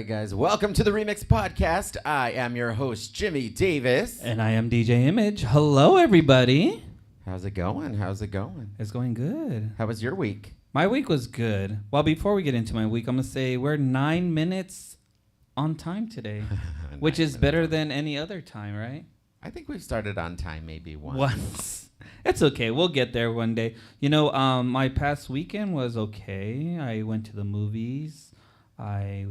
right, guys. Welcome to the ReMx Podcast. I am your host, Jimmy Davis. And I am DJ Image. Hello, everybody. How's it going? How's it going? It's going good. How was your week? My week was good. Well, before we get into my week, I'm going to say we're 9 minutes on time today, which is better than any other time, right? I think we've started on time maybe once. Once. It's okay. We'll get there one day. You know, my past weekend was okay. I went to the movies. I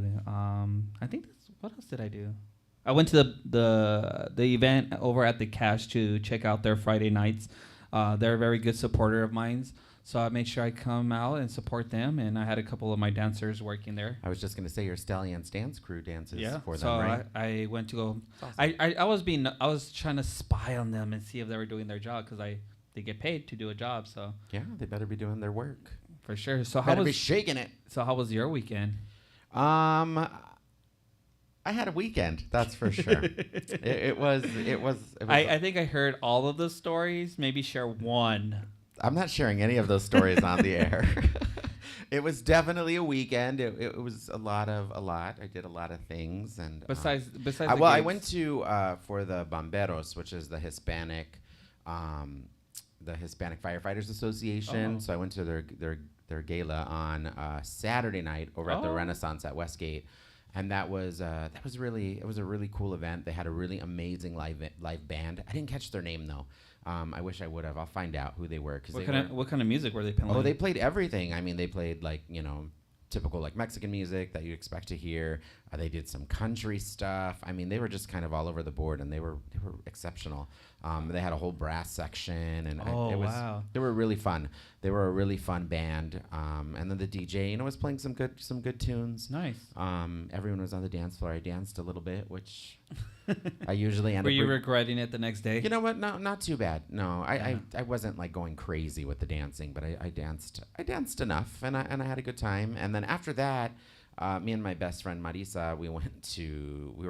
think what else did I do? I went to the event over at the Cash to check out their Friday nights. They're a very good supporter of mine, so I made sure I come out and support them. And I had a couple of my dancers working there. I was just going to say your Stallions dance crew dances for them, so right? I went to go. Awesome. I was trying to spy on them and see if they were doing their job because they get paid to do a job. So yeah, they better be doing their work for sure. So better be shaking it. So how was your weekend? I had a weekend, that's for sure. it was. I think I heard all of the stories. Maybe share one. I'm not sharing any of those stories on the air. It was definitely a weekend. It was a lot. I did a lot of things, and besides. I went to for the Bomberos, which is the Hispanic Firefighters Association. Oh. So I went to their gala on Saturday night over at the Renaissance at Westgate. And that was really, it was a really cool event. They had a really amazing live band. I didn't catch their name though. I wish I would have. I'll find out who they were because What kind of music were they playing? oh, they played everything. I mean, they played like, you know, typical like Mexican music that you expect to hear. They did some country stuff. I mean, they were just kind of all over the board, and they were exceptional. They had a whole brass section, and wow. they were really fun. They were a really fun band. And then the DJ, you know, was playing some good tunes. Nice. Everyone was on the dance floor. I danced a little bit, which I usually end Were up. you regretting it the next day? You know what? No, not too bad. No, I wasn't like going crazy with the dancing, but I danced enough, and I had a good time. And then after that, me and my best friend Marisa, we were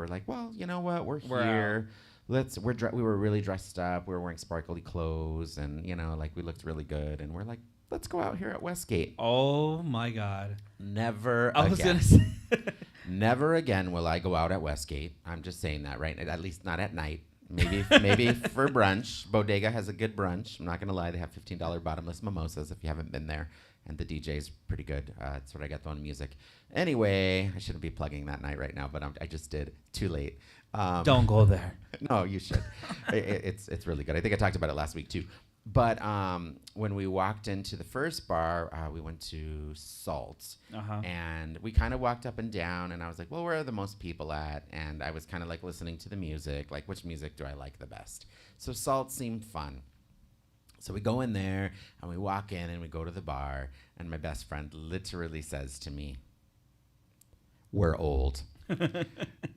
like, well, you know what? We're here. We were really dressed up. We were wearing sparkly clothes, and you know, like we looked really good. And we're like, let's go out here at Westgate. Oh my God! I was gonna say. Never again will I go out at Westgate. I'm just saying that, right? At least not at night. Maybe for brunch. Bodega has a good brunch. I'm not gonna lie. They have $15 bottomless mimosas if you haven't been there. And the DJ's pretty good. That's what I got on music. Anyway, I shouldn't be plugging that night right now, but I just did. Too late. Don't go there. No, you should. It's really good. I think I talked about it last week too. But when we walked into the first bar, we went to Salt. And we kind of walked up and down, and I was like, well, where are the most people at? And I was kind of like listening to the music, like which music do I like the best? So Salt seemed fun. So we go in there, and we walk in, and we go to the bar, and my best friend literally says to me, we're old.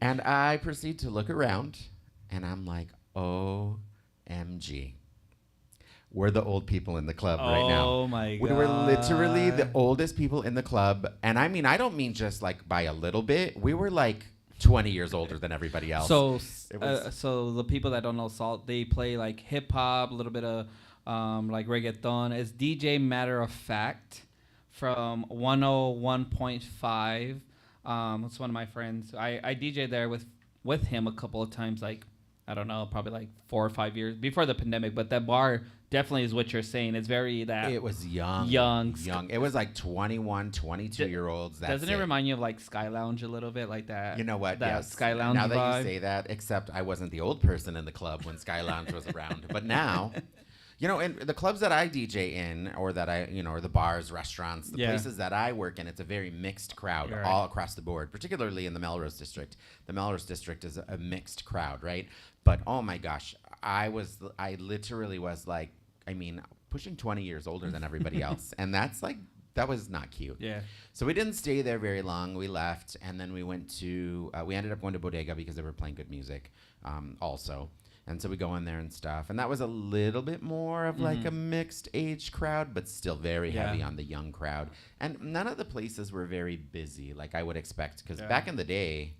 And I proceed to look around, and I'm like, OMG. We're the old people in the club right now. Oh, my God. We were literally the oldest people in the club. And I mean, I don't mean just like by a little bit. We were like 20 years older than everybody else. So the people that don't know Salt, they play like hip hop, a little bit of like reggaeton. It's DJ Matter of Fact from 101.5. It's one of my friends. I DJ there with him a couple of times, like, I don't know, probably like 4 or 5 years before the pandemic. But that bar definitely is what you're saying. It's very that. It was young. It was like 21, 22-year-olds. Doesn't it remind you of like Sky Lounge a little bit, like that? You know what? That yes. Sky Lounge Now vibe. that you say that, except I wasn't the old person in the club when Sky Lounge was around. But now, you know, in the clubs that I DJ in, or that or the bars, restaurants, the places that I work in, it's a very mixed crowd all across the board, particularly in the Melrose District. The Melrose District is a mixed crowd, right? But oh my gosh, I literally was like, I mean, pushing 20 years older than everybody else. And that was not cute. Yeah. So we didn't stay there very long. We left, and then we ended up going to Bodega because they were playing good music also. And so we go in there and stuff. And that was a little bit more of like a mixed age crowd, but still very heavy on the young crowd. And none of the places were very busy like I would expect. Because back in the day,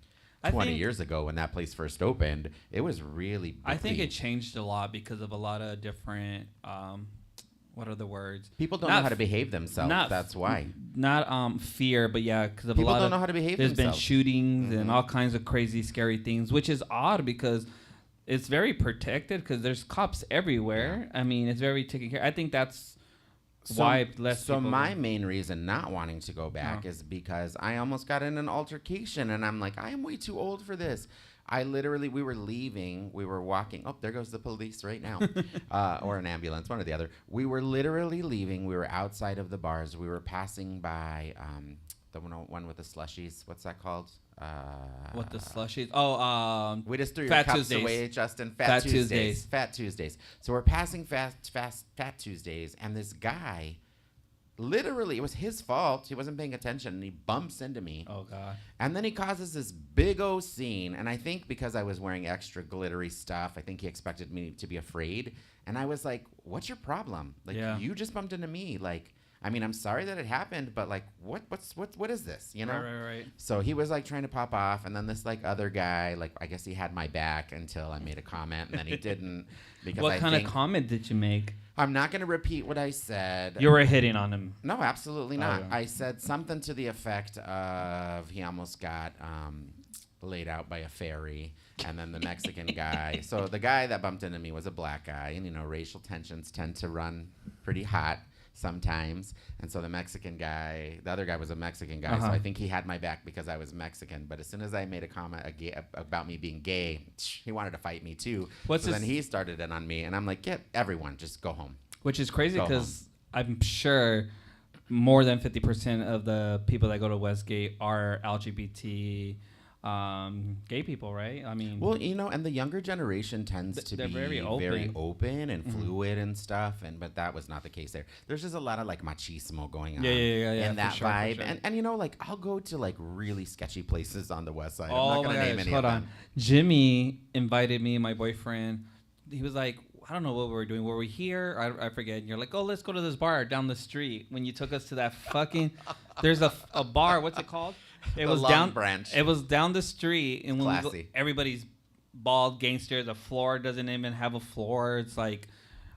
20 years ago when that place first opened, it was really busy. I think it changed a lot because of a lot of different, what are the words? People don't know how to behave themselves. That's why. Not fear, but yeah, because of people a lot don't know how to behave themselves. There's been shootings and all kinds of crazy, scary things, which is odd because it's very protected because there's cops everywhere. Yeah. I mean, it's very taken care. I think that's why less. So my main reason not wanting to go back is because I almost got in an altercation, and I'm like, I am way too old for this. We were leaving. We were walking. Oh, there goes the police right now, or an ambulance, one or the other. We were literally leaving. We were outside of the bars. We were passing by the one with the slushies. What's that called? What the slushies? Oh, we just threw your Fat cups Tuesdays. away, Justin. Fat Tuesdays. So we're passing Fat Tuesdays, and this guy, literally, it was his fault. He wasn't paying attention, and he bumps into me. Oh God! And then he causes this big O scene, and I think because I was wearing extra glittery stuff, I think he expected me to be afraid, and I was like, "What's your problem? Like, you just bumped into me, like." I mean, I'm sorry that it happened, but like, what is this? You know? Right. So he was like trying to pop off, and then this like other guy, like I guess he had my back until I made a comment, and then he didn't. Because what kind of comment did you make? I'm not going to repeat what I said. You were hitting on him. No, absolutely not. Oh, yeah. I said something to the effect of he almost got laid out by a fairy, and then the Mexican guy. So the guy that bumped into me was a black guy, and you know, racial tensions tend to run pretty hot. sometimes. And so the other guy was a Mexican guy. So I think he had my back because I was Mexican. But as soon as I made a comment about me being gay, he wanted to fight me too. Then he started it on me. And I'm like, get everyone, just go home. Which is crazy because I'm sure more than 50% of the people that go to Westgate are LGBT gay people, right? I mean, well, and the younger generation tends to be very open and fluid and stuff, but that was not the case there. There's just a lot of like machismo going on and that vibe, sure. and like I'll go to like really sketchy places on the west side. I'm not gonna name any of them. Jimmy invited me and my boyfriend. He was like, I don't know what we were doing. Were we here? I forget. And you're like, oh, let's go to this bar down the street. When you took us to that fucking, there's a bar. What's it called? It was down branch. It was down the street, and when we go, everybody's bald gangster. The floor doesn't even have a floor. It's like,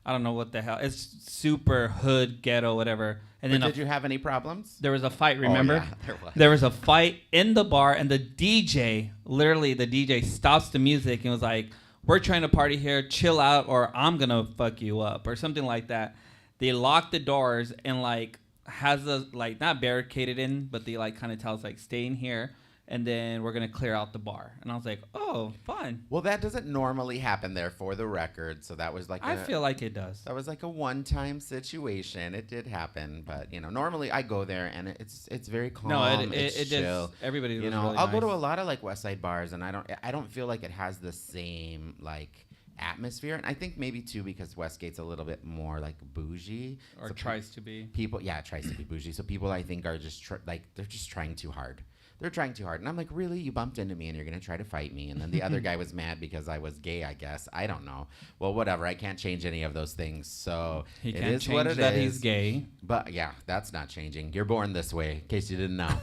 I don't know what the hell. It's super hood, ghetto, whatever. And then did you have any problems? There was a fight. Remember? Oh, yeah, there was a fight in the bar, and the DJ stops the music and was like, we're trying to party here, chill out, or I'm gonna fuck you up, or something like that. They lock the doors and like has a like not barricaded in, but they like kind of tell us like stay in here, and then we're gonna clear out the bar. And I was like, oh, fine. Well, that doesn't normally happen there, for the record. So that was like I feel like it does. That was like a one-time situation. It did happen, but normally I go there and it's very calm. No, it's chill. Everybody, really I'll go to a lot of like West Side bars, and I don't feel like it has the same like atmosphere. And I think maybe too because Westgate's a little bit more like bougie, or tries to be. People, it tries to be bougie. So people I think are just they're just trying too hard. They're trying too hard. And I'm like, really? You bumped into me and you're going to try to fight me? And then the other guy was mad because I was gay, I guess. I don't know. Well, whatever. I can't change any of those things. So it is what it is. That he's gay. But yeah, that's not changing. You're born this way, in case you didn't know.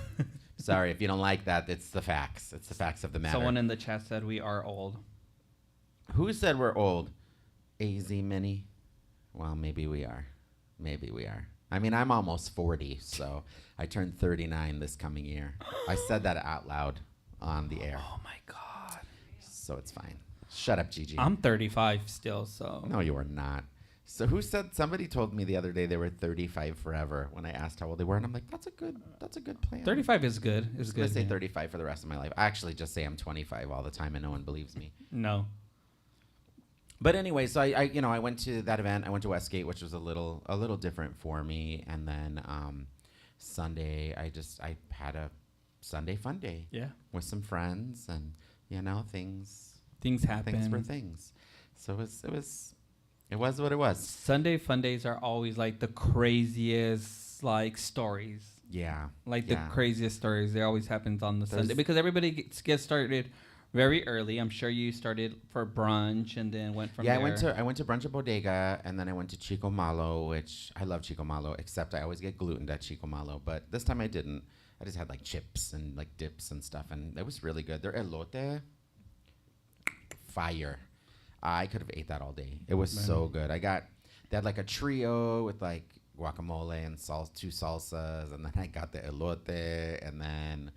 Sorry, if you don't like that, it's the facts. It's the facts of the matter. Someone in the chat said we are old. Who said we're old? AZ Mini? Well, maybe we are. Maybe we are. I mean, I'm almost 40, so I turned 39 this coming year. I said that out loud on the air. Oh, my God. So it's fine. Shut up, Gigi. I'm 35 still, so. No, you are not. So somebody told me the other day they were 35 forever when I asked how old they were, and I'm like, that's a good plan. 35 is good. It's good. I say 35 for the rest of my life. I actually just say I'm 25 all the time, and no one believes me. No. But anyway, so I went to that event. I went to Westgate, which was a little different for me. And then Sunday, I had a Sunday fun day. Yeah. With some friends, and things happen. Things were things. So it was what it was. Sunday fun days are always like the craziest like stories. Yeah. Like the craziest stories. They always happens on the Sunday because everybody gets started very early. I'm sure you started for brunch and then went from there. Yeah, I went to Brunch at Bodega, and then I went to Chico Malo, which I love Chico Malo, except I always get gluten at Chico Malo. But this time I didn't. I just had like chips and like dips and stuff, and it was really good. Their elote, fire. I could have ate that all day. It was so good. They had like a trio with like guacamole and two salsas, and then I got the elote, and then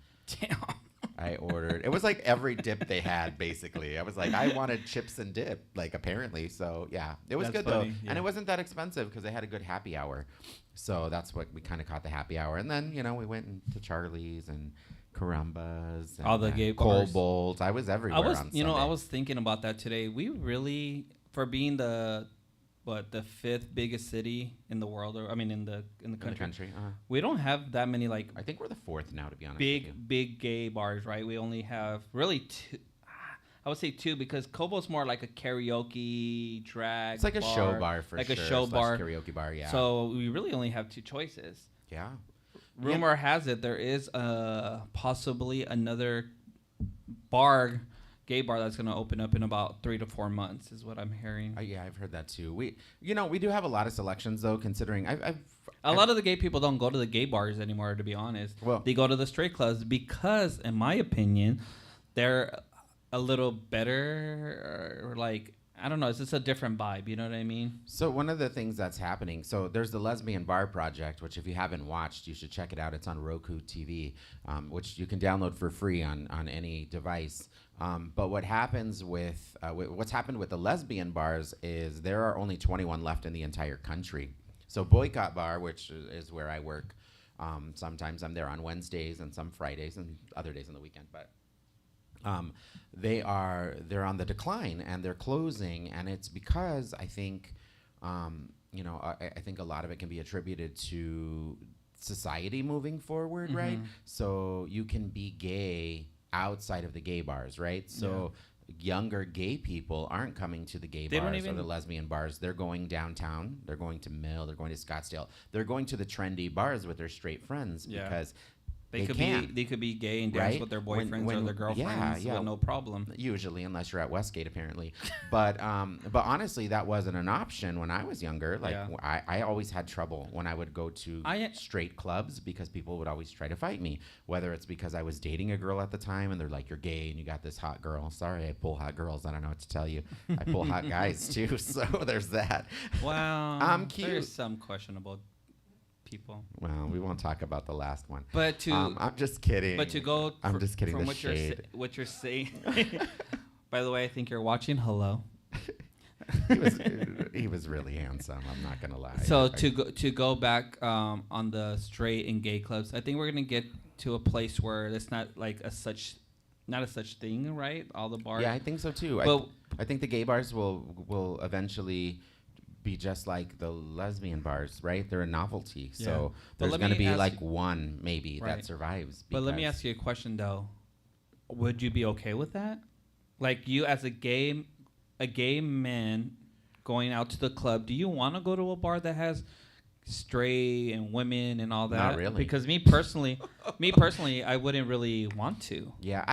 I ordered. It was like every dip they had, basically. I was like, I wanted chips and dip, like apparently. So yeah, it was good funny, though, and it wasn't that expensive because they had a good happy hour. So that's what we kind of caught the happy hour, and then we went to Charlie's and Carambas, and all the gay bars. Bowls. I was everywhere. On Sunday. I was thinking about that today. We really, for being the fifth biggest city in the world, or I mean in the country. We don't have that many like. I think we're the fourth now, to be honest. Big gay bars, right? We only have really two. I would say two because Kobo's more like a karaoke drag. It's like a show bar for like sure. A show bar, karaoke bar. Yeah. So we really only have two choices. Yeah. Rumor has it there is possibly another gay bar that's going to open up in about 3 to 4 months is what I'm hearing. Yeah, I've heard that too. We do have a lot of selections though, considering a lot of the gay people don't go to the gay bars anymore, to be honest. Well, they go to the straight clubs because, in my opinion, they're a little better, or like, I don't know, it's just a different vibe, you know what I mean? So one of the things that's happening, so there's the Lesbian Bar Project, which if you haven't watched, you should check it out. It's on Roku TV, which you can download for free on any device. But what happens what's happened with the lesbian bars is there are only 21 left in the entire country. So Boycott Bar, which is where I work, sometimes I'm there on Wednesdays and some Fridays and other days on the weekend. But they're on the decline and they're closing, and it's because I think I think a lot of it can be attributed to society moving forward, right? So you can be gay outside of the gay bars, right? So younger gay people aren't coming to the gay bars or the lesbian bars. They're going downtown. They're going to Mill. They're going to Scottsdale. They're going to the trendy bars with their straight friends because they could be gay and dance with their boyfriends or their girlfriends with no problem. Usually, unless you're at Westgate, apparently. But honestly, that wasn't an option when I was younger. Like I always had trouble when I would go to straight clubs because people would always try to fight me. Whether it's because I was dating a girl at the time and they're like, "You're gay and you got this hot girl." Sorry, I pull hot girls. I don't know what to tell you. I pull hot guys too. So there's that. Wow, I'm cute. There's some questionable people. Well, we won't talk about the last one. But I'm just kidding. But to go, I'm just kidding. From what you're saying. By the way, I think you're watching. Hello. he was really handsome. I'm not gonna lie. So to go back on the straight and gay clubs, I think we're gonna get to a place where it's not like not a such thing, right? All the bars. Yeah, I think so too. I think the gay bars will evenally be just like the lesbian bars, right? They're a novelty. Yeah. So there's going to be like one maybe that survives. But let me ask you a question though. Would you be okay with that? Like you as a gay man going out to the club, do you want to go to a bar that has straight and women and all that? Not really. Because me personally, I wouldn't really want to. Yeah,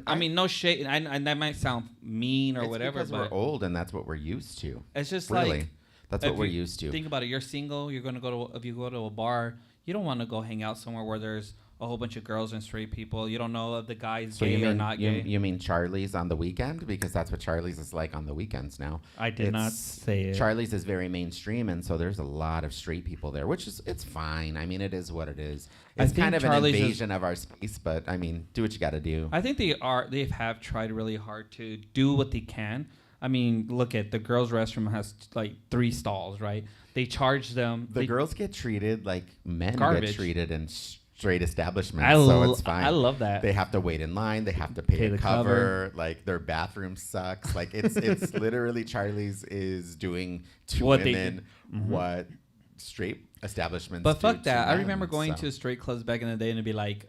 I mean, no shade. And that might sound mean or whatever, because we're old and that's what we're used to. It's just really. Like that's what we're used to. Think about it. You're single. You're gonna if you go to a bar, you don't want to go hang out somewhere where there's a whole bunch of girls and straight people. You don't know if the guy's gay or not gay. You mean Charlie's on the weekend? Because that's what Charlie's is like on the weekends now. I did not say it. Charlie's is very mainstream, and so there's a lot of straight people there, which is it's fine. I mean, it is what it is. It's kind of Charlie's an invasion of our space, but I mean, do what you got to do. I think they have tried really hard to do what they can. I mean, look at the girls' restroom has like 3 stalls, right? They charge them. The girls get treated like men garbage. Get treated in straight establishments, so it's fine. I love that. They have to wait in line. They have to pay a cover. Like their bathroom sucks. Like it's literally Charlie's is doing to women what straight establishments. But do fuck that. to I men, remember going to straight clubs back in the day and it'd be like,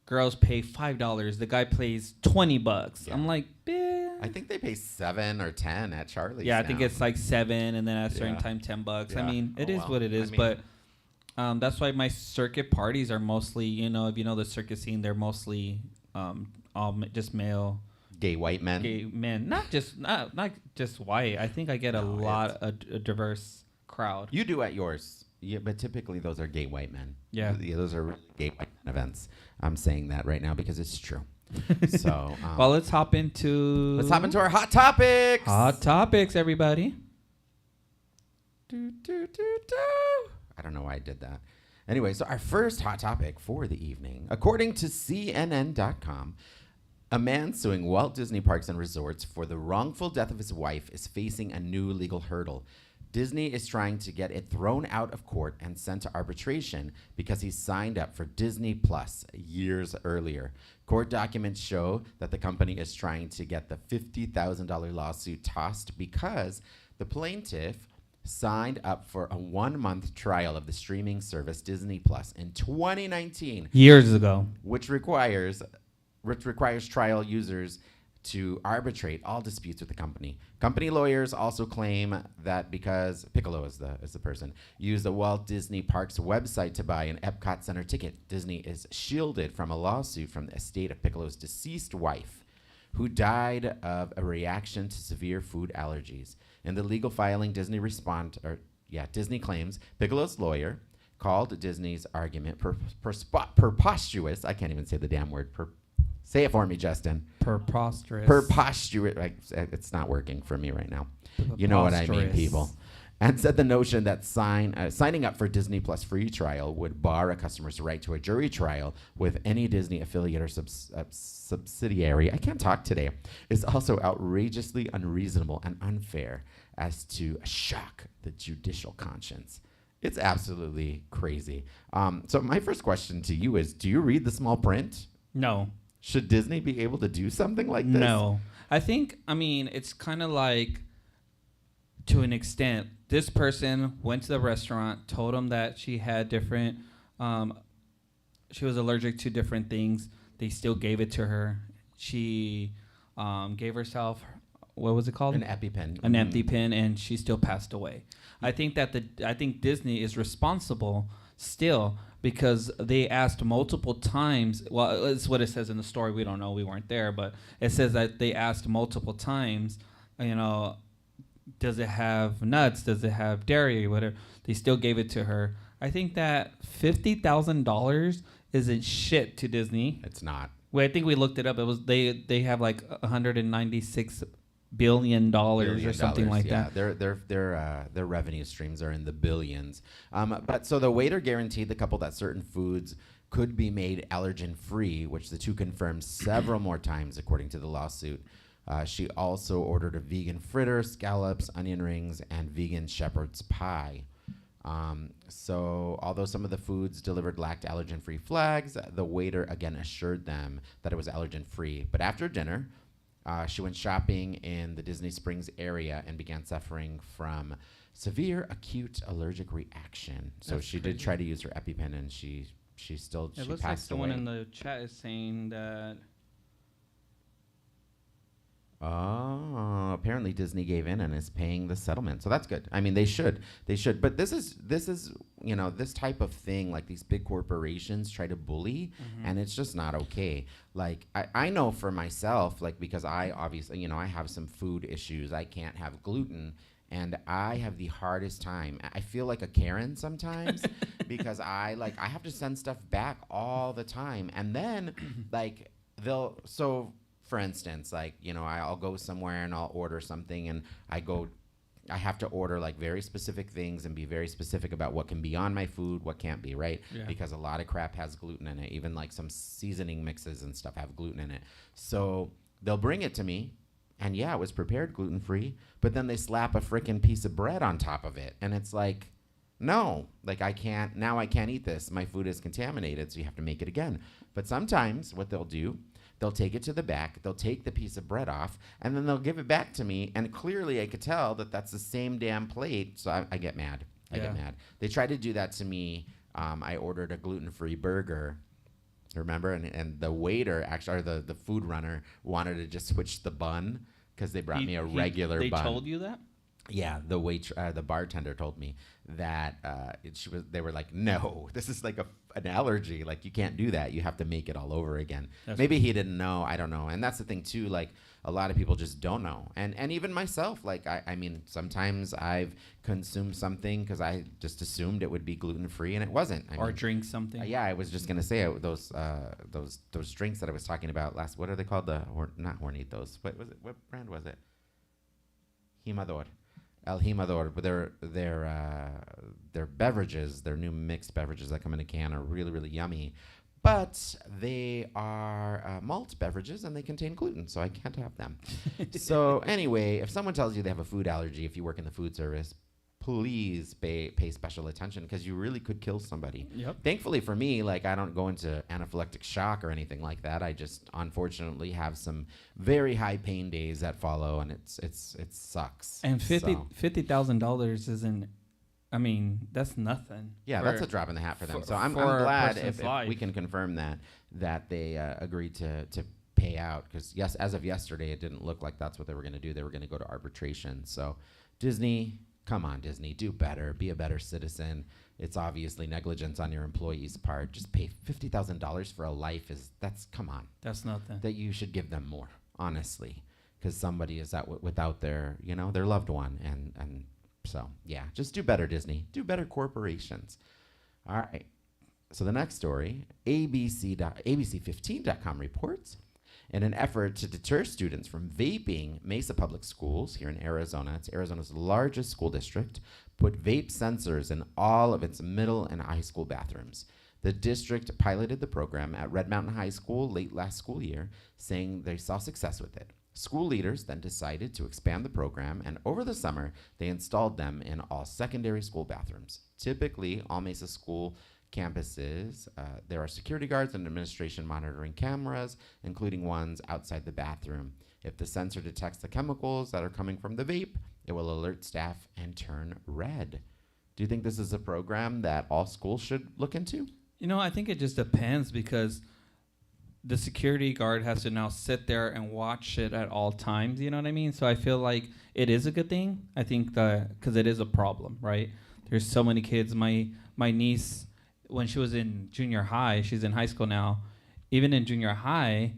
girls pay $5. The guy pays $20. Yeah. I'm like, bitch. I think they pay 7 or 10 at Charlie's. Yeah, I think it's like 7, and then at a certain time $10. Yeah. I mean, it is what it is, but that's why my circuit parties are mostly, if you know the circuit scene, they're mostly all just male. Gay white men. Gay men, not just white. I think I get a diverse crowd. You do at yours. Yeah, but typically those are gay white men. Yeah, those are gay white men events. I'm saying that right now because it's true. So, well, let's hop into our hot topics. Hot topics, everybody. I don't know why I did that. Anyway, so our first hot topic for the evening, according to CNN.com, a man suing Walt Disney Parks and Resorts for the wrongful death of his wife is facing a new legal hurdle. Disney is trying to get it thrown out of court and sent to arbitration because he signed up for Disney Plus years earlier. Court documents show that the company is trying to get the $50,000 lawsuit tossed because the plaintiff signed up for a 1-month trial of the streaming service Disney Plus in 2019. Years ago. Which requires trial users to arbitrate all disputes with the company. Company lawyers also claim that because Piccolo is the person, used the Walt Disney Parks website to buy an Epcot Center ticket, Disney is shielded from a lawsuit from the estate of Piccolo's deceased wife, who died of a reaction to severe food allergies. In the legal filing, Disney claims Piccolo's lawyer called Disney's argument preposterous. I can't even say the damn word. Say it for me, Justin. Preposterous. It's not working for me right now. You know what I mean, people. And said the notion that signing up for Disney Plus free trial would bar a customer's right to a jury trial with any Disney affiliate or subsidiary, I can't talk today, is also outrageously unreasonable and unfair as to shock the judicial conscience. It's absolutely crazy. So my first question to you is, do you read the small print? No. Should Disney be able to do something like this? No. I mean, it's kind of like, to an extent, this person went to the restaurant, told them that she had different, she was allergic to different things. They still gave it to her. She gave herself, what was it called? An EpiPen. An EpiPen, and she still passed away. I think Disney is responsible still, because they asked multiple times. Well, it's what it says in the story. We don't know. We weren't there, but it says that they asked multiple times. Does it have nuts? Does it have dairy? Whatever. They still gave it to her. I think that $50,000 isn't shit to Disney. It's not. Well, I think we looked it up. It was they have like $196 billion or something like that. Their revenue streams are in the billions. But so the waiter guaranteed the couple that certain foods could be made allergen free, which the two confirmed several more times, according to the lawsuit. She also ordered a vegan fritter, scallops, onion rings, and vegan shepherd's pie. So although some of the foods delivered lacked allergen-free flags, the waiter again assured them that it was allergen-free. But after dinner, she went shopping in the Disney Springs area and began suffering from severe acute allergic reaction. So she did try to use her EpiPen, and she passed away. It looks like someone in the chat is saying that. Oh, apparently Disney gave in and is paying the settlement. So that's good. I mean, they should. But this is this type of thing, like these big corporations try to bully, and it's just not okay. Like I know for myself, like, because I obviously, I have some food issues. I can't have gluten, and I have the hardest time. I feel like a Karen sometimes because I have to send stuff back all the time, and then for instance, I'll go somewhere and I'll order something, and I have to order like very specific things and be very specific about what can be on my food, what can't be, right? Yeah. Because a lot of crap has gluten in it. Even like some seasoning mixes and stuff have gluten in it. So they'll bring it to me, and yeah, it was prepared gluten-free, but then they slap a freaking piece of bread on top of it. And it's like, no, like I can't eat this. My food is contaminated, so you have to make it again. But sometimes what they'll do, they'll take it to the back, they'll take the piece of bread off, and then they'll give it back to me, and clearly I could tell that that's the same damn plate, so I get mad. I get mad. They tried to do that to me. I ordered a gluten-free burger, remember? And the waiter, actually, or the food runner, wanted to just switch the bun because they brought me a regular bun. They told you that? Yeah, the bartender told me that they were like, no, this is like an allergy. Like, you can't do that. You have to make it all over again. Maybe he didn't know. I don't know. And that's the thing too. Like, a lot of people just don't know. And even myself, like, I mean, sometimes I've consumed something because I just assumed it would be gluten free, and it wasn't. Or drink something. Yeah, I was just gonna say those drinks that I was talking about last. What are they called? Not Hornitos. What was it? What brand was it? Jimador. El Jimador, but their beverages, their new mixed beverages that come in a can, are really, really yummy. But they are malt beverages, and they contain gluten, so I can't have them. So anyway, if someone tells you they have a food allergy, if you work in the food service, please pay special attention, because you really could kill somebody. Yep. Thankfully for me, like, I don't go into anaphylactic shock or anything like that. I just unfortunately have some very high pain days that follow, and it sucks. And $50,000 isn't. I mean, that's nothing. Yeah, that's a drop in the hat for them. So I'm glad if we can confirm that they agreed to pay out, because yes, as of yesterday, it didn't look like that's what they were going to do. They were going to go to arbitration. So Disney. Come on, Disney, do better. Be a better citizen. It's obviously negligence on your employees' part. Just pay $50,000 for a life. Come on. That's nothing. That you should give them more, honestly, because somebody is without their loved one, and so yeah, just do better, Disney. Do better, corporations. All right. So the next story, ABC15.com reports. In an effort to deter students from vaping, Mesa Public Schools here in Arizona, it's Arizona's largest school district, put vape sensors in all of its middle and high school bathrooms. The district piloted the program at Red Mountain High School late last school year, saying they saw success with it. School leaders then decided to expand the program, and over the summer, they installed them in all secondary school bathrooms. Typically, all Mesa school campuses, there are security guards and administration monitoring cameras, including ones outside the bathroom. If the sensor detects the chemicals that are coming from the vape, it will alert staff and turn red. Do you think this is a program that all schools should look into? I think it just depends because the security guard has to now sit there and watch it at all times. You know what I mean? So I feel like it is a good thing. I think that because it is a problem, right? There's so many kids. My niece, when she was in junior high, she's in high school now. Even in junior high,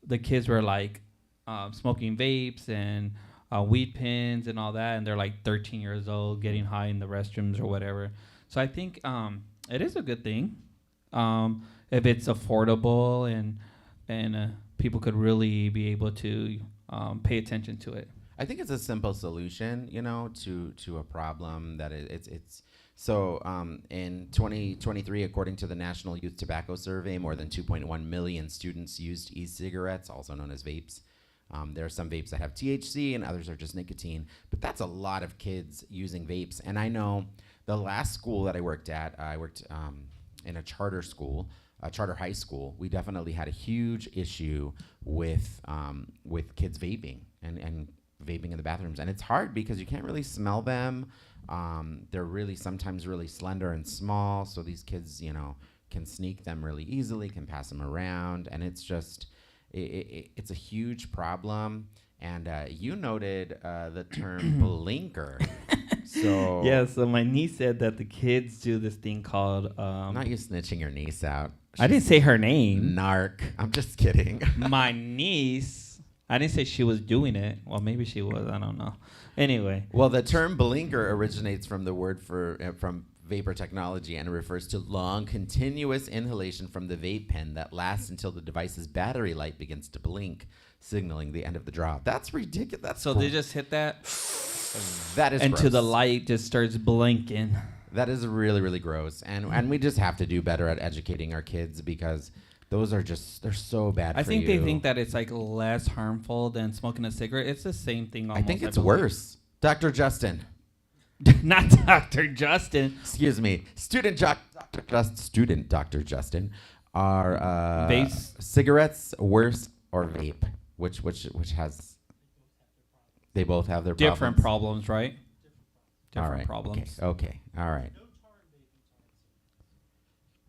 the kids were like smoking vapes and weed pens and all that, and they're like 13 years old, getting high in the restrooms or whatever. So I think it is a good thing if it's affordable and people could really be able to pay attention to it. I think it's a simple solution, to a problem that it's. So in 2023, according to the National Youth Tobacco Survey, more than 2.1 million students used e-cigarettes, also known as vapes. There are some vapes that have THC and others are just nicotine, but that's a lot of kids using vapes. And I know the last school that I worked at, in a charter school, a charter high school. We definitely had a huge issue with kids vaping and vaping in the bathrooms. And it's hard because you can't really smell them. They're really sometimes really slender and small, so these kids, can sneak them really easily, can pass them around, and it's just it's a huge problem. And you noted the term blinker. So yeah, so my niece said that the kids do this thing called not you snitching your niece out. I didn't say her name. Narc. I'm just kidding. My niece, I didn't say she was doing it. Well, maybe she was. I don't know. Anyway. Well, the term blinker originates from the word from vapor technology, and it refers to long, continuous inhalation from the vape pen that lasts until the device's battery light begins to blink, signaling the end of the draw. That's ridiculous. So they just hit that? That is until gross. The light just starts blinking. That is really, really gross. And we just have to do better at educating our kids because those are just, they're so bad for you. I think they think that it's like less harmful than smoking a cigarette. It's the same thing almost. I think it's worse. Dr. Justin. Not Dr. Justin. Excuse me. Student Dr. Justin. Are vapes, cigarettes worse or vape? Which has... They both have their different problems, right? Different problems. Okay. All right.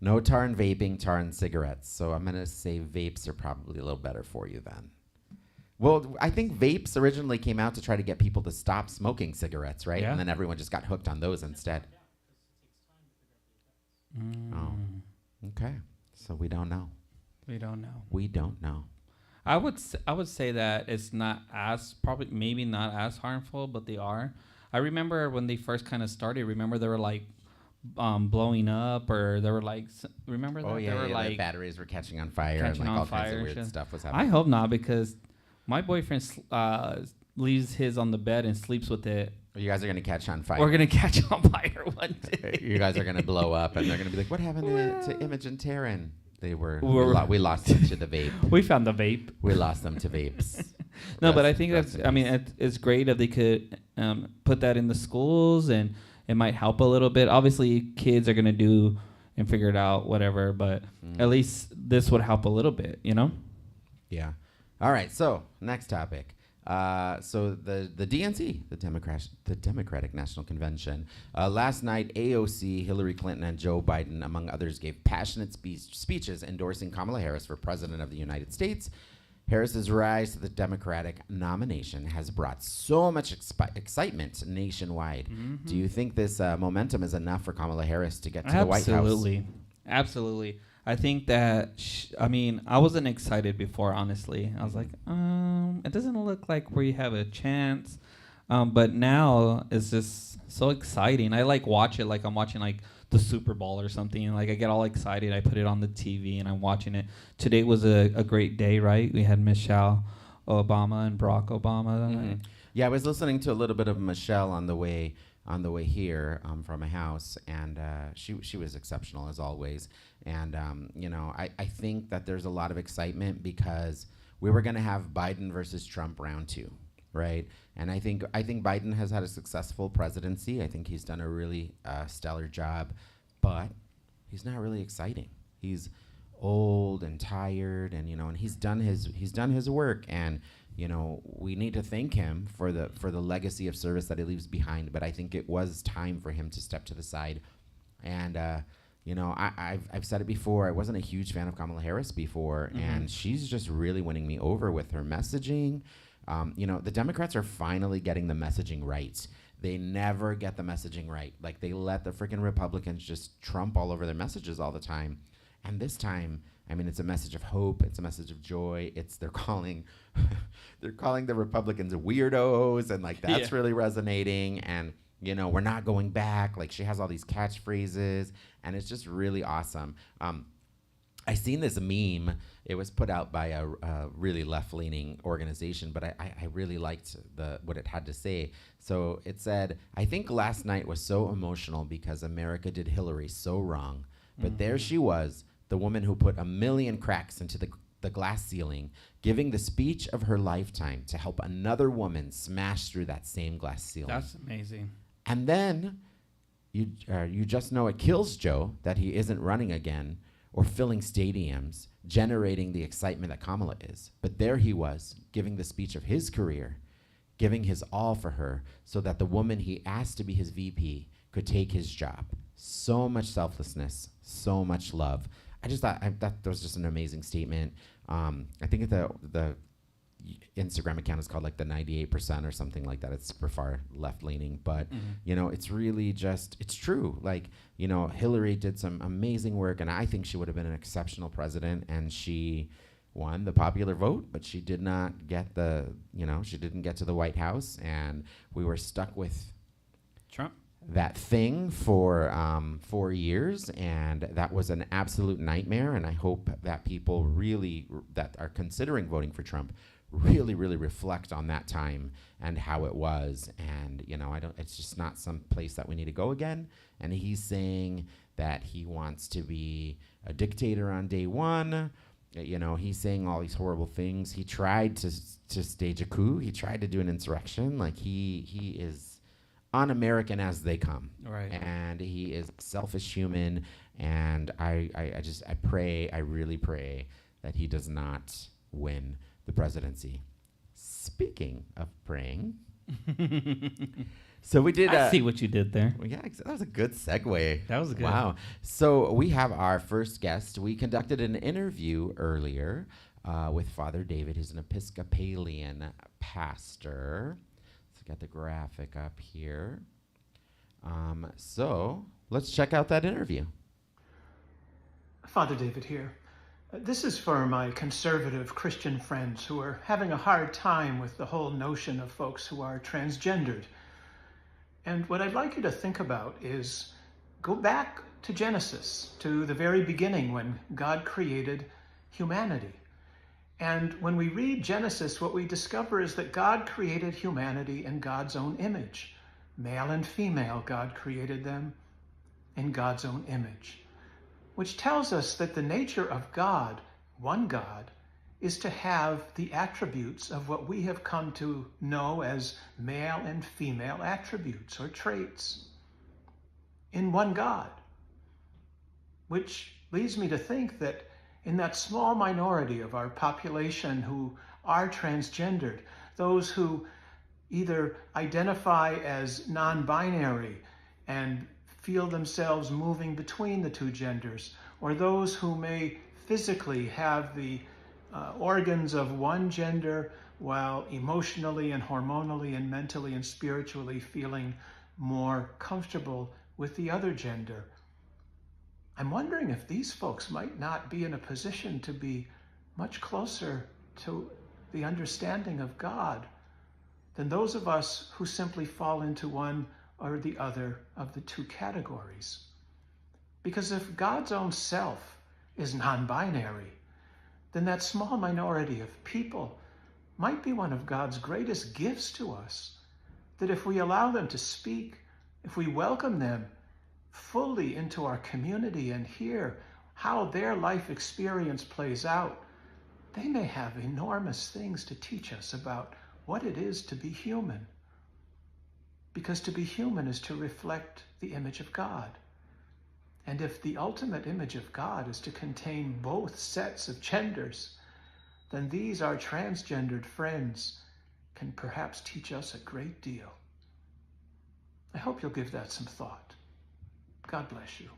No tar in vaping, tar in cigarettes. So I'm going to say vapes are probably a little better for you then. Well, I think vapes originally came out to try to get people to stop smoking cigarettes, right? Yeah. And then everyone just got hooked on those instead. Oh, okay. So we don't know. We don't know. We don't know. I would say that it's not as, probably maybe not as harmful, but they are. I remember when they first kind of started, they were like blowing up, or they were like, remember that? Oh, yeah, they were like the batteries were catching on fire and like all kinds of weird stuff was happening. I hope not, because my boyfriend leaves his on the bed and sleeps with it. You guys are going to catch on fire. We're going to catch on fire one day. You guys are going to blow up, and they're going to be like, what happened to Imogen Taryn? They were, we lost them to the vape. We found the vape. We lost them to vapes. No, but I think it's great if they could put that in the schools, and it might help a little bit. Obviously, kids are going to do and figure it out, whatever, but at least this would help a little bit, Yeah. All right, so next topic. So the DNC, the Democratic National Convention, last night AOC, Hillary Clinton, and Joe Biden, among others, gave passionate speeches endorsing Kamala Harris for President of the United States. Harris's rise to the Democratic nomination has brought so much excitement nationwide. Mm-hmm. Do you think this momentum is enough for Kamala Harris to get to the White House? Absolutely. I think that, I wasn't excited before, honestly. I was like, it doesn't look like we have a chance. But now it's just so exciting. I watch it like I'm watching like the Super Bowl or something. Like I get all excited. I put it on the TV and I'm watching it. Today was a great day, right? We had Michelle Obama and Barack Obama. Mm-hmm. Yeah, I was listening to a little bit of Michelle on the way here from my house, and she was exceptional as always. And I think that there's a lot of excitement because we were going to have Biden versus Trump round 2, right? And I think Biden has had a successful presidency. I think he's done a really stellar job, but he's not really exciting. He's old and tired, and and he's done his work, and we need to thank him for the legacy of service that he leaves behind. But I think it was time for him to step to the side. And I've said it before. I wasn't a huge fan of Kamala Harris before, and she's just really winning me over with her messaging. The Democrats are finally getting the messaging right. They never get the messaging right. Like, they let the freaking Republicans just trump all over their messages all the time. And this time, it's a message of hope. It's a message of joy. They're calling the Republicans weirdos, and that's really resonating. And we're not going back. Like, she has all these catchphrases, and it's just really awesome. I seen this meme. It was put out by a really left-leaning organization, but I really liked what it had to say. So it said, "I think last night was so emotional because America did Hillary so wrong. But there she was, the woman who put 1,000,000 cracks into the glass ceiling, giving the speech of her lifetime to help another woman smash through that same glass ceiling." That's amazing. And then you just know it kills Joe that he isn't running again or filling stadiums, generating the excitement that Kamala is. But there he was, giving the speech of his career, giving his all for her so that the woman he asked to be his VP could take his job. So much selflessness, so much love. I just thought that was just an amazing statement. I think the Instagram account is called the 98% or something like that. It's super far left leaning, but it's really it's true. Hillary did some amazing work, and I think she would have been an exceptional president, and she won the popular vote, but she did not get she didn't get to the White House, and we were stuck with Trump. That thing for 4 years, and that was an absolute nightmare. And I hope that people that are considering voting for Trump really reflect on that time and how it was. And it's just not some place that we need to go again. And he's saying that he wants to be a dictator on day one. He's saying all these horrible things. He tried to stage a coup. He tried to do an insurrection. He is un-American as they come. Right. And he is a selfish human, and I really pray that he does not win the presidency. Speaking of praying, so we did. I see what you did there. Well, yeah, that was a good segue. That was good. Wow. So we have our first guest. We conducted an interview earlier with Father David, who's an Episcopalian pastor. Got the graphic up here. So let's check out that interview. Father David here. This is for my conservative Christian friends who are having a hard time with the whole notion of folks who are transgendered. And what I'd like you to think about is go back to Genesis, to the very beginning when God created humanity. And when we read Genesis, what we discover is that God created humanity in God's own image. Male and female, God created them in God's own image, which tells us that the nature of God, one God, is to have the attributes of what we have come to know as male and female attributes or traits in one God, which leads me to think that in that small minority of our population who are transgendered, those who either identify as non-binary and feel themselves moving between the two genders, or those who may physically have the organs of one gender while emotionally and hormonally and mentally and spiritually feeling more comfortable with the other gender. I'm wondering if these folks might not be in a position to be much closer to the understanding of God than those of us who simply fall into one or the other of the two categories. Because if God's own self is non-binary, then that small minority of people might be one of God's greatest gifts to us, that if we allow them to speak, if we welcome them fully into our community and hear how their life experience plays out, they may have enormous things to teach us about what it is to be human. Because to be human is to reflect the image of God. And if the ultimate image of God is to contain both sets of genders, then these, our transgendered friends, can perhaps teach us a great deal. I hope you'll give that some thought. God bless you.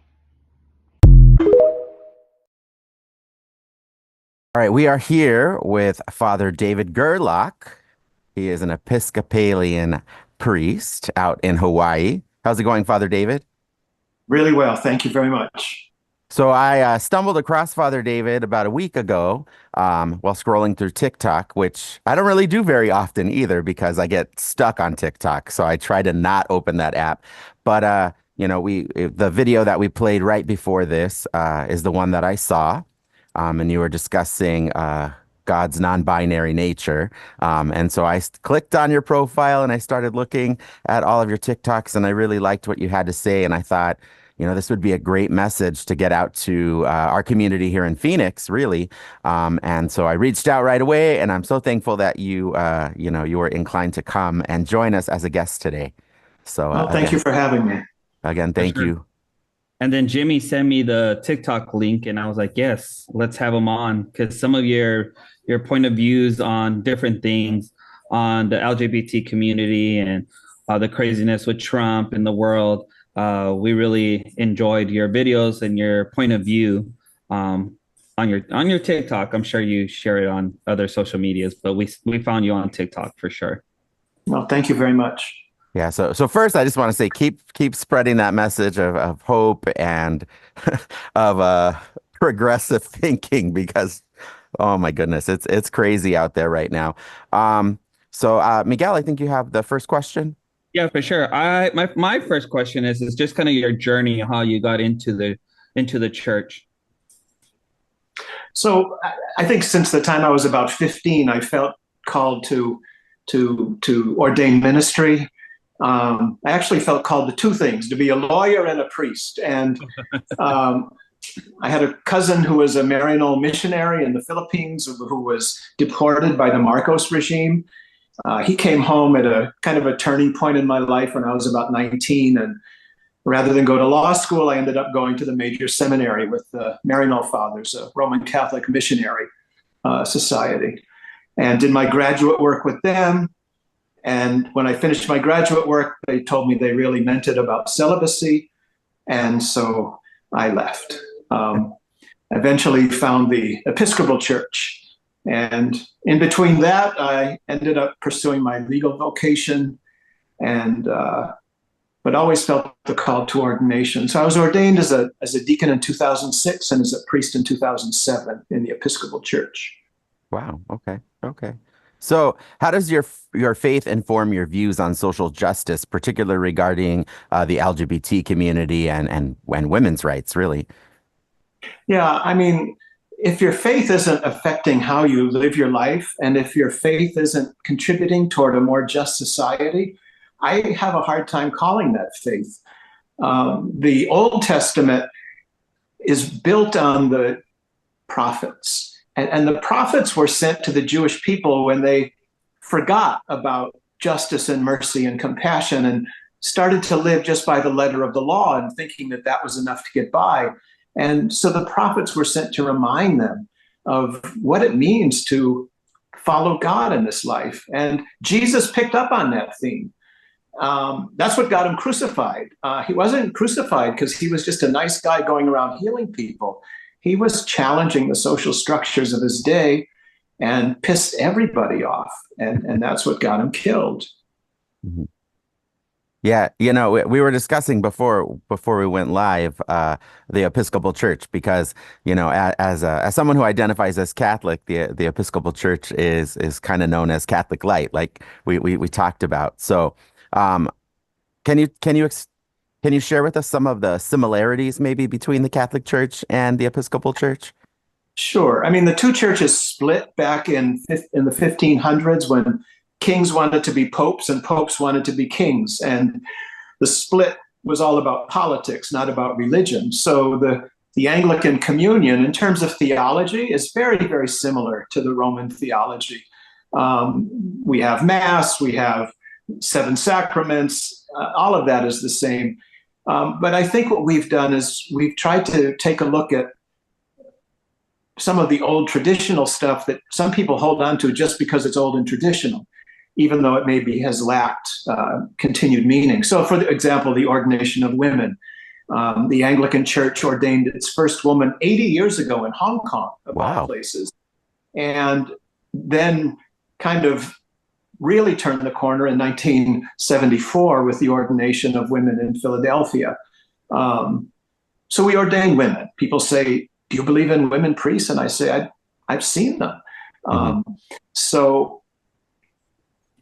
All right, we are here with Father David Gerlach. He is an Episcopalian priest out in Hawaii. How's it going, Father David? Really well. Thank you very much. So I stumbled across Father David about a week ago while scrolling through TikTok, which I don't really do very often either because I get stuck on TikTok. So I try to not open that app. But, the video that we played right before this is the one that I saw. And you were discussing God's non-binary nature. And so I clicked on your profile and I started looking at all of your TikToks, and I really liked what you had to say. And I thought, this would be a great message to get out to our community here in Phoenix, really. And so I reached out right away, and I'm so thankful that you were inclined to come and join us as a guest today. So thank you for having me. Again, thank you. And then Jimmy sent me the TikTok link, and I was like, yes, let's have him on, because some of your point of views on different things on the LGBT community and the craziness with Trump in the world. We really enjoyed your videos and your point of view on your TikTok. I'm sure you share it on other social medias, but we found you on TikTok for sure. Well, thank you very much. Yeah. So first, I just want to say keep spreading that message of hope and of progressive thinking, because, oh my goodness, it's crazy out there right now. So Miguel, I think you have the first question. Yeah, for sure. My first question is just kind of your journey, how you got into the church. So I think since the time I was about 15, I felt called to ordain ministry. I actually felt called to two things: to be a lawyer and a priest. And I had a cousin who was a Maryknoll missionary in the Philippines who was deported by the Marcos regime. He came home at a kind of a turning point in my life when I was about 19. And rather than go to law school, I ended up going to the major seminary with the Maryknoll Fathers, a Roman Catholic missionary society, and did my graduate work with them. And when I finished my graduate work, they told me they really meant it about celibacy. And so I left. Eventually found the Episcopal Church. And in between that, I ended up pursuing my legal vocation, but always felt the call to ordination. So I was ordained as a deacon in 2006 and as a priest in 2007 in the Episcopal Church. Wow. Okay. So how does your faith inform your views on social justice, particularly regarding the LGBT community and women's rights, really? Yeah, I mean, if your faith isn't affecting how you live your life, and if your faith isn't contributing toward a more just society, I have a hard time calling that faith. The Old Testament is built on the prophets. And the prophets were sent to the Jewish people when they forgot about justice and mercy and compassion and started to live just by the letter of the law and thinking that that was enough to get by. And so the prophets were sent to remind them of what it means to follow God in this life. And Jesus picked up on that theme. That's what got him crucified. He wasn't crucified because he was just a nice guy going around healing people. He was challenging the social structures of his day and pissed everybody off. And that's what got him killed. Mm-hmm. Yeah, we were discussing before we went live the Episcopal Church, because as someone who identifies as Catholic, the Episcopal Church is kind of known as Catholic light, like we talked about. So, can you share with us some of the similarities maybe between the Catholic Church and the Episcopal Church? Sure. I mean, the two churches split back in the 1500s when kings wanted to be popes and popes wanted to be kings. And the split was all about politics, not about religion. So the The Anglican communion, in terms of theology, is very, very similar to the Roman theology. We have Mass, we have 7 sacraments, all of that is the same. But I think what we've done is we've tried to take a look at some of the old traditional stuff that some people hold on to just because it's old and traditional, even though it maybe has lacked continued meaning. So, for example, the ordination of women. The Anglican Church ordained its first woman 80 years ago in Hong Kong, of all places. And then kind of really turned the corner in 1974 with the ordination of women in Philadelphia. So we ordain women. People say, do you believe in women priests? And I say, I've seen them. So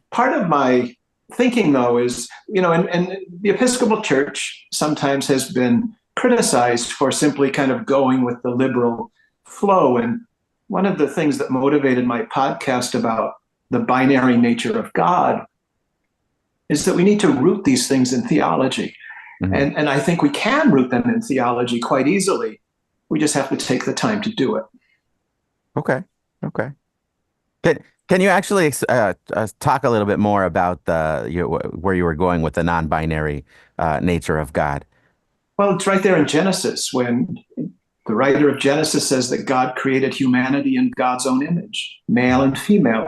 part of my thinking, though, is, and the Episcopal Church sometimes has been criticized for simply kind of going with the liberal flow. And one of the things that motivated my podcast about the binary nature of God is that we need to root these things in theology. And I think we can root them in theology quite easily. We just have to take the time to do it. Okay. Can you actually talk a little bit more about where you were going with the non-binary nature of God? Well, it's right there in Genesis when the writer of Genesis says that God created humanity in God's own image, male and female.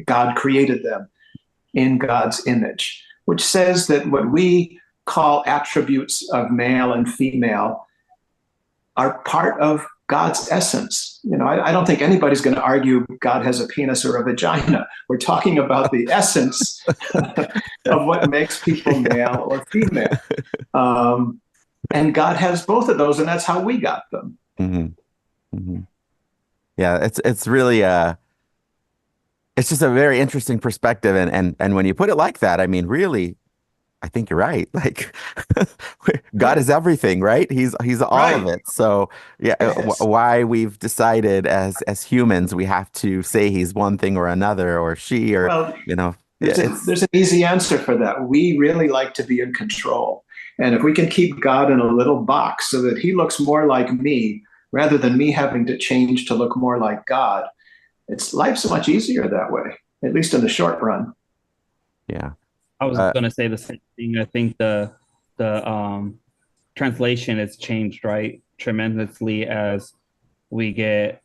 God created them in God's image, which says that what we call attributes of male and female are part of God's essence. I don't think anybody's going to argue God has a penis or a vagina. We're talking about the essence of what makes people male or female. And God has both of those, and that's how we got them. Yeah, it's really it's just a very interesting perspective, and when you put it like that, I mean, really, I think you're right. Like, God is everything, right? He's all of it. So yeah, why we've decided as humans we have to say he's one thing or another, or she, or there's an easy answer for that. We really like to be in control, and if we can keep God in a little box so that he looks more like me rather than me having to change to look more like God, life's much easier that way, at least in the short run. Yeah. I was going to say the same thing. I think the translation has changed, right, tremendously as we get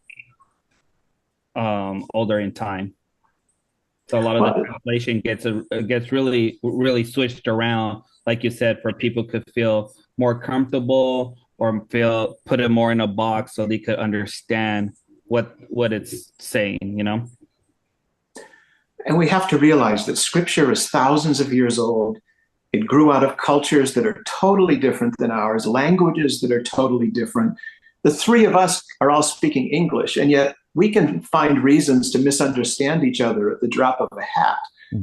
older in time. So a lot of the translation gets really, really switched around, like you said, for people could feel more comfortable or put it more in a box so they could understand what it's saying, And we have to realize that Scripture is thousands of years old. It grew out of cultures that are totally different than ours, languages that are totally different. The three of us are all speaking English, and yet we can find reasons to misunderstand each other at the drop of a hat.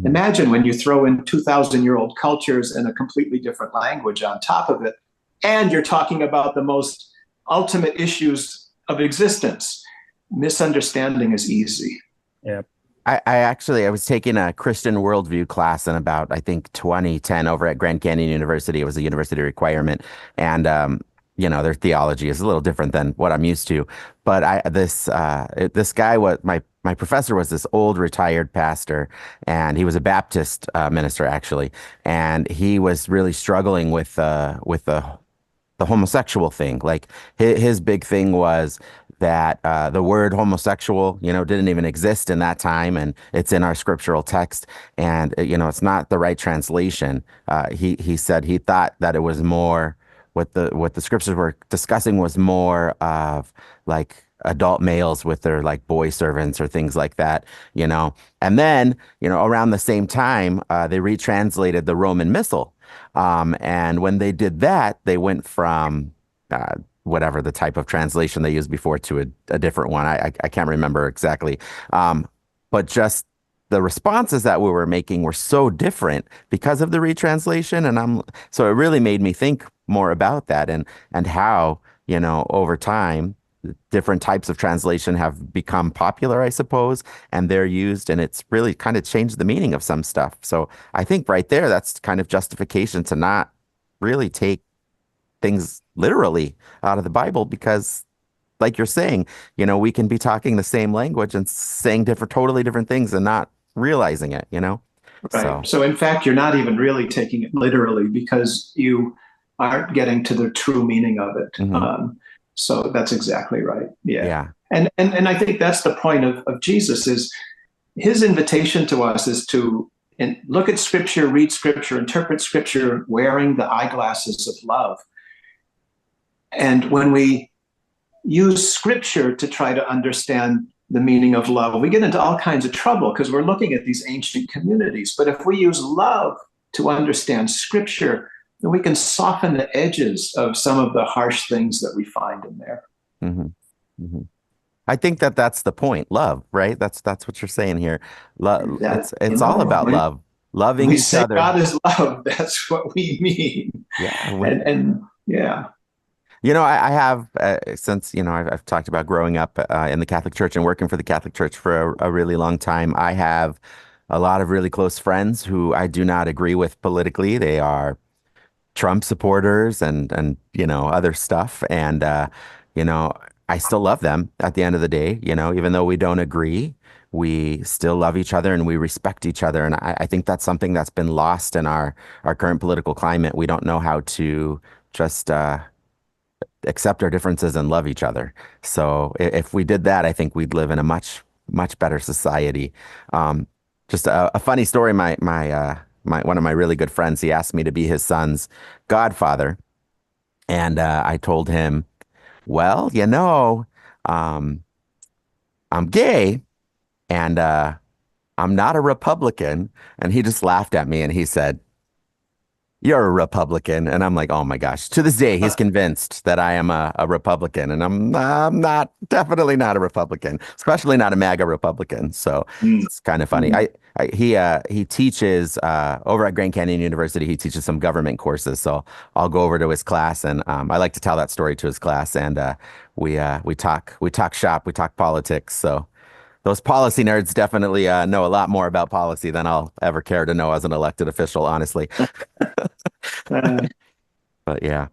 Imagine when you throw in 2,000-year-old cultures and a completely different language on top of it, and you're talking about the most ultimate issues of existence. Misunderstanding is easy. Yeah. I was taking a Christian worldview class in about, I think, 2010 over at Grand Canyon University. It was a university requirement. And, their theology is a little different than what I'm used to. But this guy, my professor was this old retired pastor, and he was a Baptist minister, actually. And he was really struggling with the homosexual thing. Like his big thing was that the word homosexual, didn't even exist in that time, and it's in our scriptural text, and it's not the right translation. He said he thought that it was more what the scriptures were discussing was more of like adult males with their like boy servants or things like that, And then around the same time, they retranslated the Roman Missal, and when they did that, they went from whatever the type of translation they used before to a different one. I can't remember exactly. But just the responses that we were making were so different because of the retranslation. So it really made me think more about that and how, over time, different types of translation have become popular, I suppose, and they're used, and it's really kind of changed the meaning of some stuff. So I think right there, that's kind of justification to not really take things literally out of the Bible because, like you're saying, we can be talking the same language and saying totally different things and not realizing it, Right. So in fact, you're not even really taking it literally because you aren't getting to the true meaning of it. So that's exactly right. Yeah. Yeah. And I think that's the point of Jesus is his invitation to us is to look at Scripture, read Scripture, interpret Scripture, wearing the eyeglasses of love. And when we use Scripture to try to understand the meaning of love, we get into all kinds of trouble because we're looking at these ancient communities. But if we use love to understand Scripture, then we can soften the edges of some of the harsh things that we find in there. I think that's the point. Love, right? That's what you're saying here. Love. It's all about love, loving each other. God is love. That's what we mean. Yeah. And yeah. I have, since, I've talked about growing up in the Catholic Church and working for the Catholic Church for a really long time. I have a lot of really close friends who I do not agree with politically. They are Trump supporters and other stuff. And, I still love them at the end of the day, even though we don't agree, we still love each other and we respect each other. And I think that's something that's been lost in our current political climate. We don't know how to just accept our differences and love each other. So if we did that, I think we'd live in a much, much better society. Just a funny story. My one of my really good friends, he asked me to be his son's godfather. And I told him, well, I'm gay and I'm not a Republican. And he just laughed at me and he said, you're a Republican. And I'm like, oh my gosh. To this day, he's convinced that I am a Republican. And I'm definitely not a Republican, especially not a MAGA Republican. So it's kind of funny. He teaches over at Grand Canyon University. He teaches some government courses. So I'll go over to his class and I like to tell that story to his class. And we talk shop, we talk politics. So those policy nerds definitely know a lot more about policy than I'll ever care to know as an elected official, honestly. But yeah.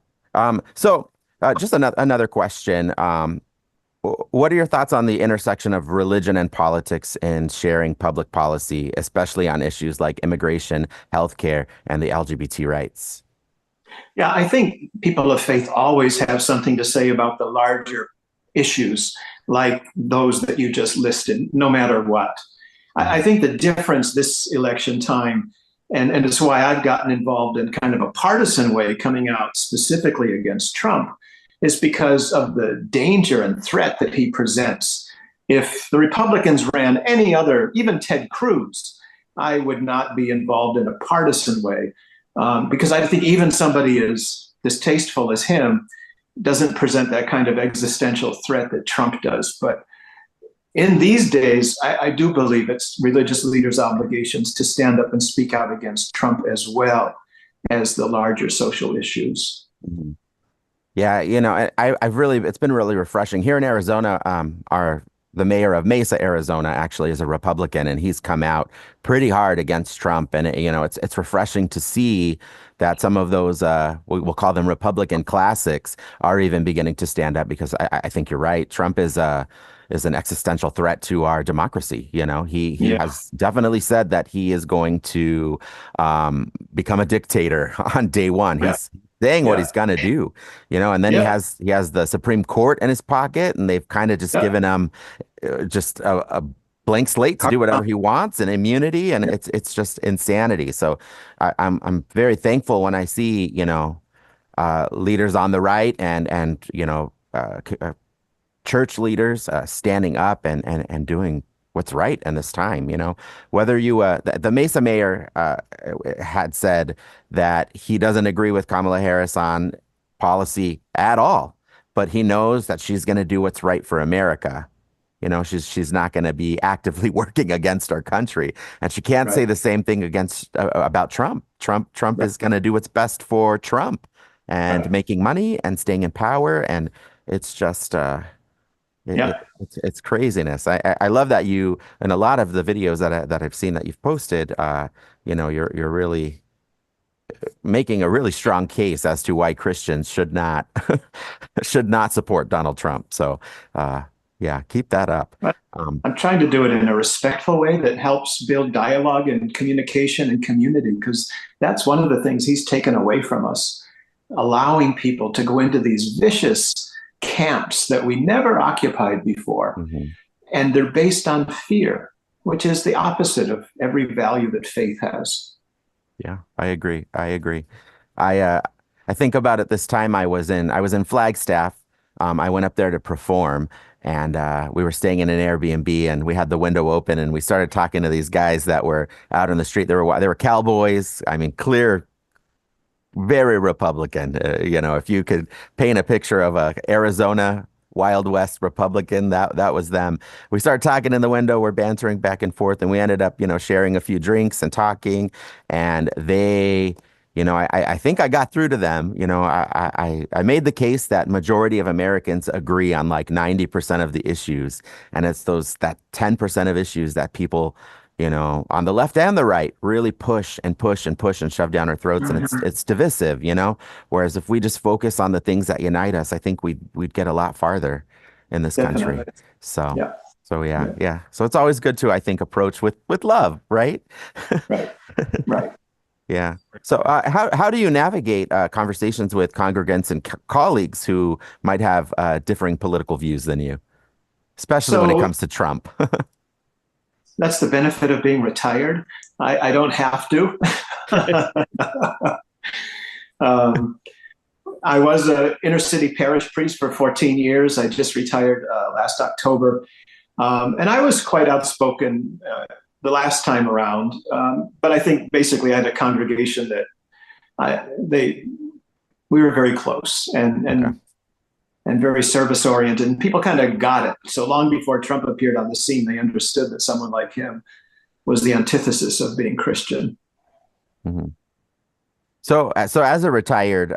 So just another question. What are your thoughts on the intersection of religion and politics in sharing public policy, especially on issues like immigration, healthcare, and the LGBT rights? Yeah, I think people of faith always have something to say about the larger issues like those that you just listed, no matter what. I think the difference this election time, and it's why I've gotten involved in kind of a partisan way coming out specifically against Trump, is because of the danger and threat that he presents. If the Republicans ran any other, even Ted Cruz, I would not be involved in a partisan way because I think even somebody as distasteful as him doesn't present that kind of existential threat that Trump does. But in these days, I do believe it's religious leaders' obligations to stand up and speak out against Trump as well as the larger social issues. Mm-hmm. Yeah, it's been really refreshing here in Arizona. The mayor of Mesa, Arizona, actually is a Republican, and he's come out pretty hard against Trump. And it's refreshing to see that some of those we'll call them Republican classics are even beginning to stand up, because I think you're right. Trump is an existential threat to our democracy. He has definitely said that he is going to become a dictator on day one. He's saying what he's going to do, and then he has the Supreme Court in his pocket, and they've kind of just given him just a blank slate to do whatever he wants and immunity, and it's just insanity. So I'm very thankful when I see leaders on the right and church leaders standing up and doing what's right in this time. Whether you the Mesa mayor had said that he doesn't agree with Kamala Harris on policy at all, but he knows that she's going to do what's right for America. She's not going to be actively working against our country, and she can't say the same thing about Trump. Trump is going to do what's best for Trump and making money and staying in power, and it's just it's craziness. I love that you, in a lot of the videos that I've seen that you've posted, you're really making a really strong case as to why Christians should not should not support Donald Trump. So, yeah, keep that up. I'm trying to do it in a respectful way that helps build dialogue and communication and community, because that's one of the things he's taken away from us, allowing people to go into these vicious camps that we never occupied before. Mm-hmm. And they're based on fear, which is the opposite of every value that faith has. Yeah, I agree. I think about it this time I was in Flagstaff. I went up there to perform, and we were staying in an Airbnb, and we had the window open, and we started talking to these guys that were out on the street. They were cowboys. I mean, clear, very Republican. If you could paint a picture of a Arizona Wild West Republican, that was them. We started talking in the window. We're bantering back and forth, and we ended up, sharing a few drinks and talking. And they, I think I got through to them. I made the case that majority of Americans agree on like 90% of the issues, and it's that 10% of issues that people, on the left and the right, really push and push and push and shove down our throats, and it's divisive, Whereas if we just focus on the things that unite us, I think we'd get a lot farther in this country. So, yeah. So it's always good to, I think, approach with love, right? Right. Yeah. So how do you navigate conversations with congregants and colleagues who might have differing political views than you, especially when it comes to Trump? That's the benefit of being retired. I don't have to. I was an inner city parish priest for 14 years. I just retired last October. And I was quite outspoken the last time around. But I think basically I had a congregation that we were very close and very service oriented, and people kind of got it. So long before Trump appeared on the scene, they understood that someone like him was the antithesis of being Christian. Mm-hmm. So as a retired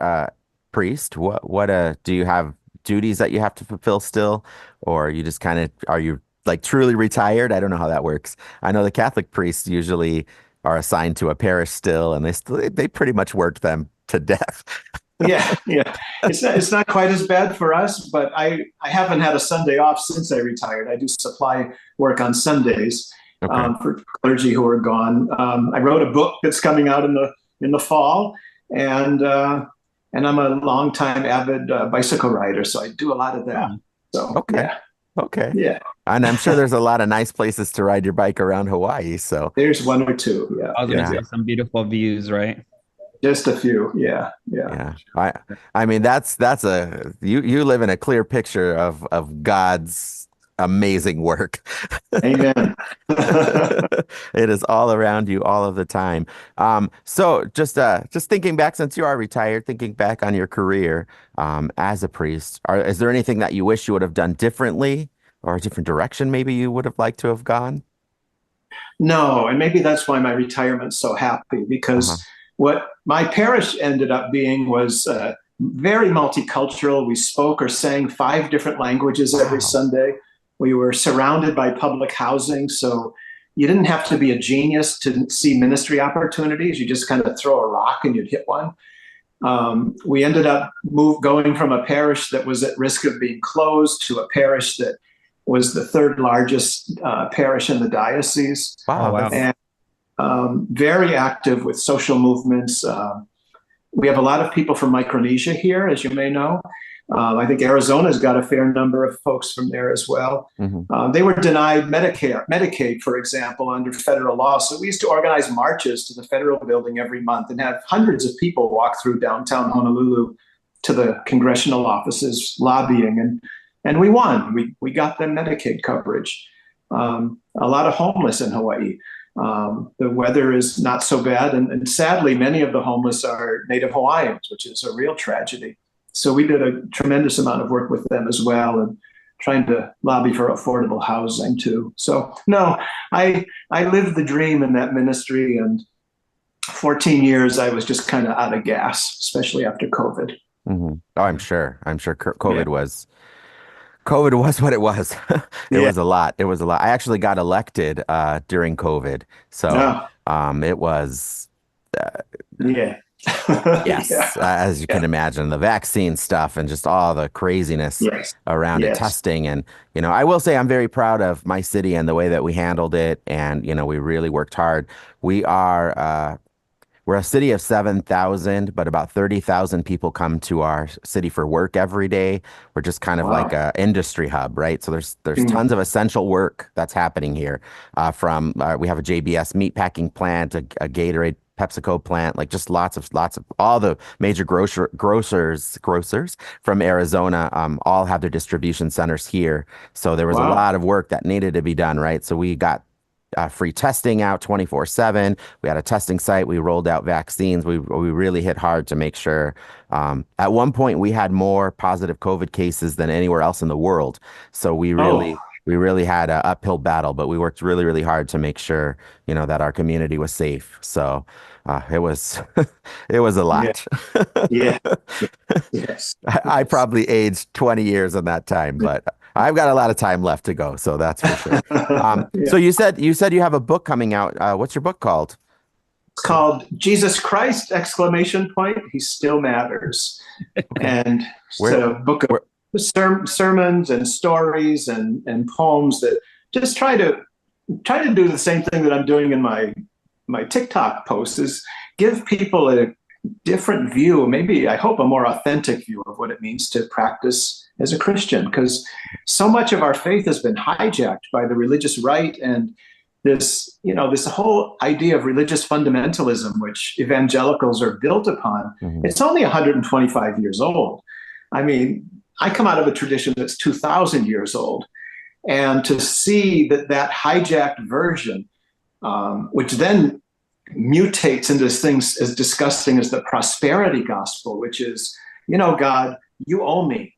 priest, what do you have duties that you have to fulfill still, or you just are you like truly retired? I don't know how that works. I know the Catholic priests usually are assigned to a parish still, and they pretty much work them to death. Yeah. It's not quite as bad for us, but I haven't had a Sunday off since I retired. I do supply work on Sundays for clergy who are gone. I wrote a book that's coming out in the fall, and I'm a longtime avid bicycle rider, so I do a lot of that. So yeah. And I'm sure there's a lot of nice places to ride your bike around Hawaii. So there's one or two. Yeah, I was gonna say some beautiful views, right? Just a few. Yeah. I mean, you live in a clear picture of God's amazing work. Amen. It is all around you all of the time. So just thinking back, since you are retired, thinking back on your career as a priest, is there anything that you wish you would have done differently, or a different direction maybe you would have liked to have gone? No, and maybe that's why my retirement's so happy, because what my parish ended up being was very multicultural. We spoke or sang 5 different languages every Sunday. We were surrounded by public housing, so you didn't have to be a genius to see ministry opportunities. You just kind of throw a rock and you'd hit one. We ended up going from a parish that was at risk of being closed to a parish that was the 3rd largest parish in the diocese. Wow. And very active with social movements. We have a lot of people from Micronesia here, as you may know. I think Arizona's got a fair number of folks from there as well. Mm-hmm. They were denied Medicaid, for example, under federal law. So we used to organize marches to the federal building every month and have hundreds of people walk through downtown Honolulu to the congressional offices lobbying. And we won. We got them Medicaid coverage. A lot of homeless in Hawaii. The weather is not so bad. And sadly, many of the homeless are Native Hawaiians, which is a real tragedy. So we did a tremendous amount of work with them as well, and trying to lobby for affordable housing too. So no, I lived the dream in that ministry, and 14 years I was just kind of out of gas, especially after COVID. Mm-hmm. Oh, I'm sure COVID was what it was. It was a lot. I actually got elected during COVID. So it was Yes, Yeah. as you Yeah. can imagine, the vaccine stuff and just all the craziness Yes. around it, Yes. testing. And, I will say I'm very proud of my city and the way that we handled it. And, we really worked hard. We are, we're a city of 7,000, but about 30,000 people come to our city for work every day. We're just kind of like Wow. a industry hub, right? So there's Mm. tons of essential work that's happening here. We have a JBS meatpacking plant, a Gatorade PepsiCo plant, like just lots of all the major grocers from Arizona, all have their distribution centers here. So there was a Wow. lot of work that needed to be done, right? So we got free testing out 24/7. We had a testing site. We rolled out vaccines. We really hit hard to make sure. At one point, we had more positive COVID cases than anywhere else in the world. So we Oh, really had an uphill battle, but we worked really, really hard to make sure, that our community was safe. So it was it was a yeah. lot. Yeah. Yes. I Yes. probably aged 20 years in that time, but I've got a lot of time left to go, so that's for sure. So Yeah. you said you have a book coming out. What's your book called? It's called Jesus Christ! Exclamation point. He still matters. Okay. And it's Where, a book of where, sermons and stories and poems that just try to do the same thing that I'm doing in my TikTok posts, is give people a different view, maybe I hope a more authentic view of what it means to practice as a Christian, because so much of our faith has been hijacked by the religious right and this whole idea of religious fundamentalism, which evangelicals are built upon. Mhm. It's only 125 years old. I mean, I come out of a tradition that's 2,000 years old, and to see that hijacked version, which then mutates into things as disgusting as the prosperity gospel, which is, God, you owe me.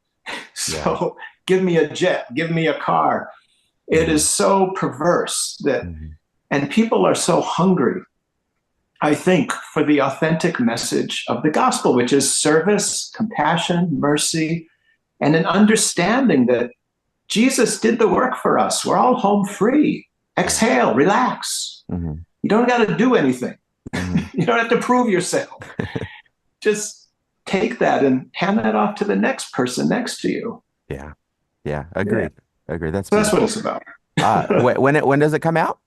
So give me a jet, give me a car. It is so perverse and people are so hungry, I think, for the authentic message of the gospel, which is service, compassion, mercy, and an understanding that Jesus did the work for us. We're all home free. Exhale, relax. Mm-hmm. You don't got to do anything. Mm-hmm. You don't have to prove yourself. Just take that and hand that off to the next person next to you. Yeah. Agreed. That's So that's what it's about. when does it come out?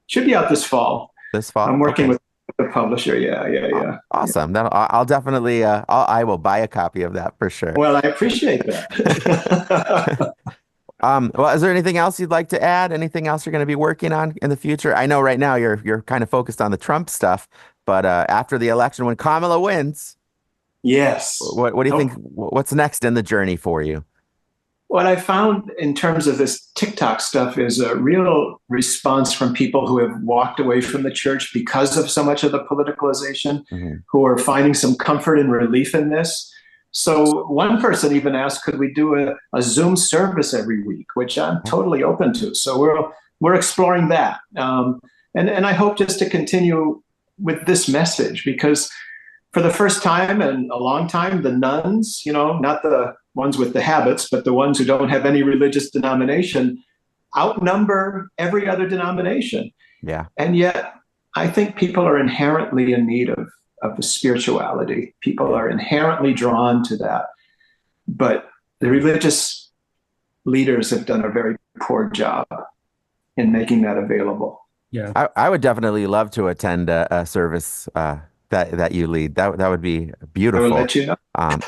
Should be out this fall. This fall. I'm working Okay. with the publisher. Yeah. Awesome. I'll definitely I will buy a copy of that for sure. Well, I appreciate that. Well, is there anything else you'd like to add? Anything else you're going to be working on in the future? I know right now you're kind of focused on the Trump stuff, but after the election, when Kamala wins, Yes. what do you think? What's next in the journey for you? What I found in terms of this TikTok stuff is a real response from people who have walked away from the church because of so much of the politicalization, who are finding some comfort and relief in this. So one person even asked, could we do a Zoom service every week, which I'm totally open to. So we're exploring that. And I hope just to continue with this message, because for the first time in a long time, the nuns, not the ones with the habits, but the ones who don't have any religious denomination, outnumber every other denomination. Yeah. And yet, I think people are inherently in need of the spirituality. People are inherently drawn to that. But the religious leaders have done a very poor job in making that available. Yeah. I would definitely love to attend a service that you lead. That would be beautiful. I will let you know.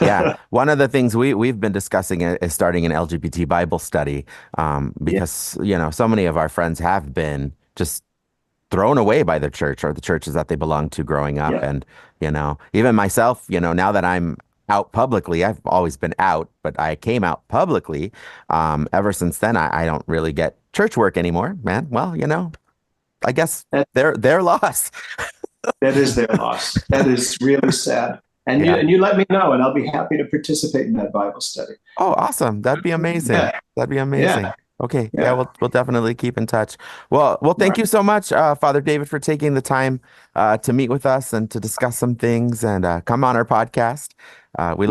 Yeah. One of the things we've been discussing is starting an LGBT Bible study, because, so many of our friends have been just thrown away by the church or the churches that they belong to growing up. Yeah. And, even myself, now that I'm out publicly, I've always been out, but I came out publicly. Ever since then, I don't really get church work anymore, man. Well, I guess they're lost. That is their loss. That is really sad. And you let me know, and I'll be happy to participate in that Bible study. Oh, awesome. That'd be amazing. Yeah. That'd be amazing. Yeah. Okay. Yeah. Yeah, we'll definitely keep in touch. Well, thank you so much, Father David, for taking the time to meet with us and to discuss some things and come on our podcast. We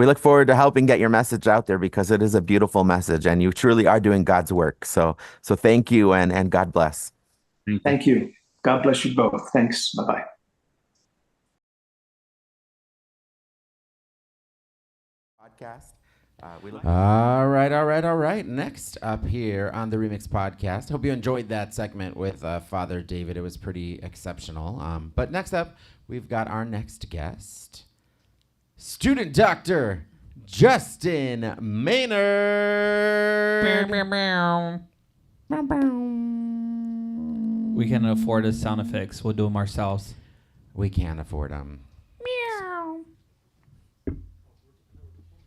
look forward to helping get your message out there, because it is a beautiful message and you truly are doing God's work. So thank you and God bless. Thank you. God bless you both. Thanks. Bye-bye. Podcast. All right. Next up here on the ReMx Podcast. Hope you enjoyed that segment with Father David. It was pretty exceptional. But next up, we've got our next guest, student doctor Justin Maynard. We can't afford his sound effects. We'll do them ourselves. We can't afford them. Meow.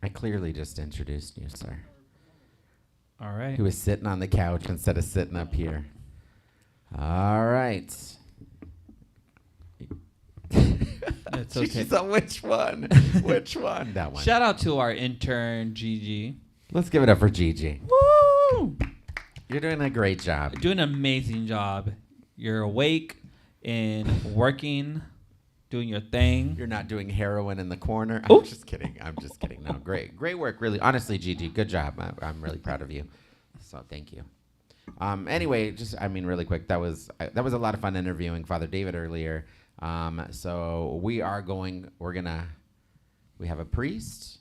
I clearly just introduced you, sir. All right. He was sitting on the couch instead of sitting up here. All right. It's okay. So which one? Which one? That one. Shout out to our intern, Gigi. Let's give it up for Gigi. Woo! You're doing a great job. Doing an amazing job. You're awake and working, doing your thing. You're not doing heroin in the corner. Ooh. I'm just kidding. No, great work. Really, honestly, Gigi, good job. I'm really proud of you. So thank you. Anyway, really quick. That was a lot of fun interviewing Father David earlier. So we have a priest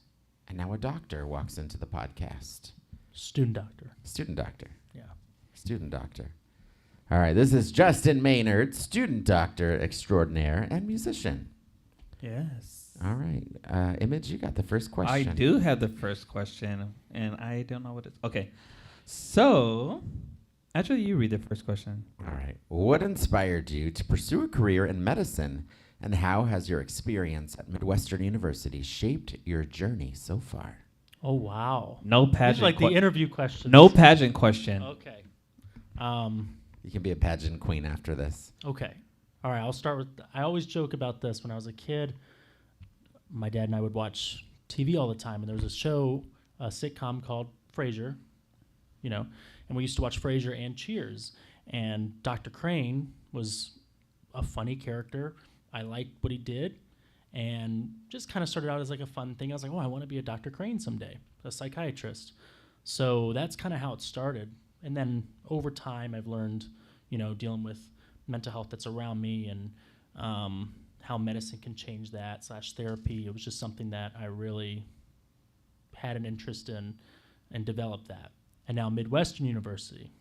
and now a doctor walks into the podcast. Student doctor. Yeah. Student doctor. All right. This is Justin Maynard, student doctor extraordinaire and musician. Yes. All right. Image, you got the first question. I do have the first question, and I don't know what it's... Okay. So, actually, you read the first question. All right. What inspired you to pursue a career in medicine, and how has your experience at Midwestern University shaped your journey so far? Oh, wow. No These pageant. are like the interview questions. No pageant question. Okay. You can be a pageant queen after this. Okay. All right, I'll start with... I always joke about this. When I was a kid, my dad and I would watch TV all the time, and there was a show, a sitcom called Frasier, and we used to watch Frasier and Cheers. And Dr. Crane was a funny character. I liked what he did, and just kind of started out as like a fun thing. I was like, I want to be a Dr. Crane someday, a psychiatrist. So that's kind of how it started. And then over time, I've learned, dealing with mental health that's around me and how medicine can change that / therapy. It was just something that I really had an interest in and developed that. And now Midwestern University,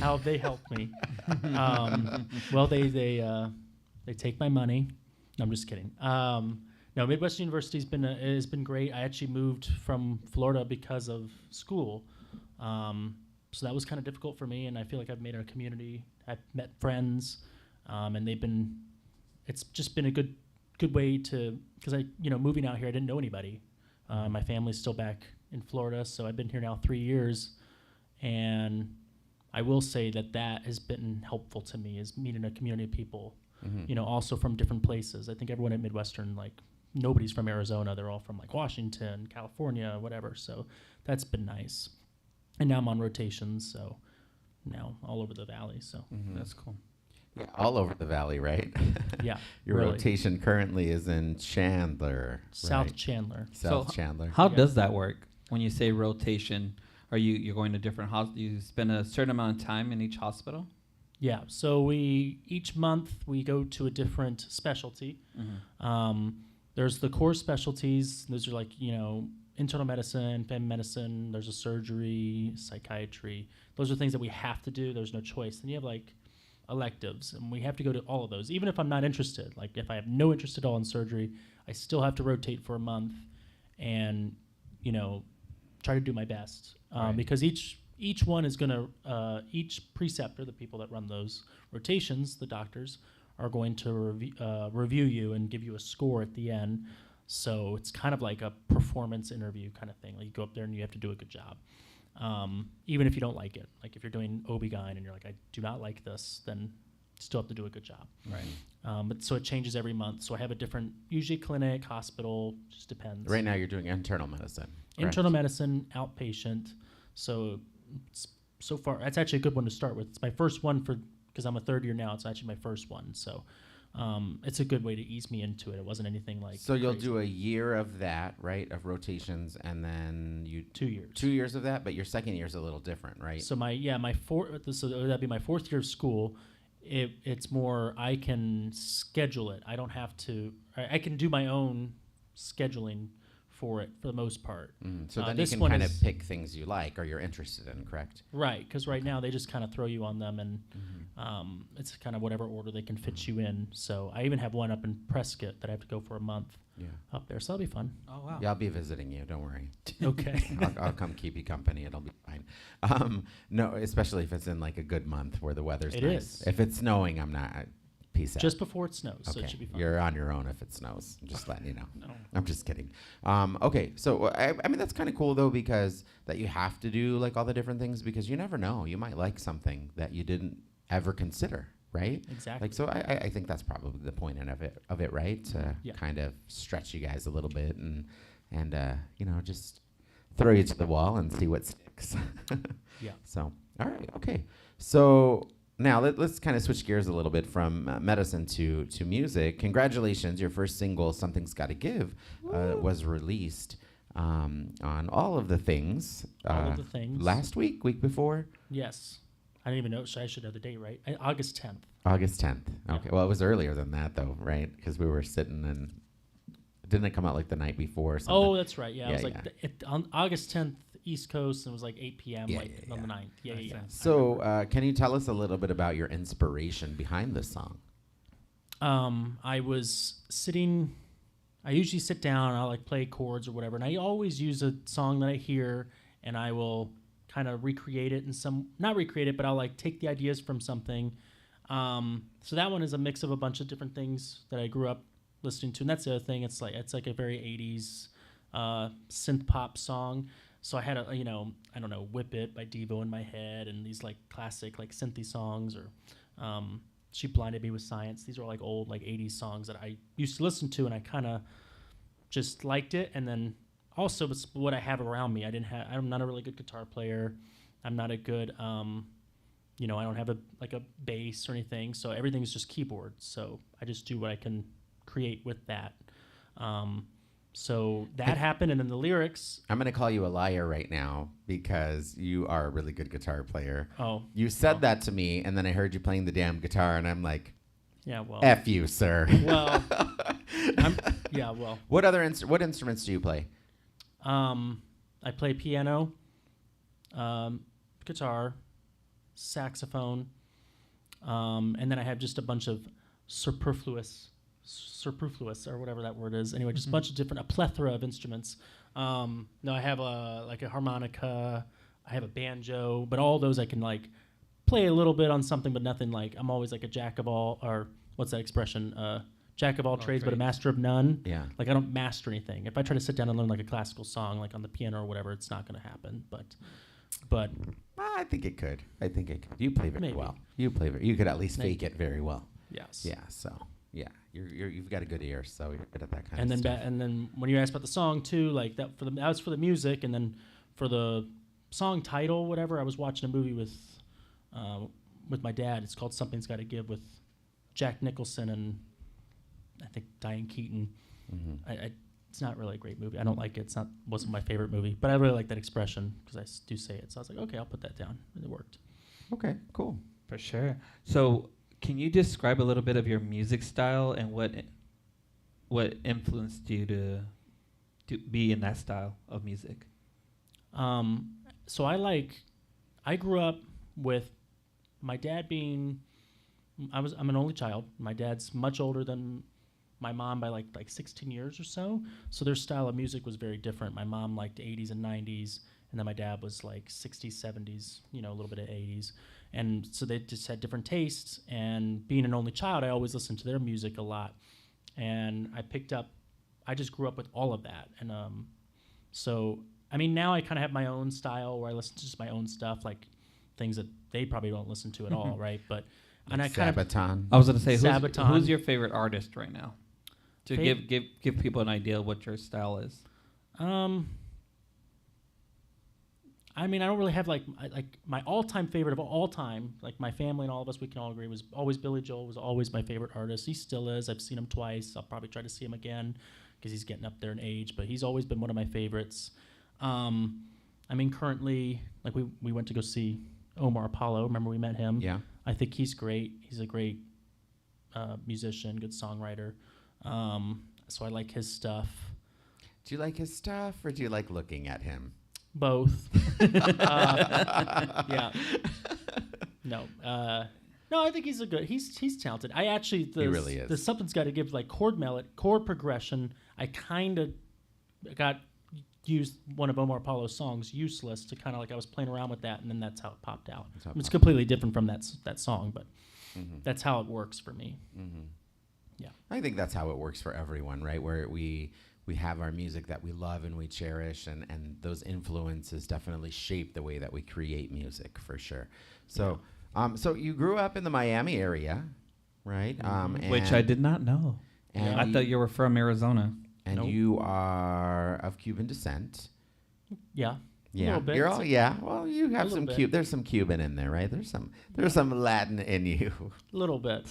how have they helped me? Well, they take my money. No, I'm just kidding. No, Midwestern University has been great. I actually moved from Florida because of school. So that was kind of difficult for me, and I feel like I've made a community. I've met friends, and it's just been a good way to, because moving out here, I didn't know anybody. My family's still back in Florida, so I've been here now 3 years, and I will say that has been helpful to me, is meeting a community of people, also from different places. I think everyone at Midwestern, nobody's from Arizona. They're all from Washington, California, whatever. So that's been nice. And now I'm on rotations, so now all over the valley. So that's cool. Yeah, all over the valley, right? Yeah. Your really. rotation currently is in Chandler. South right? Chandler. Chandler. How does that work? When you say rotation, are you're going to different hospitals? You spend a certain amount of time in each hospital? Yeah. So each month we go to a different specialty. There's the core specialties. Those are internal medicine, family medicine. There's a surgery, psychiatry. Those are things that we have to do. There's no choice. Then you have electives, and we have to go to all of those. Even if I'm not interested, if I have no interest at all in surgery, I still have to rotate for a month and, try to do my best. Right. Because each one is going to, each preceptor, the people that run those rotations, the doctors, are going to review you and give you a score at the end. So it's kind of like a performance interview kind of thing. You go up there and you have to do a good job. Even if you don't like it. If you're doing OB-GYN and you're I do not like this, then you still have to do a good job. Right. But so it changes every month. So I have a different, usually clinic, hospital, just depends. Right now you're doing internal medicine. Internal medicine, outpatient. So so far, that's actually a good one to start with. It's my first one because I'm a third year now. It's actually my first one. So it's a good way to ease me into it. It wasn't anything So you'll crazy. do a year of that, right, of rotations, and then 2 years. 2 years of that, but your second year is a little different, right? So so that'd be my fourth year of school. It's more, I can schedule it. I don't have to, I can do my own scheduling for it for the most part. So then you can kind of pick things you like or you're interested in, correct? Right, because right now they just kind of throw you on them, and it's kind of whatever order they can fit you in. So I even have one up in Prescott that I have to go for a month up there. So that'll be fun. Oh, wow. Yeah, I'll be visiting you. Don't worry. Okay. I'll come keep you company. It'll be fine. No, especially if it's in like a good month where the weather's It nice. is. If it's snowing, I'm not. Peace out. Just before it snows, so it should be fun. You're on your own if it snows. I'm just letting you know. No. I'm just kidding. Okay, so I mean that's kind of cool though, because that you have to do like all the different things, because you never know. You might like something that you didn't ever consider, right? Exactly. Like so, I think that's probably the point of it, right? To kind of stretch you guys a little bit and you know, just throw you to the wall and see what sticks. Yeah. So all right, okay. So now let's kind of switch gears a little bit from medicine to music. Congratulations, your first single, "Something's Gotta Give," was released on all of the things. All of the things. Last week before? Yes. I didn't even know. I should know the date, right? August 10th. August 10th. Okay. Well, it was earlier than that, though, right? Because we were sitting and didn't it come out like the night before or something? Oh, that's right. Yeah, it was like on August 10th, East Coast, and it was like 8 p.m. On the 9th. Yeah. So can you tell us a little bit about your inspiration behind this song? I was sitting. I usually sit down and I'll like play chords or whatever, and I always use a song that I hear, and I will kind of recreate it not recreate it, but I'll like take the ideas from something. So that one is a mix of a bunch of different things that I grew up listening to, and that's the other thing. It's like a very 80s synth pop song. So I had I don't know, "Whip It" by Devo in my head, and these like classic like synthy songs, or "She Blinded Me with Science." These are like old like 80s songs that I used to listen to, and I kind of just liked it. And then also it's what I have around me. I'm not a really good guitar player. I'm not a good I don't have a bass or anything. So everything's just keyboard. So I just do what I can create with that. So that happened, and then the lyrics. I'm going to call you a liar right now because you are a really good guitar player. Oh. You said that to me, and then I heard you playing the damn guitar, and I'm like, yeah, well. F you, sir. Well. What instruments do you play? I play piano, guitar, saxophone, and then I have just a bunch of superfluous or whatever that word is. Anyway, just a plethora of instruments. No, I have a harmonica, I have a banjo, but all those I can like play a little bit on something, but nothing like, I'm always like a jack of all, or what's that expression? Jack of all trades, but a master of none. Yeah. Like I don't master anything. If I try to sit down and learn like a classical song, like on the piano or whatever, it's not going to happen. But I think it could. You play very well. You could at least fake it very well. Yes. Yeah. So yeah, you've got a good ear, so you're good at that kind of stuff. stuff. And then when you asked about the song too, like that was for the music, and then for the song title, whatever, I was watching a movie with my dad. It's called "Something's Gotta Give" with Jack Nicholson and I think Diane Keaton. Mm-hmm. It's not really a great movie. I don't like it. Wasn't my favorite movie, but I really like that expression because I do say it. So I was like, okay, I'll put that down, and it worked. Okay, cool. For sure. So can you describe a little bit of your music style and what influenced you to be in that style of music? So I grew up with my dad being, I'm an only child. My dad's much older than my mom by like 16 years or so. So their style of music was very different. My mom liked 80s and 90s, and then my dad was like 60s, 70s, a little bit of 80s. And so they just had different tastes. And being an only child, I always listened to their music a lot. And I just grew up with all of that. And so, I mean, now I kind of have my own style where I listen to just my own stuff, like things that they probably don't listen to at all, right? But and I kind of Sabaton. I was going to say, Sabaton. who's your favorite artist right now? To give people an idea of what your style is. I mean, I don't really have like my all-time favorite of all time. Like my family and all of us, we can all agree, was always Billy Joel. Was always my favorite artist. He still is. I've seen him twice. I'll probably try to see him again because he's getting up there in age. But he's always been one of my favorites. I mean, currently, like we went to go see Omar Apollo. Remember we met him? Yeah. I think he's great. He's a great musician, good songwriter. So I like his stuff. Do you like his stuff, or do you like looking at him? Both. Yeah. No. No, I think he's he's talented. I actually He really is. The something's got to give, like chord progression. I kind of got used one of Omar Apollo's songs, "Useless," to kind of like I was playing around with that, and then that's how it popped out. It's completely different from that song, but that's how it works for me. Yeah, I think that's how it works for everyone, right? Where we have our music that we love and we cherish, and those influences definitely shape the way that we create music, for sure. So. So you grew up in the Miami area, right? Which I did not know. And I thought you were from Arizona. And Nope. you are of Cuban descent. yeah, Yeah, a little bit. you're all Well, you have little some bit. There's some Cuban in there, right? There's some Latin in you. A little bit.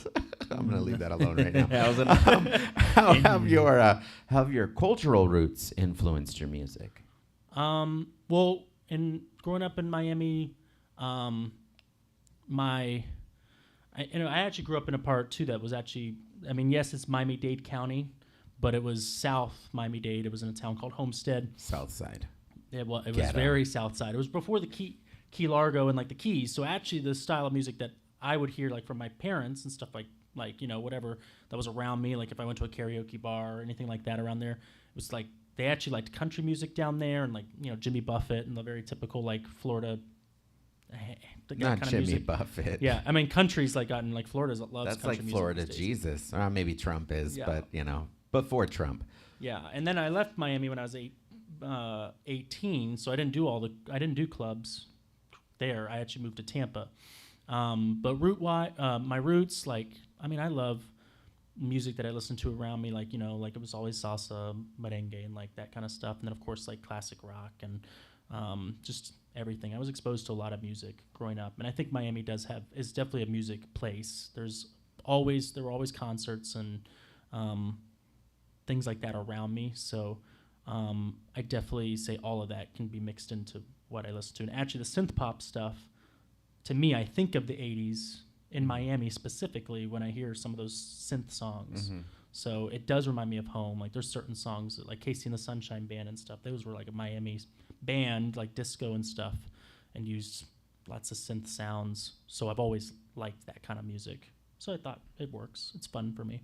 I'm gonna leave that alone right now. Yeah, I was How have your cultural roots influenced your music? Well, in growing up in Miami, I actually grew up in a part too that was actually, I mean, yes, it's Miami-Dade County, but it was South Miami-Dade. It was in a town called Homestead. South Side. It was Ghetto. very South Side. It was before the Key Largo and like the Keys. So actually, the style of music that I would hear like from my parents and stuff like whatever that was around me, like if I went to a karaoke bar or anything like that around there, it was like they actually liked country music down there, and like Jimmy Buffett and the very typical like Florida. Not kind of Jimmy music. Buffett. Yeah, I mean country's like gotten like Florida's loves. That's country like music Florida these days. Jesus. Maybe Trump is, Yeah. but before Trump. Yeah, and then I left Miami when I was 18, so I didn't do clubs there. I actually moved to Tampa. But my roots, like, I mean, I love music that I listen to around me, like like it was always salsa, merengue, and like that kind of stuff. And then of course like classic rock and just everything. I was exposed to a lot of music growing up, and I think Miami is definitely a music place. There were always concerts and things like that around me. So I definitely say all of that can be mixed into what I listen to. And actually, the synth pop stuff, to me, I think of the 80s in Miami specifically when I hear some of those synth songs. Mm-hmm. So it does remind me of home. Like there's certain songs that, like Casey and the Sunshine Band and stuff. Those were like a Miami band, like disco and stuff, and used lots of synth sounds. So I've always liked that kind of music. So I thought it works. It's fun for me.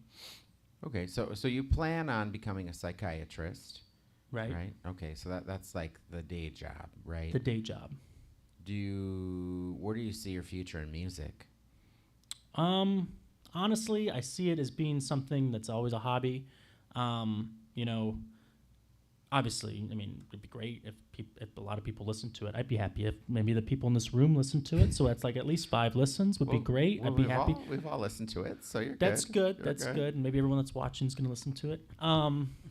Okay, so you plan on becoming a psychiatrist, Right. right? Okay, so that's like the day job, right? The day job. Where do you see your future in music? Honestly, I see it as being something that's always a hobby. Obviously, I mean, it'd be great if a lot of people listen to it. I'd be happy if maybe the people in this room listen to it. So that's like at least 5 listens would be great. I'd be happy. We've all listened to it, so you're That's good. good. That's good. And maybe everyone that's watching is going to listen to it.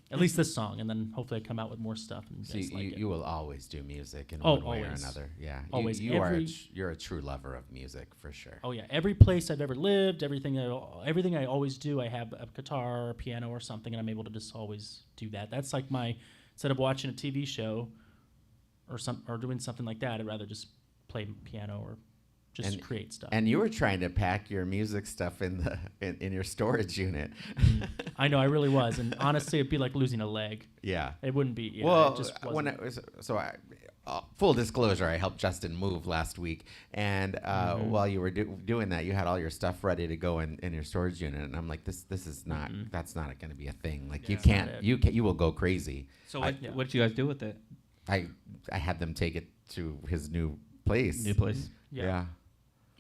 At least this song, and then hopefully I come out with more stuff. And So you will always do music in Oh, one way always. or another. Yeah, Always. You're a true lover of music for sure. Oh yeah, every place I've ever lived, everything I always do, I have a guitar or a piano or something, and I'm able to just always do that. That's like instead of watching a TV show or doing something like that, I'd rather just play piano or just create stuff. And you were trying to pack your music stuff in your storage unit. I know, I really was, and honestly, it'd be like losing a leg. Yeah. It wouldn't be. Yeah, well, it just wasn't. Full disclosure, I helped Justin move last week, and while you were doing that, you had all your stuff ready to go in your storage unit, and I'm like, this is not that's not going to be a thing. Like you can't you will go crazy. So what did you guys do with it? I had them take it to his new place. New place. Yeah.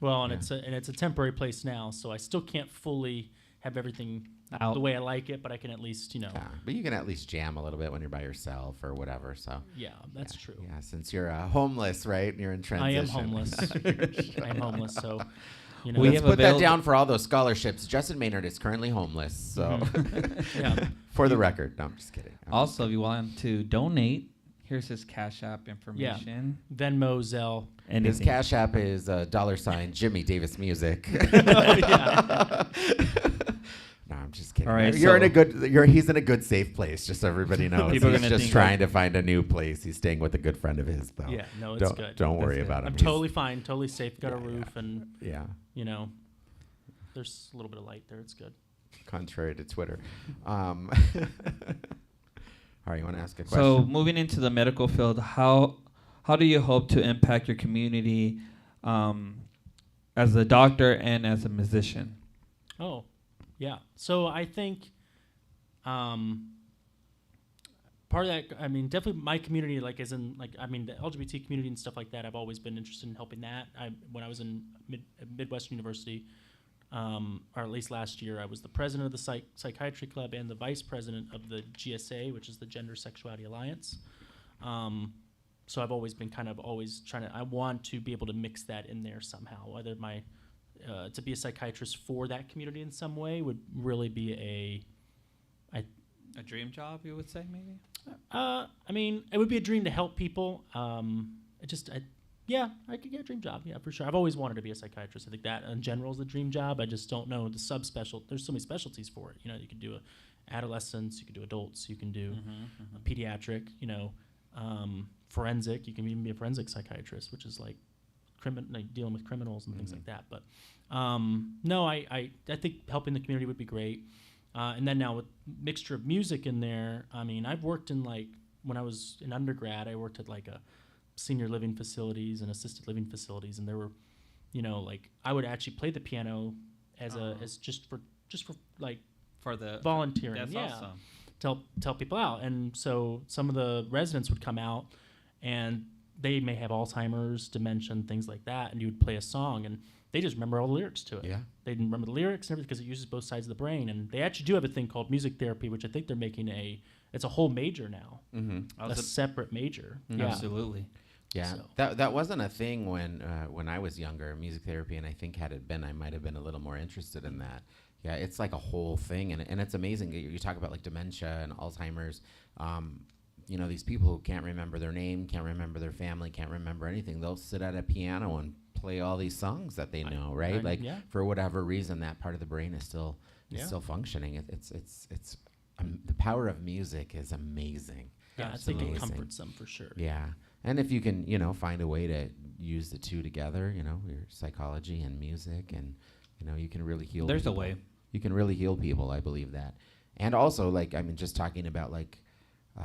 Well, and it's a temporary place now, so I still can't fully have everything out the way I like it, but I can at least, Yeah, but you can at least jam a little bit when you're by yourself or whatever. So yeah, that's true. Yeah, since you're homeless, right? You're in transition. I am homeless. I am homeless, so Let's put that down for all those scholarships. Justin Maynard is currently homeless, so yeah. for the record. No, I'm just kidding. Also, if you want to donate, here's his Cash App information. Venmo, Zelle. His Cash App is $ Jimmy Davis Music. No, I'm just kidding. All right, he's in a good, safe place. Just so everybody knows. People are He's gonna just think trying to find a new place. He's staying with a good friend of his, though. Yeah, no, it's good. Don't worry about him. I'm totally fine, totally safe. Got a roof, and there's a little bit of light there. It's good. Contrary to Twitter. All right, you want to ask a So question? moving into the medical field, how do you hope to impact your community as a doctor and as a musician? Oh, yeah. So I think part of that, I mean, definitely my community, like as in, like, I mean, the LGBT community and stuff like that, I've always been interested in helping that. When I was in Midwestern University, or at least last year, I was the president of the psychiatry club and the vice president of the GSA, which is the Gender Sexuality Alliance. So I've always been kind of always trying to, I want to be able to mix that in there somehow, whether to be a psychiatrist for that community in some way would really be a dream job, you would say, maybe? I mean, it would be a dream to help people. Yeah, I could get a dream job. Yeah, for sure. I've always wanted to be a psychiatrist. I think that in general is the dream job. I just don't know the there's so many specialties for it. You know, you could do adolescents, you could do adults, you can do pediatric, forensic. You can even be a forensic psychiatrist, which is like dealing with criminals and things like that. But no, I think helping the community would be great. And then now with mixture of music in there, I mean, I've worked in when I was in undergrad, I worked at a senior living facilities and assisted living facilities, and there were, I would actually play the piano as just for the volunteering. That's awesome. To help people out. And so some of the residents would come out and they may have Alzheimer's, dementia, things like that, and you would play a song and they just remember all the lyrics to it. Yeah. They didn't remember the lyrics and everything because it uses both sides of the brain. And they actually do have a thing called music therapy, which I think they're making it's a whole major now. Mm-hmm. A separate major. Mm-hmm. Yeah. Absolutely. Yeah, So. that wasn't a thing when I was younger, music therapy, and I think had it been, I might have been a little more interested in that. Yeah, it's like a whole thing, and it's amazing. You talk about like dementia and Alzheimer's. These people who can't remember their name, can't remember their family, can't remember anything. They'll sit at a piano and play all these songs that they know, right? For whatever reason, that part of the brain is still functioning. It's the power of music is amazing. Yeah, I think it comforts them for sure. Yeah. And if you can, find a way to use the two together, your psychology and music, and, you can really heal There's people. a way. You can really heal people, I believe that. And also, just talking about,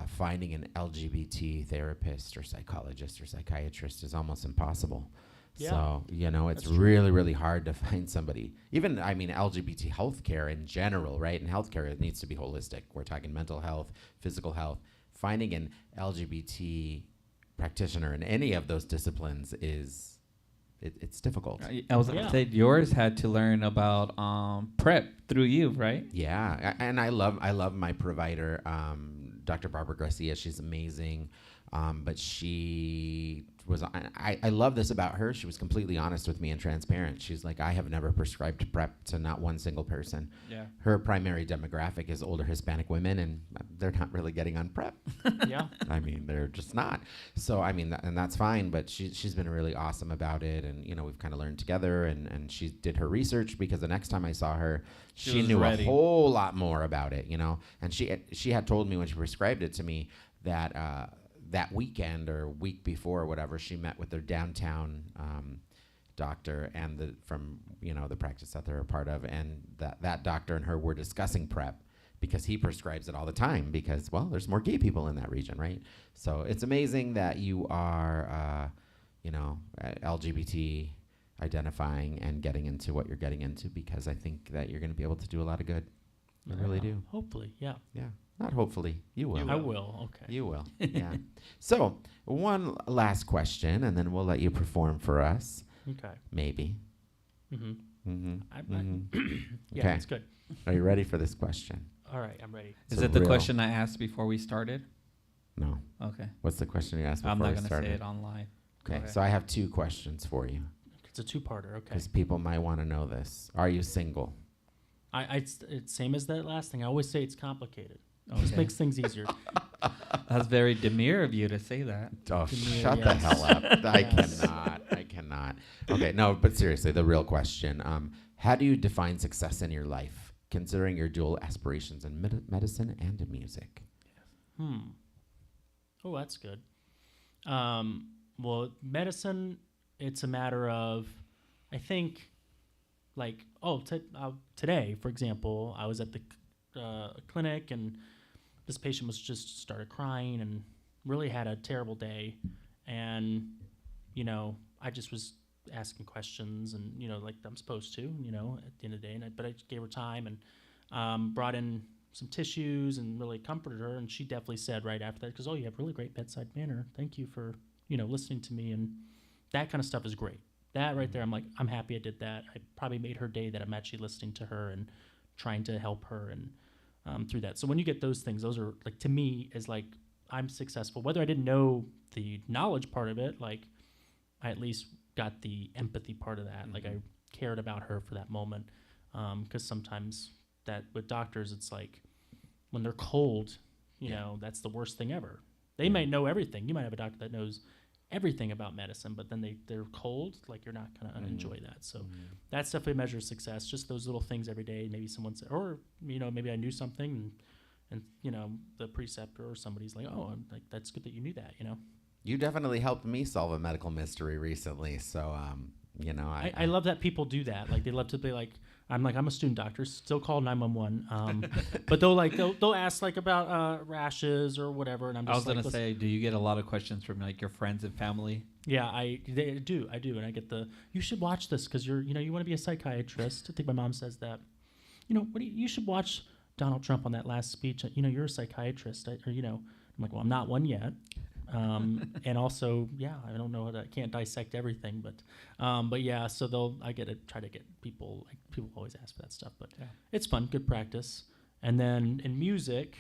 finding an LGBT therapist or psychologist or psychiatrist is almost impossible. Yeah. So, it's really, really hard to find somebody. Even, LGBT healthcare in general, right? In healthcare, it needs to be holistic. We're talking mental health, physical health. Finding an LGBT practitioner in any of those disciplines it's difficult. I was going to say yours had to learn about PrEP through you, right? Yeah, and I love my provider, Dr. Barbara Garcia. She's amazing, but she was. I love this about her. She was completely honest with me and transparent. She's like, I have never prescribed PrEP to not one single person. Yeah. Her primary demographic is older Hispanic women, and they're not really getting on PrEP. Yeah. They're just not. So, and that's fine, but she's been really awesome about it, and, we've kind of learned together, and she did her research, because the next time I saw her, she knew a whole lot more about it, and she had told me when she prescribed it to me that that weekend or week before or whatever, she met with their downtown doctor and from the practice that they're a part of, and that doctor and her were discussing PrEP, because he prescribes it all the time, because, well, there's more gay people in that region, right? So it's amazing that you are LGBT identifying and getting into what you're getting into, because I think that you're going to be able to do a lot of good. I really do. Hopefully, yeah. Yeah. Not hopefully. You will. I will. Okay. You will. Yeah. So, one last question, and then we'll let you perform for us. Okay. Maybe. Mm-hmm. Mm-hmm. Yeah, Okay. that's good. Are you ready for this question? All right, I'm ready. Is it the question I asked before we started? No. Okay. What's the question you asked before I'm not we going to started? say it online. Okay. So I have 2 questions for you, It's a two-parter. Okay. because people might want to know this. Are you single? It's same as that last thing. I always say it's complicated. This makes things easier. That's very demure of you to say that. Oh, Demure, shut the yes. hell up. I cannot. Okay, no, but seriously, the real question. How do you define success in your life, considering your dual aspirations in medicine and in music? Oh, that's good. Well, medicine, it's a matter of, I think, today, for example, I was at the clinic, and this patient was just started crying and really had a terrible day. And, you know, I just was asking questions and, you know, like I'm supposed to, you know, at the end of the day. But I gave her time and brought in some tissues and really comforted her. And she definitely said right after that, because, oh, you have really great bedside manner. Thank you for, you know, listening to me. And that kind of stuff is great. That right there, I'm like, I'm happy I did that. I probably made her day that I'm actually listening to her and trying to help her and through that. So when you get those things, those are like, to me, is like, I'm successful. Whether I didn't know the knowledge part of it, like I at least got the empathy part of that. Like I cared about her for that moment. Because sometimes that with doctors, it's like when they're cold, you know, that's the worst thing ever. They might know everything. You might have a doctor that knows everything about medicine, but then they're cold, like you're not going to enjoy that. So that's definitely a measure of success. Just those little things every day. Maybe someone said, or, you know, maybe I knew something and you know, the preceptor or somebody's like, oh, I'm like, that's good that you knew that, you know. You definitely helped me solve a medical mystery recently. So, you know, I love that people do that. Like they love to be like, I'm a student doctor, still call 911. But they'll ask like about rashes or whatever. And I'm just I was gonna say, do you get a lot of questions from like your friends and family? Yeah, I do. And I get you should watch this because you want to be a psychiatrist. I think my mom says that. You know, you should watch Donald Trump on that last speech. You know, you're a psychiatrist. I'm like, well, I'm not one yet. And also, yeah, I don't know I can't dissect everything, but yeah, so I get to try to get people, like people always ask for that stuff, but it's fun, good practice. And then in music,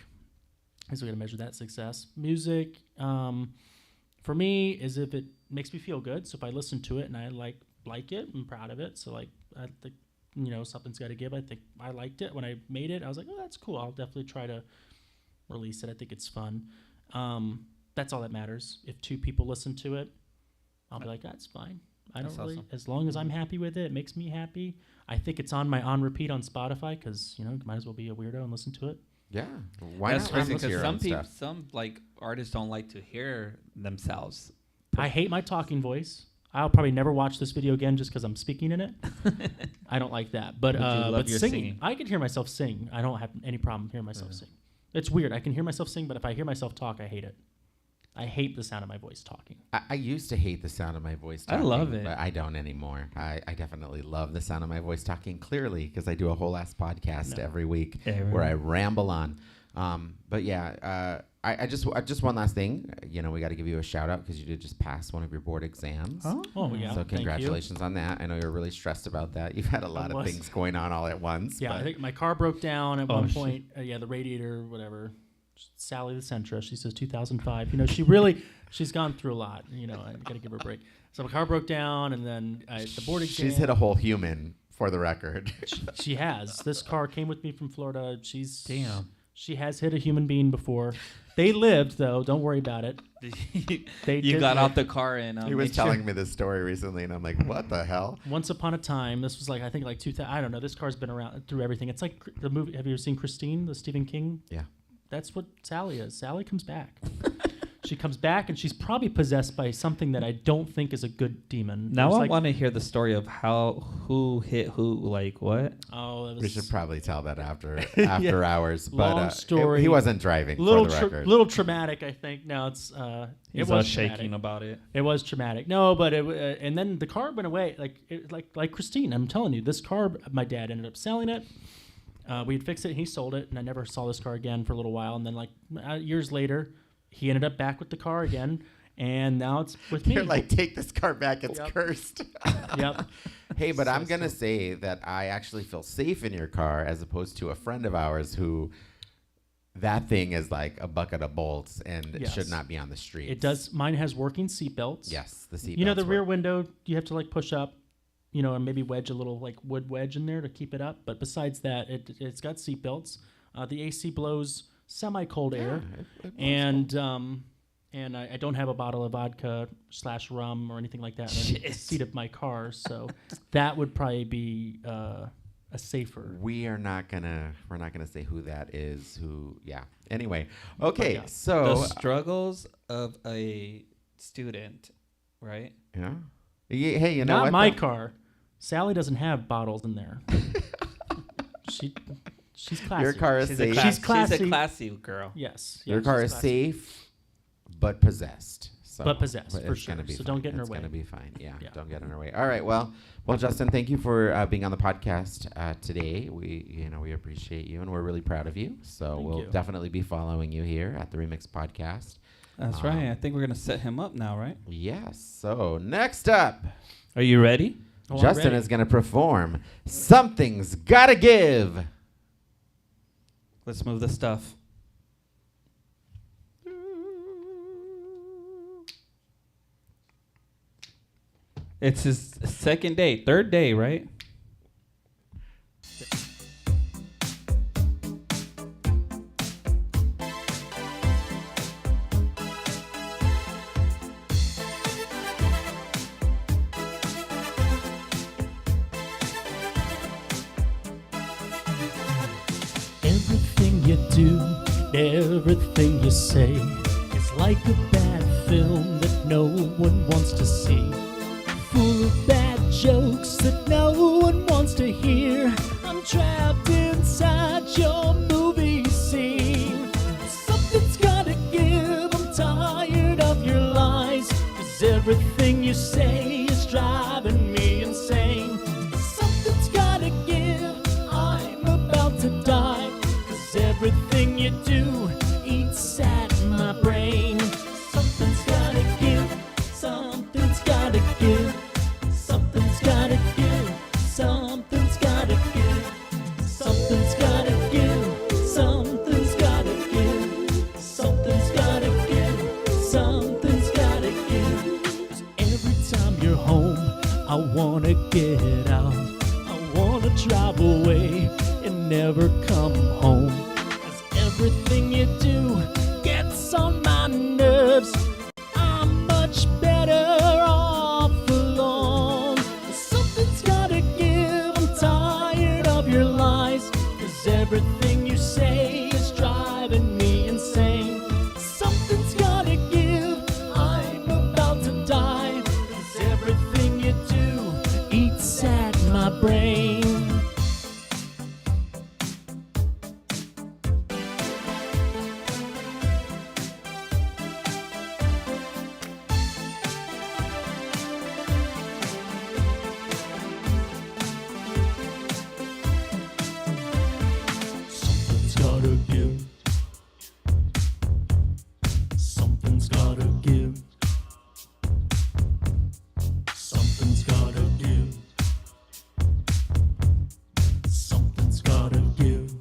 as we got to measure that success, music, for me is if it makes me feel good. So if I listen to it and I like it, I'm proud of it. So like, I think, you know, something's got to give. I think I liked it when I made it. I was like, oh, that's cool. I'll definitely try to release it. I think it's fun. That's all that matters. If 2 people listen to it, I'll be like, that's fine. That's awesome. As long as I'm happy with it, it makes me happy. I think it's on repeat on Spotify because, you know, you might as well be a weirdo and listen to it. Yeah. Why not listen to your own stuff? Some like artists don't like to hear themselves. I hate my talking voice. I'll probably never watch this video again just because I'm speaking in it. I don't like that. But singing, I can hear myself sing. I don't have any problem hearing myself sing. It's weird. I can hear myself sing, but if I hear myself talk, I hate it. I hate the sound of my voice talking. I used to hate the sound of my voice talking. I love it. But I don't anymore. I definitely love the sound of my voice talking clearly because I do a whole ass podcast every week where I ramble on. But yeah, I just one last thing. You know, we got to give you a shout out because you did just pass one of your board exams. Oh yeah. So congratulations on that. I know you're really stressed about that. You've had a lot of things going on all at once. Yeah, I think my car broke down at one point. The radiator, whatever. Sally the Centra, she says 2005. You know, she's gone through a lot. You know, I got to give her a break. So my car broke down, and then the board exam. She's hit a whole human, for the record. She has. This car came with me from Florida. She has hit a human being before. They lived, though. Don't worry about it. You got out the car and he was telling me this story recently, and I'm like, what the hell? Once upon a time, this was like, I think like 2000. I don't know. This car's been around through everything. It's like the movie. Have you ever seen Christine, the Stephen King? Yeah. That's what Sally is. Sally comes back. She comes back, and she's probably possessed by something that I don't think is a good demon. Now I want to hear the story of who hit who, like what? Oh, we should probably tell that after hours. But long story. He wasn't driving. Little traumatic, I think. No, it's it was shaking about it. It was traumatic. No, but and then the car went away. Like Christine, I'm telling you, this car, my dad ended up selling it. We'd fixed it, and he sold it, and I never saw this car again for a little while. And then, years later, he ended up back with the car again, and now it's with me. They're like, take this car back. It's cursed. Yep. Hey, but I'm going to say that I actually feel safe in your car as opposed to a friend of ours who that thing is like a bucket of bolts and it should not be on the street. It does. Mine has working seat belts. Yes, the seat belts. You know, the rear window, you have to push up. You know, and maybe wedge a little wood wedge in there to keep it up. But besides that, it's got seat belts. The AC blows semi-cold air, and I don't have a bottle of vodka / rum or anything like that in the seat of my car. So that would probably be a safer. We're not gonna say who that is. Anyway, okay. So the struggles of a student, right? Yeah. Hey, you know not what? My car. Sally doesn't have bottles in there. She's classy. Your car is safe. She's classy. She's a classy girl. Yes. Your car is safe, but possessed. So But possessed, for it's sure. gonna be So fine. don't get in her It's way. gonna be fine. Yeah, Yeah. don't get in her way. All right. Well, Justin, thank you for being on the podcast today. We appreciate you, and we're really proud of you. So Thank we'll you. definitely be following you here at the ReMx Podcast. That's right. I think we're gonna set him up now, right? Yes. So next up, Are you ready? Oh, I'm Justin ready. is gonna perform "Something's Gotta Give." Let's move the stuff. It's his third day, right? Everything you do, everything you say is like a bad film that no one wants to see. Full of bad jokes that no one wants to hear. I'm trapped inside your movie scene. Something's gotta give, I'm tired of your lies. 'Cause everything you say is driving me insane. Something's gotta give, I'm about to die. 'Cause everything you do eats at my brain. Something's gotta give, something's gotta give. Something's gotta give, something's gotta give. Something's gotta give, something's gotta give. Something's gotta give, something's gotta give. 'Cause every time you're home, I wanna get out. I wanna drive away and never come home. 'Cause everything you do gets on my nerves. I'm much better off alone. Something's gotta give, I'm tired of your lies. 'Cause everything you say is driving me insane. Something's gotta give, I'm about to die. 'Cause everything you do eats at my brain. Something's gotta give. Something's gotta give. Something's gotta give. Something's gotta give.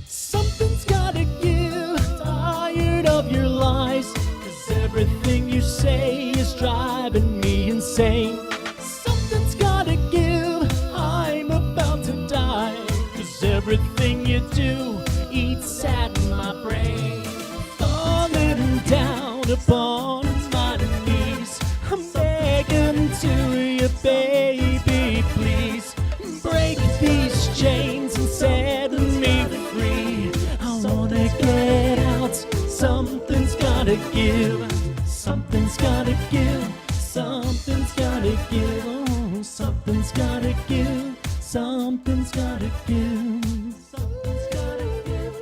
Something's gotta give. Tired of your lies. 'Cause everything you say is driving me insane. Something's gotta give. I'm about to die. 'Cause everything you do eats at my brain. Falling down upon my knees. I'm begging to you, baby, please. Break these chains and set me free. I wanna get out. Something's gotta give. Something's gotta give. Something's gotta give. Oh, something's gotta give. Something's gotta give. Something's gotta give.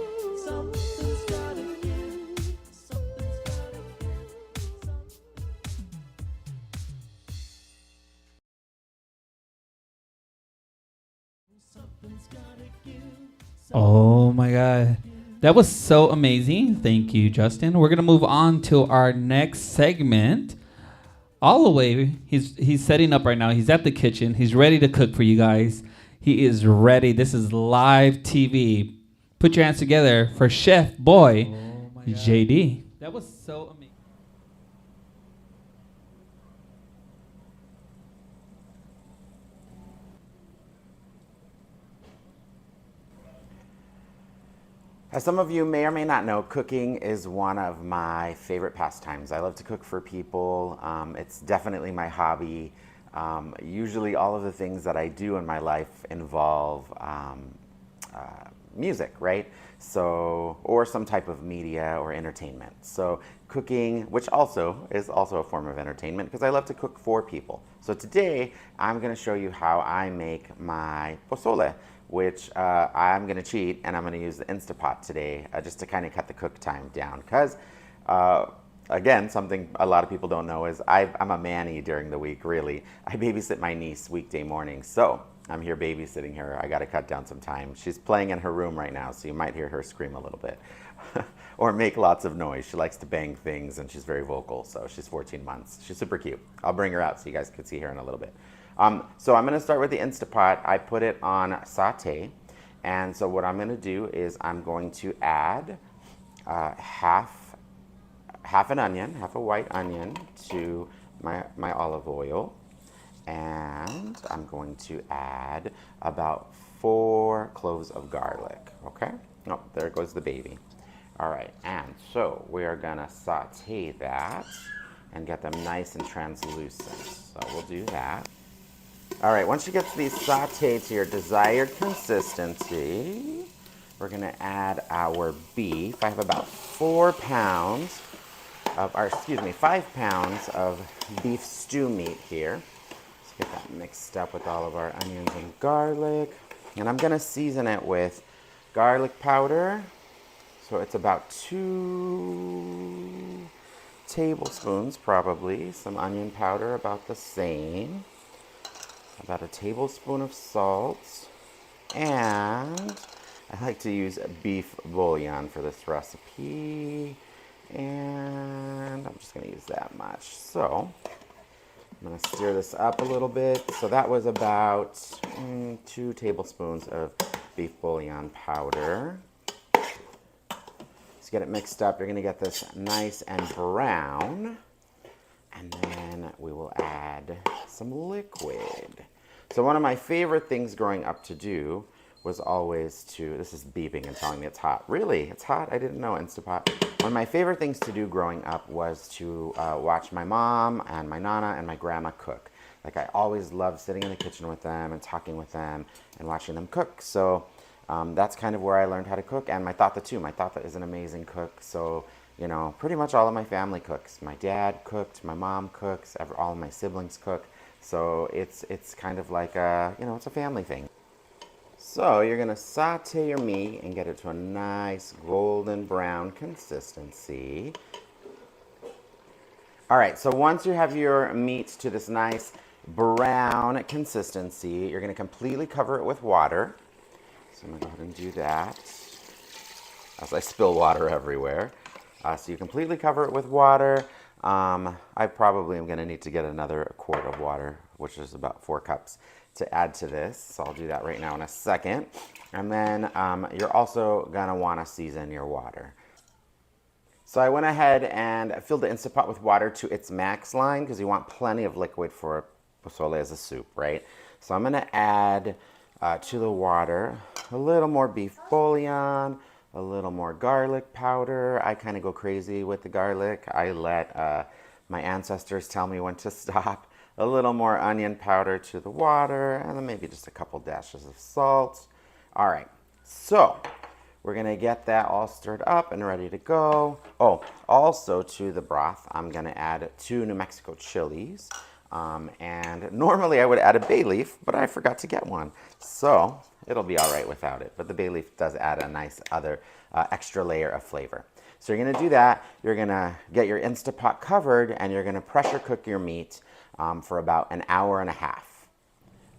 Something's gotta give. Something's gotta give. Something's gotta give. Oh my God. That was so amazing. Thank you, Justin. We're going to move on to our next segment. All the way, he's setting up right now. He's at the kitchen. He's ready to cook for you guys. He is ready. This is live TV. Put your hands together for Chef Boy, JD. That was so amazing. As some of you may or may not know, cooking is one of my favorite pastimes. I love to cook for people. It's definitely my hobby. Usually all of the things that I do in my life involve music, right? So, or some type of media or entertainment. So cooking, which also is also a form of entertainment because I love to cook for people. So today I'm going to show you how I make my pozole, which I'm going to cheat, and I'm going to use the Instapot today just to kind of cut the cook time down. Because, again, something a lot of people don't know is I'm a manny during the week, really. I babysit my niece weekday mornings, so I'm here babysitting her. I got to cut down some time. She's playing in her room right now, so you might hear her scream a little bit. Or make lots of noise. She likes to bang things, and she's very vocal, so she's 14 months. She's super cute. I'll bring her out so you guys can see her in a little bit. So I'm going to start with the Instapot. I put it on saute, and so what I'm going to do is I'm going to add half an onion, half a white onion to my olive oil, and I'm going to add about 4 cloves of garlic, okay? Oh, there goes the baby. All right, and so we are gonna saute that and get them nice and translucent. So we'll do that. All right, once you get these sauteed to your desired consistency, we're gonna add our beef. I have about 5 pounds of beef stew meat here. Let's get that mixed up with all of our onions and garlic. And I'm gonna season it with garlic powder. So it's about 2 tablespoons probably. Some onion powder, about the same. About a tablespoon of salt. And I like to use beef bouillon for this recipe. And I'm just gonna use that much. So I'm gonna stir this up a little bit. So that was about 2 tablespoons of beef bouillon powder. Get it mixed up. You're going to get this nice and brown, and then we will add some liquid. So one of my favorite things growing up to do was always this is beeping and telling me it's hot. Really? It's hot? I didn't know, Instapot. One of my favorite things to do growing up was to watch my mom and my nana and my grandma cook. Like, I always loved sitting in the kitchen with them and talking with them and watching them cook. So that's kind of where I learned how to cook, and my tata too. My tata is an amazing cook, so, you know, pretty much all of my family cooks. My dad cooked, my mom cooks, all of my siblings cook, so it's kind of like it's a family thing. So you're gonna saute your meat and get it to a nice golden brown consistency. All right, so once you have your meat to this nice brown consistency, you're gonna completely cover it with water. So I'm going to go ahead and do that as I spill water everywhere. So you completely cover it with water. I probably am going to need to get another quart of water, which is about 4 cups, to add to this. So I'll do that right now in a second. And then you're also going to want to season your water. So I went ahead and filled the Instapot with water to its max line, because you want plenty of liquid for pozole as a soup, right? So I'm going to add to the water a little more beef bouillon, a little more garlic powder. I kind of go crazy with the garlic. I let my ancestors tell me when to stop. A little more onion powder to the water, and then maybe just a couple dashes of salt. All right, so we're gonna get that all stirred up and ready to go. Oh, also to the broth, I'm gonna add 2 New Mexico chilies. And normally I would add a bay leaf, but I forgot to get one. So it'll be all right without it. But the bay leaf does add a nice other extra layer of flavor. So you're gonna do that. You're gonna get your Instapot covered, and you're gonna pressure cook your meat for about an hour and a half.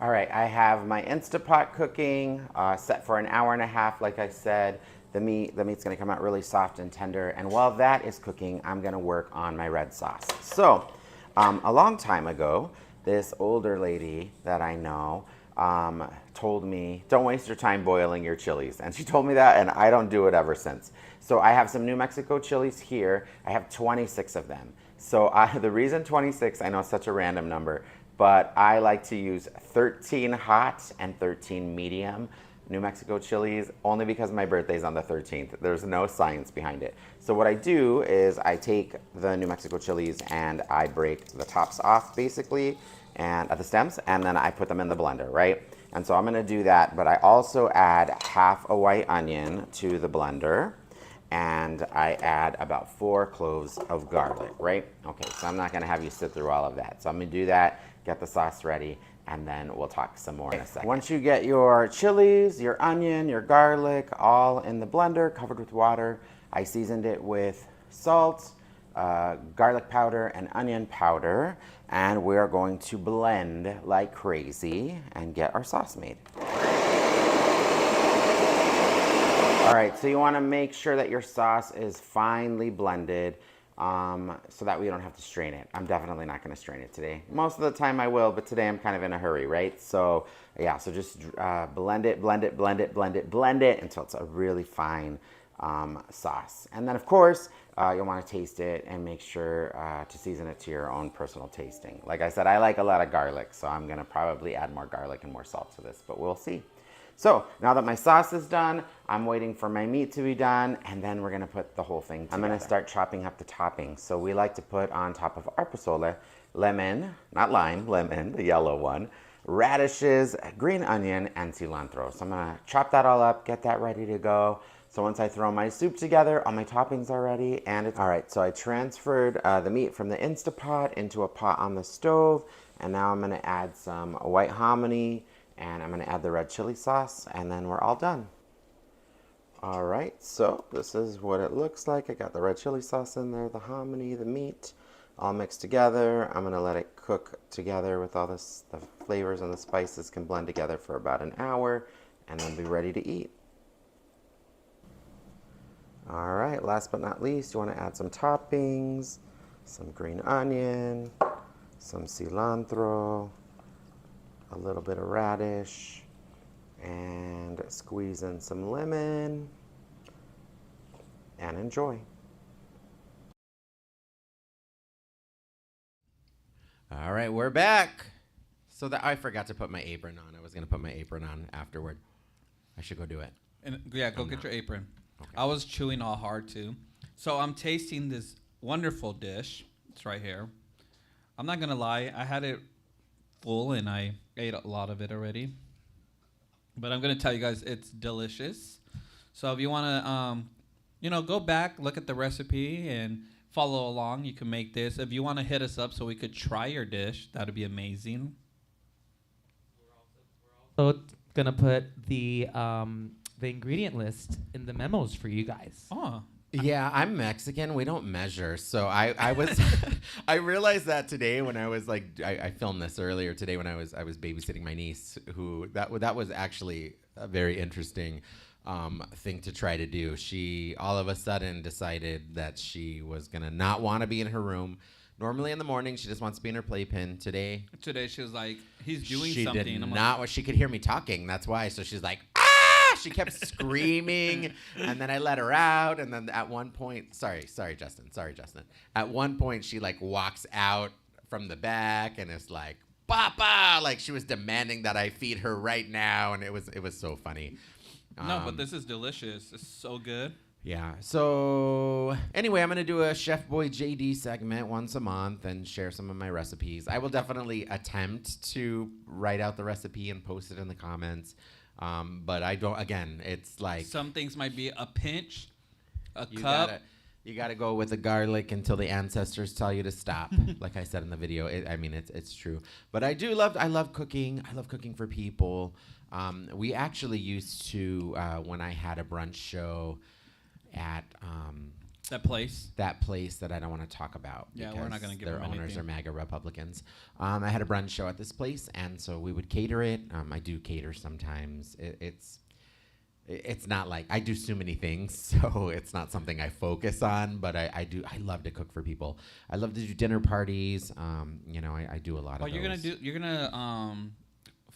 All right, I have my Instapot cooking set for an hour and a half. Like I said, the meat's gonna come out really soft and tender. And while that is cooking, I'm gonna work on my red sauce. So a long time ago, this older lady that I know told me, don't waste your time boiling your chilies. And she told me that, and I don't do it ever since. So I have some New Mexico chilies here. I have 26 of them. So the reason 26, I know it's such a random number, but I like to use 13 hot and 13 medium New Mexico chilies, only because my birthday's on the 13th. There's no science behind it. So what I do is I take the New Mexico chilies and I break the tops off, basically, and the stems, and then I put them in the blender, right? And so I'm gonna do that, but I also add half a white onion to the blender, and I add about 4 cloves of garlic, right? Okay, so I'm not gonna have you sit through all of that. So I'm gonna do that, get the sauce ready, and then we'll talk some more in a second. Once you get your chilies, your onion, your garlic all in the blender, covered with water, I seasoned it with salt, garlic powder, and onion powder, and we're going to blend like crazy and get our sauce made. All right, so you want to make sure that your sauce is finely blended so that we don't have to strain it. I'm definitely not going to strain it today. Most of the time I will, but today I'm kind of in a hurry, right? So yeah, so just blend it until it's a really fine sauce. And then of course, you'll want to taste it and make sure to season it to your own personal tasting. Like I said, I like a lot of garlic, so I'm going to probably add more garlic and more salt to this, but we'll see. So now that my sauce is done, I'm waiting for my meat to be done, and then we're gonna put the whole thing together. I'm gonna start chopping up the toppings. So we like to put on top of our pozole, lemon, not lime, lemon, the yellow one, radishes, green onion, and cilantro. So I'm gonna chop that all up, get that ready to go. So once I throw my soup together, all my toppings are ready, and it's all right. So I transferred the meat from the Instapot into a pot on the stove, and now I'm gonna add some white hominy, and I'm gonna add the red chili sauce, and then we're all done. All right, so this is what it looks like. I got the red chili sauce in there, the hominy, the meat, all mixed together. I'm gonna let it cook together with all this, the flavors and the spices can blend together for about an hour, and then be ready to eat. All right, last but not least, you wanna add some toppings, some green onion, some cilantro, a little bit of radish, and squeeze in some lemon, and enjoy. All right, we're back. So that I forgot to put my apron on. I was gonna put my apron on afterward. I should go do it. And yeah, go get your apron. Okay. I was chewing all hard too. So I'm tasting this wonderful dish. It's right here. I'm not gonna lie, I had it full and I ate a lot of it already, but I'm gonna tell you guys it's delicious. So if you want to go back, look at the recipe and follow along, you can make this. If you want to hit us up so we could try your dish, that'd be amazing. We're also gonna put the ingredient list in the memos for you guys. Oh, Yeah, I'm Mexican. We don't measure. So I was I realized that today when I was like I filmed this earlier today when I was babysitting my niece, who that was actually a very interesting thing to try to do. She all of a sudden decided that she was gonna not want to be in her room. Normally in the morning she just wants to be in her playpen. Today she was like, he's doing she something. Did I'm not. Like, she could hear me talking. That's why. So she's like, ah! She kept screaming, and then I let her out. And then at one point, sorry, Justin. At one point, she like walks out from the back and is like, "Papa!" Like she was demanding that I feed her right now, and it was so funny. No, but this is delicious. It's so good. Yeah. So anyway, I'm going to do a Chef Boy JD segment once a month and share some of my recipes. I will definitely attempt to write out the recipe and post it in the comments. But I don't, again, it's like. Some things might be a pinch, a cup. You got to go with the garlic until the ancestors tell you to stop. Like I said in the video, it's true. But I love cooking. I love cooking for people. We actually used to, when I had a brunch show, at that place that I don't want to talk about. Yeah, we're not going to give their them owners anything. are MAGA Republicans. I had a brunch show at this place, and so we would cater it. I do cater sometimes. It's not like I do so many things, so it's not something I focus on. But I love to cook for people. I love to do dinner parties. I do a lot of. Oh, you're gonna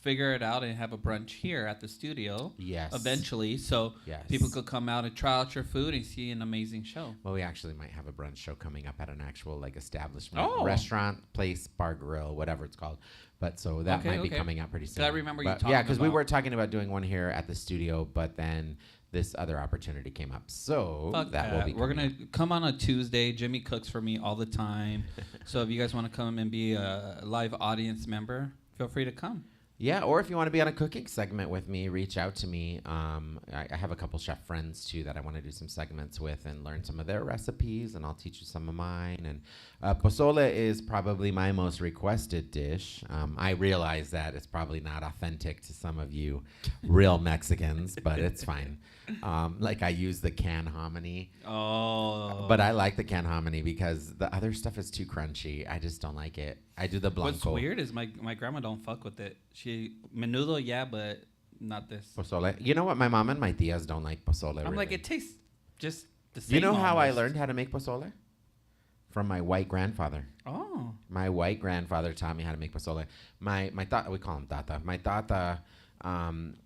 figure it out and have a brunch here at the studio. Yes. Eventually, so yes. People could come out and try out your food and see an amazing show. Well, we actually might have a brunch show coming up at an actual like establishment, restaurant, place, bar, grill, whatever it's called. But so that might be coming out pretty soon. I remember you talking Yeah, because we about- were talking about doing one here at the studio, but then this other opportunity came up. So that will be. We're gonna come on a Tuesday. Jimmy cooks for me all the time. So if you guys want to come and be a live audience member, feel free to come. Yeah, or if you want to be on a cooking segment with me, reach out to me. I have a couple chef friends, too, that I want to do some segments with and learn some of their recipes, and I'll teach you some of mine. And pozole is probably my most requested dish. I realize that it's probably not authentic to some of you real Mexicans, but it's fine. Like I use the canned hominy. Oh. But I like the canned hominy because the other stuff is too crunchy. I just don't like it. I do the blanco. What's weird is my grandma don't fuck with it. She menudo, yeah, but not this. Pozole. You know what? My mom and my tias don't like pozole. I'm really. like, it tastes just the same. You know how I almost. learned how to make pozole? From my white grandfather. Oh. My white grandfather taught me how to make pozole. My tata, we call him tata. My tata,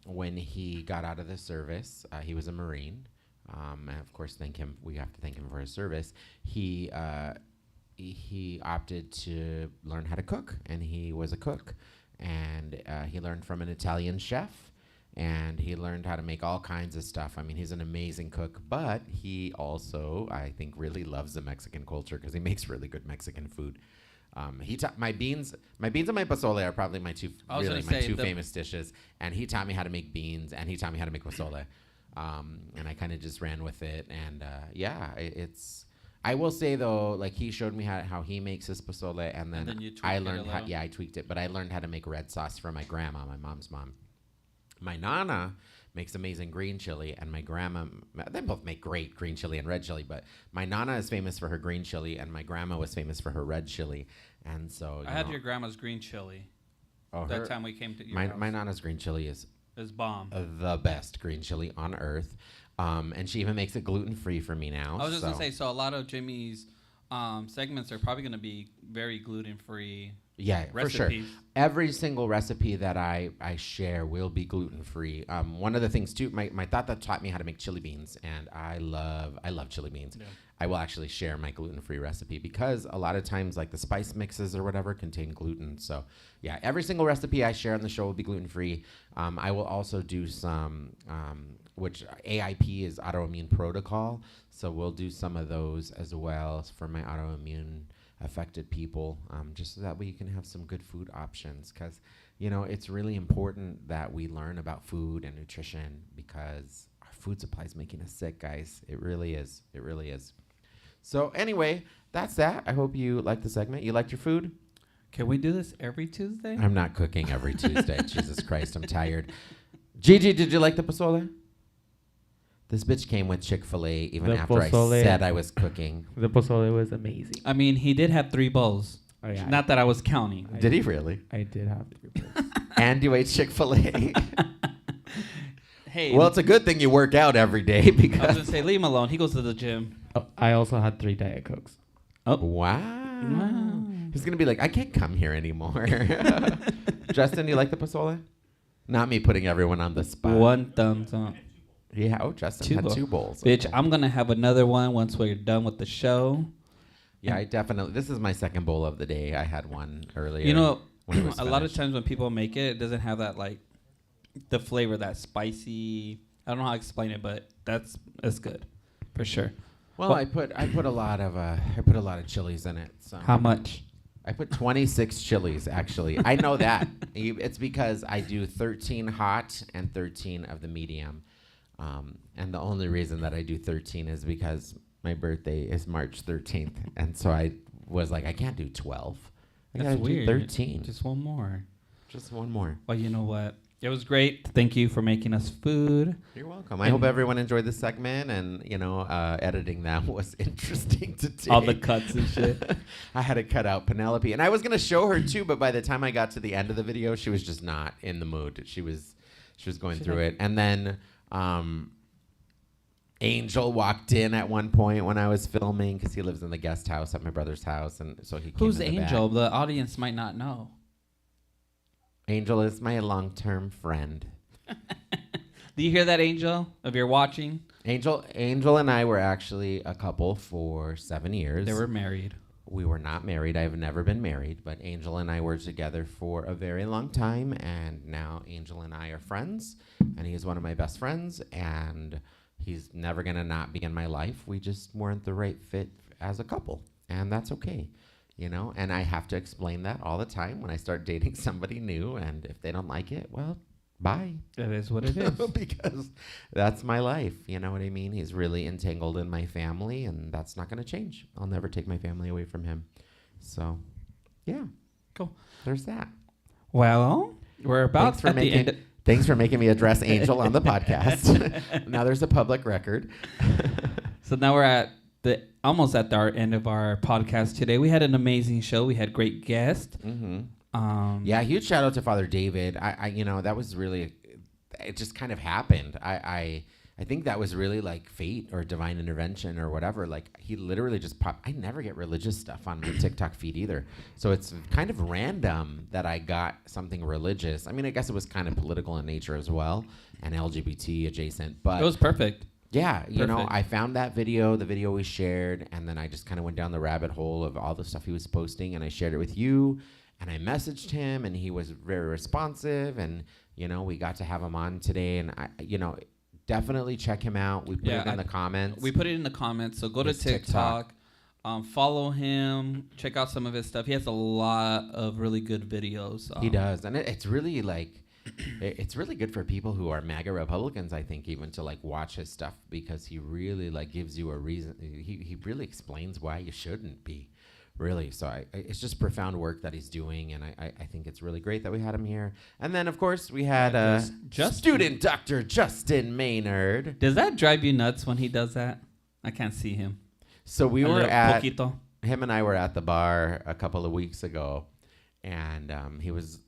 when he got out of the service, he was a Marine. And of course, we have to thank him for his service. He opted to learn how to cook, and he was a cook. And he learned from an Italian chef, and he learned how to make all kinds of stuff. I mean, he's an amazing cook, but he also, I think, really loves the Mexican culture because he makes really good Mexican food. He taught my beans and my pozole are probably my two famous dishes, and he taught me how to make beans, and he taught me how to make pozole. And I kind of just ran with it, and it's. I will say though, like he showed me how he makes his pozole, and then you tweaked I it learned a how. little. Yeah, I tweaked it, but I learned how to make red sauce from my grandma, my mom's mom. My nana makes amazing green chili, and my grandma. They both make great green chili and red chili, but my nana is famous for her green chili, and my grandma was famous for her red chili, and so I had your grandma's green chili. Oh, that time we came to your house. my nana's green chili is bomb. The best green chili on earth. And she even makes it gluten-free for me now. I was just going to say, so a lot of Jimmy's segments are probably going to be very gluten-free Yeah, recipes. for sure. Every single recipe that I share will be gluten-free. One of the things, too, my tata taught me how to make chili beans, and I love chili beans. Yeah. I will actually share my gluten-free recipe because a lot of times, like the spice mixes or whatever contain gluten. So, yeah, every single recipe I share on the show will be gluten-free. I will also do some, which AIP is autoimmune protocol. So we'll do some of those as well for my autoimmune affected people, just so that we can have some good food options. Because, it's really important that we learn about food and nutrition because our food supply is making us sick, guys. It really is. It really is. So anyway, that's that. I hope you liked the segment. You liked your food? Can we do this every Tuesday? I'm not cooking every Tuesday. Jesus Christ, I'm tired. Gigi, did you like the pozole? This bitch came with Chick-fil-A even after I said I was cooking. The pozole was amazing. I mean, he did have 3 bowls. Oh, yeah. Not that I was counting. Did he really? I did have 3 bowls. And you ate Chick-fil-A. Hey. Well, it's a good thing you work out every day because. I was going to say, leave him alone. He goes to the gym. Oh, I also had 3 Diet Cokes. Oh. Wow. He's going to be like, I can't come here anymore. Justin, you like the pozole? Not me putting everyone on the spot. 1 thumbs up. Yeah. Oh, Justin had 2 bowls. Bitch, I'm going to have another one once we're done with the show. Yeah, I definitely. This is my second bowl of the day. I had one earlier. A lot of times when people make it, it doesn't have that, like, the flavor, that spicy. I don't know how to explain it, but that's good for sure. Well, I put a lot of chilies in it. So. How much? I put 26 chilies, actually. I know that. It's because I do 13 hot and 13 of the medium. And the only reason that I do 13 is because my birthday is March 13th. And so I was like, I can't do 12. That's weird. 13. Just one more. Just one more. Well, you know what? It was great. Thank you for making us food. You're welcome. I hope everyone enjoyed this segment, and editing that was interesting to do. All the cuts and shit. I had to cut out Penelope, and I was gonna show her too, but by the time I got to the end of the video, she was just not in the mood. She was going through it, and then Angel walked in at one point when I was filming because he lives in the guest house at my brother's house, and so he. Who's came in the Angel? back. The audience might not know. Angel is my long-term friend. Do you hear that, Angel? If you're watching, Angel and I were actually a couple for 7 years. they were married. We were not married. I've never been married, but Angel and I were together for a very long time, and now Angel and I are friends, and he's one of my best friends, and he's never going to not be in my life. We just weren't the right fit as a couple, and that's okay. you know, and I have to explain that all the time when I start dating somebody new. And if they don't like it, well, bye. It is what it is. Because that's my life. You know what I mean? He's really entangled in my family, and that's not going to change. I'll never take my family away from him. So, yeah. Cool. There's that. Well, we're about at the end. Thanks for making me address Angel on the podcast. Now there's a public record. So now we're almost at our end of our podcast today. We had an amazing show. We had great guests. Mm-hmm. Yeah, huge shout out to Father David. I you know, that was really, it just kind of happened. I think that was really like fate or divine intervention or whatever. Like he literally just popped. I never get religious stuff on my TikTok feed either. So it's kind of random that I got something religious. I mean, I guess it was kind of political in nature as well and LGBT adjacent, but it was perfect. Yeah, you know, I found that video, the video we shared, and then I just kind of went down the rabbit hole of all the stuff he was posting, and I shared it with you, and I messaged him, and he was very responsive, and, you know, we got to have him on today, and, you know, definitely check him out. We put it in the comments. We put it in the comments, so go to TikTok. Follow him, check out some of his stuff. He has a lot of really good videos. He does, and it's really like... It's really good for people who are MAGA Republicans, I think, even to like watch his stuff, because he really like gives you a reason. He really explains why you shouldn't be, really. So it's just profound work that he's doing, and I think it's really great that we had him here. And then, of course, we had student Dr. Justin Maynard. Does that drive you nuts when he does that? I can't see him. So we were at, him and I were at the bar a couple of weeks ago, and he was...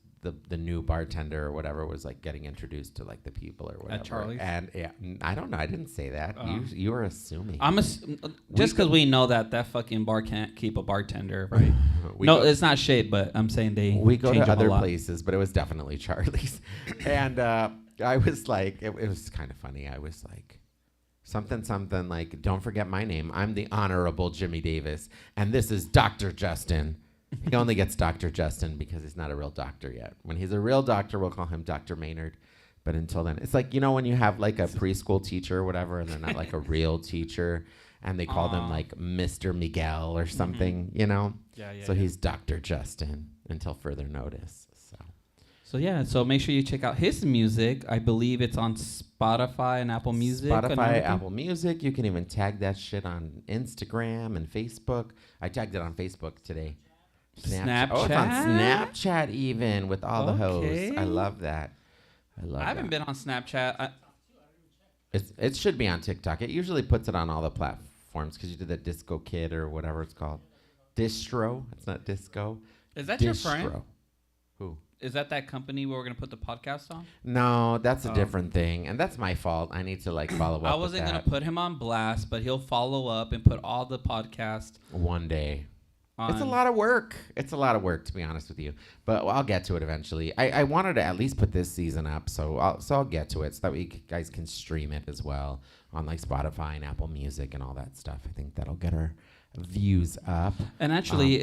The new bartender or whatever was like getting introduced to like the people or whatever. At Charlie's? And yeah, I don't know. I didn't say that. You were assuming. Just because we know that fucking bar can't keep a bartender, right? It's not shade, but I'm saying we go to other places, but it was definitely Charlie's. And I was like, it was kind of funny. I was like, something like, don't forget my name. I'm the Honorable Jimmy Davis, and this is Dr. Justin. He only gets Dr. Justin because he's not a real doctor yet. When he's a real doctor, we'll call him Dr. Maynard. But until then, it's like, you know, when you have like a preschool teacher or whatever, and they're not like a real teacher, and they call them like Mr. Miguel or something, you know? Yeah. So he's Dr. Justin until further notice. So make sure you check out his music. I believe it's on Spotify and Apple Music. Spotify, Apple Music. You can even tag that shit on Instagram and Facebook. I tagged it on Facebook today. Snapchat. Oh, it's on Snapchat even with all the hosts. I love that. I haven't been on Snapchat. It should be on TikTok. It usually puts it on all the platforms because you did that Disco Kid or whatever it's called. Distro. It's not disco. Is that your friend? Who? Is that company where we're going to put the podcast on? No, that's a different thing. And that's my fault. I need to like follow up I wasn't going to put him on blast, but he'll follow up and put all the podcasts. One day. It's a lot of work. It's a lot of work, to be honest with you. But I'll get to it eventually. I wanted to at least put this season up, so I'll get to it so that we guys can stream it as well on like Spotify and Apple Music and all that stuff. I think that'll get our views up. And actually,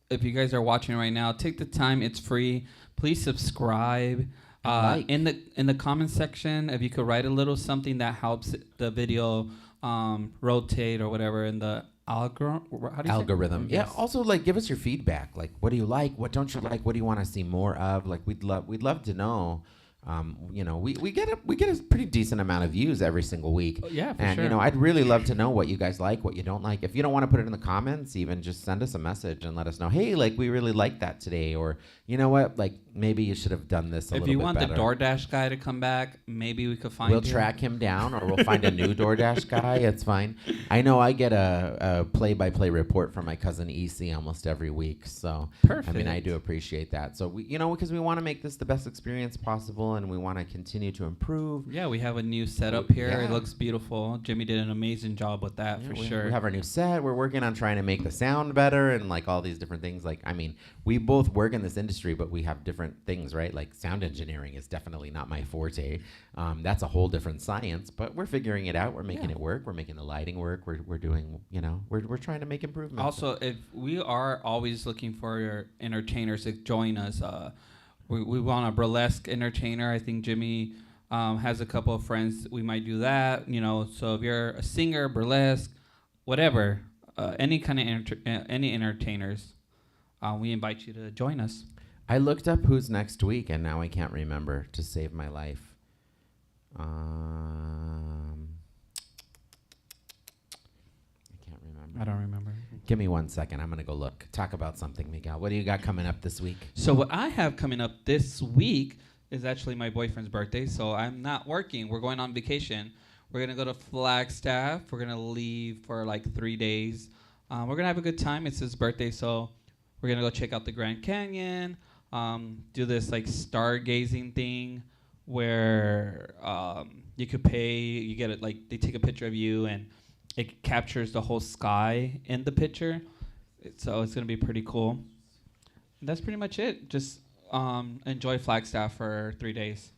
if you guys are watching right now, take the time. It's free. Please subscribe. In the comment section, if you could write a little something that helps the video rotate or whatever in the algorithm. Yeah. Also, like, give us your feedback. Like, what do you like? What don't you like? What do you want to see more of? Like, we'd love to know. You know, we get a pretty decent amount of views every single week. Yeah, for and sure. You know, I'd really love to know what you guys like, what you don't like. If you don't want to put it in the comments, even just send us a message and let us know. Hey, like, we really liked that today, or you know what, like maybe you should have done this a little bit better. If you want the DoorDash guy to come back, maybe we could find. We'll track him down, or we'll find a new DoorDash guy. It's fine. I know I get a play-by-play report from my cousin EC almost every week, so perfect. I mean, I do appreciate that. So we, you know, because we want to make this the best experience possible, and we want to continue to improve. Yeah, we have a new setup here. Yeah. It looks beautiful. Jimmy did an amazing job with that, for sure. We have our new set. We're working on trying to make the sound better and like all these different things. Like, I mean, we both work in this industry, but we have different things, right? Like sound engineering is definitely not my forte. That's a whole different science, but we're figuring it out. We're making it work. We're making the lighting work. We're doing, you know, we're trying to make improvements. Also, if we are always looking for entertainers to join us, we want a burlesque entertainer. I think Jimmy has a couple of friends. We might do that, you know. So if you're a singer, burlesque, whatever, any kind of any entertainers, we invite you to join us. I looked up who's next week, and now I can't remember to save my life. I can't remember. I don't remember. Give me 1 second. I'm going to go look. Talk about something, Miguel. What do you got coming up this week? So what I have coming up this week is actually my boyfriend's birthday, so I'm not working. We're going on vacation. We're going to go to Flagstaff. We're going to leave for like 3 days. We're going to have a good time. It's his birthday, so we're going to go check out the Grand Canyon, do this like stargazing thing where you could pay, you get it, like they take a picture of you and it captures the whole sky in the picture. So it's going to be pretty cool. And that's pretty much it. Just enjoy Flagstaff for 3 days.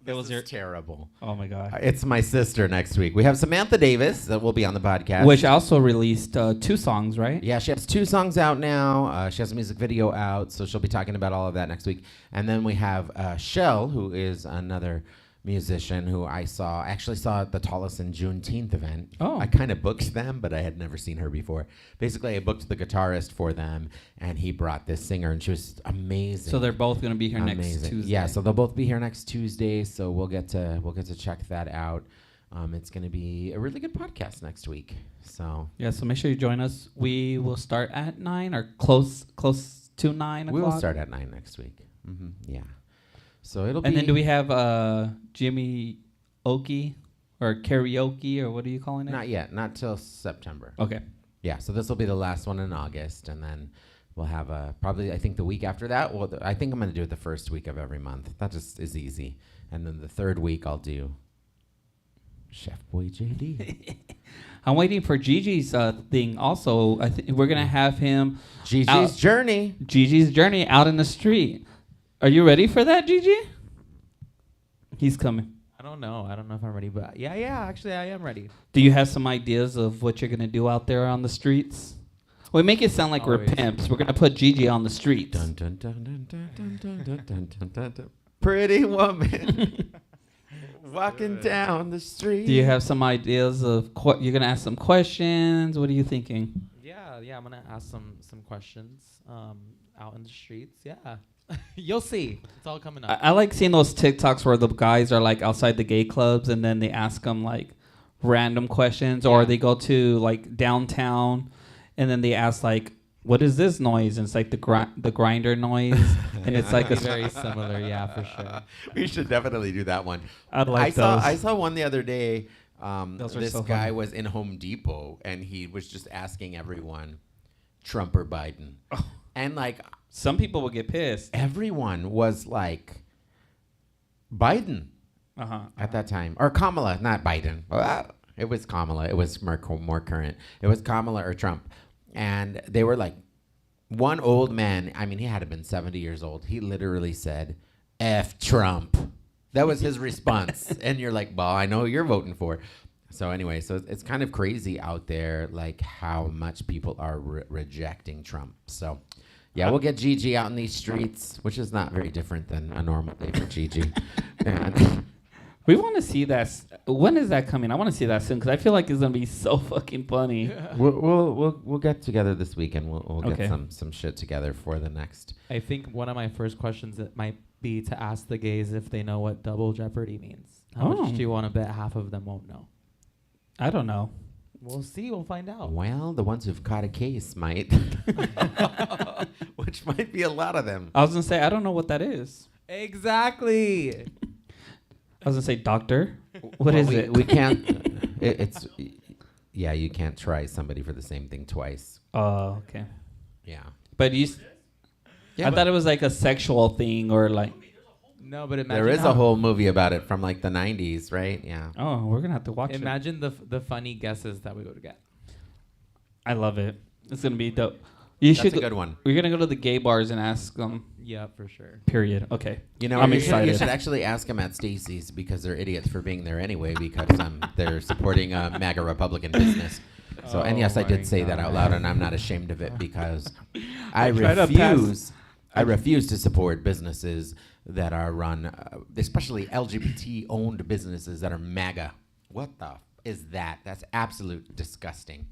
This is terrible. Oh my God. It's my sister next week. We have Samantha Davis that will be on the podcast. Which also released 2 songs, right? Yeah, she has 2 songs out now. She has a music video out, so she'll be talking about all of that next week. And then we have Shell, who is another musician who I actually saw at the Tallest and Juneteenth event. Oh. I kind of booked them, but I had never seen her before. Basically, I booked the guitarist for them, and he brought this singer, and she was amazing. So they're both going to be here next Tuesday. Yeah, so they'll both be here next Tuesday, so we'll get to check that out. It's going to be a really good podcast next week. So yeah, so make sure you join us. We will start at 9 or close to 9 o'clock. we will start at 9 next week. Yeah. So it'll be. And then do we have Jimmy Oki or karaoke or what are you calling it? Not yet. Not till September. Okay. Yeah. So this will be the last one in August, and then we'll have probably I think the week after that. Well, I think I'm going to do it the first week of every month. That just is easy. And then the third week I'll do Chef Boy JD. I'm waiting for Gigi's thing. Also, we're gonna have him. Gigi's Journey. Gigi's Journey out in the street. Are you ready for that, Gigi? He's coming. I don't know if I'm ready, but yeah, actually I am ready. Do you have some ideas of what you're gonna do out there on the streets? We make it sound like we're pimps. We're gonna put Gigi on the streets. Dun, dun, dun, dun, dun, dun, dun, dun, dun, dun, dun, dun. Pretty woman walking down the street. Do you have some ideas of you're gonna ask some questions? What are you thinking? Yeah, I'm gonna ask some questions out in the streets. Yeah. You'll see. It's all coming up. I like seeing those TikToks where the guys are like outside the gay clubs and then they ask them like random questions, or they go to like downtown and then they ask like, "What is this noise?" And it's like the grinder noise, and it's like very similar. Yeah, for sure. We should definitely do that one. I'd like I saw one the other day. This so guy funny. was in Home Depot and he was just asking everyone, Trump or Biden, and like. Some people will get pissed. Everyone was like Biden at that time. Or Kamala, not Biden. It was Kamala. It was more current. It was Kamala or Trump. And they were like, one old man, I mean, he had to have been 70 years old. He literally said, F Trump. That was his response. And you're like, well, I know who you're voting for. So anyway, so it's kind of crazy out there, like how much people are rejecting Trump. So... yeah, we'll get Gigi out in these streets, which is not very different than a normal day for Gigi. We want to see that. When is that coming? I want to see that soon because I feel like it's gonna be so fucking funny. We'll get together this week and we'll Okay. get some shit together for the next. I think one of my first questions that might be to ask the gays if they know what double jeopardy means. How much do you want to bet half of them won't know? I don't know. We'll see. We'll find out. Well, the ones who've caught a case might, which might be a lot of them. I was gonna say I don't know what that is. Exactly. I was gonna say doctor. What is it? We can't. You can't try somebody for the same thing twice. Oh, okay. Yeah. But I thought it was like a sexual thing or like. No, but imagine there is a whole movie about it from like the 90s, right? Yeah. Oh, we're gonna have to watch it. Imagine the funny guesses that we would get. I love it. It's gonna be dope. That's a good one. We're gonna go to the gay bars and ask them. Yeah, for sure. Period. Okay. You know, I'm you excited. should actually ask them at Stacy's because they're idiots for being there anyway because they're supporting a MAGA Republican business. So, and yes, I did say that out loud, and I'm not ashamed of it because I refuse to support businesses that are run, especially LGBT-owned businesses that are MAGA. What the is that? That's absolute disgusting.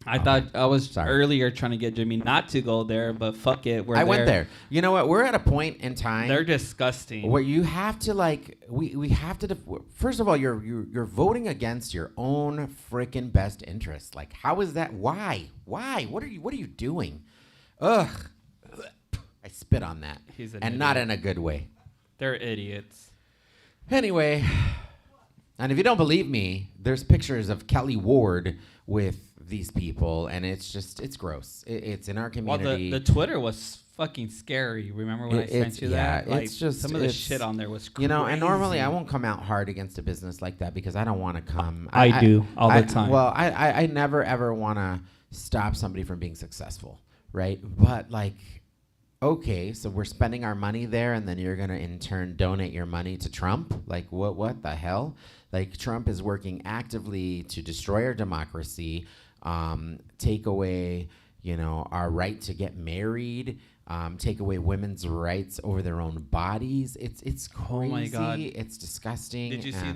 I thought I was earlier trying to get Jimmy not to go there, but fuck it, I went there. You know what? We're at a point in time. They're disgusting. Where you have to we have to. First of all, you're voting against your own freaking best interest. Like, how is that? Why? What are you doing? Ugh. I spit on that. And not in a good way. They're idiots. Anyway, and if you don't believe me, there's pictures of Kelly Ward with these people, and it's gross. It's in our community. Well, the Twitter was fucking scary. Remember when I sent you that? Like, it's just some of the shit on there was crazy. You know, and normally I won't come out hard against a business like that because I don't want to come. I do all the time. Well, I never ever want to stop somebody from being successful, right? But like, okay, so we're spending our money there, and then you're gonna in turn donate your money to Trump? Like, what the hell? Like, Trump is working actively to destroy our democracy, take away, our right to get married, take away women's rights over their own bodies. It's crazy. Oh my God. It's disgusting. Did you see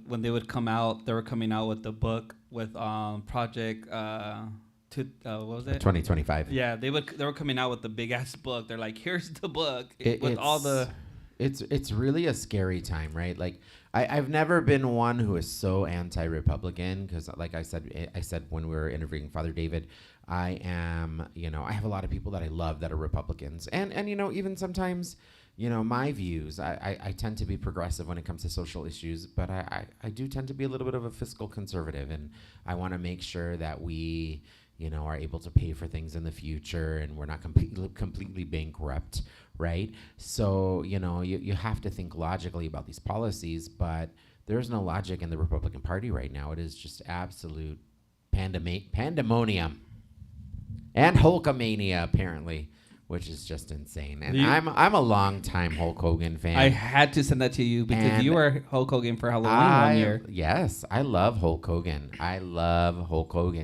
when they would come out? They were coming out with the book with Project. What was it? 2025. Yeah, they were coming out with the big ass book. They're like, here's the book with all the. It's really a scary time, right? Like, I've never been one who is so anti-Republican because, like I said when we were interviewing Father David, I am, I have a lot of people that I love that are Republicans, and even sometimes, my views, I tend to be progressive when it comes to social issues, but I do tend to be a little bit of a fiscal conservative, and I want to make sure that we, are able to pay for things in the future, and we're not completely bankrupt, right? So, you have to think logically about these policies, but there's no logic in the Republican Party right now. It is just absolute pandemonium and Hulkamania, apparently, which is just insane. And I'm a long-time Hulk Hogan fan. I had to send that to you because you were Hulk Hogan for Halloween one year. Yes, I love Hulk Hogan.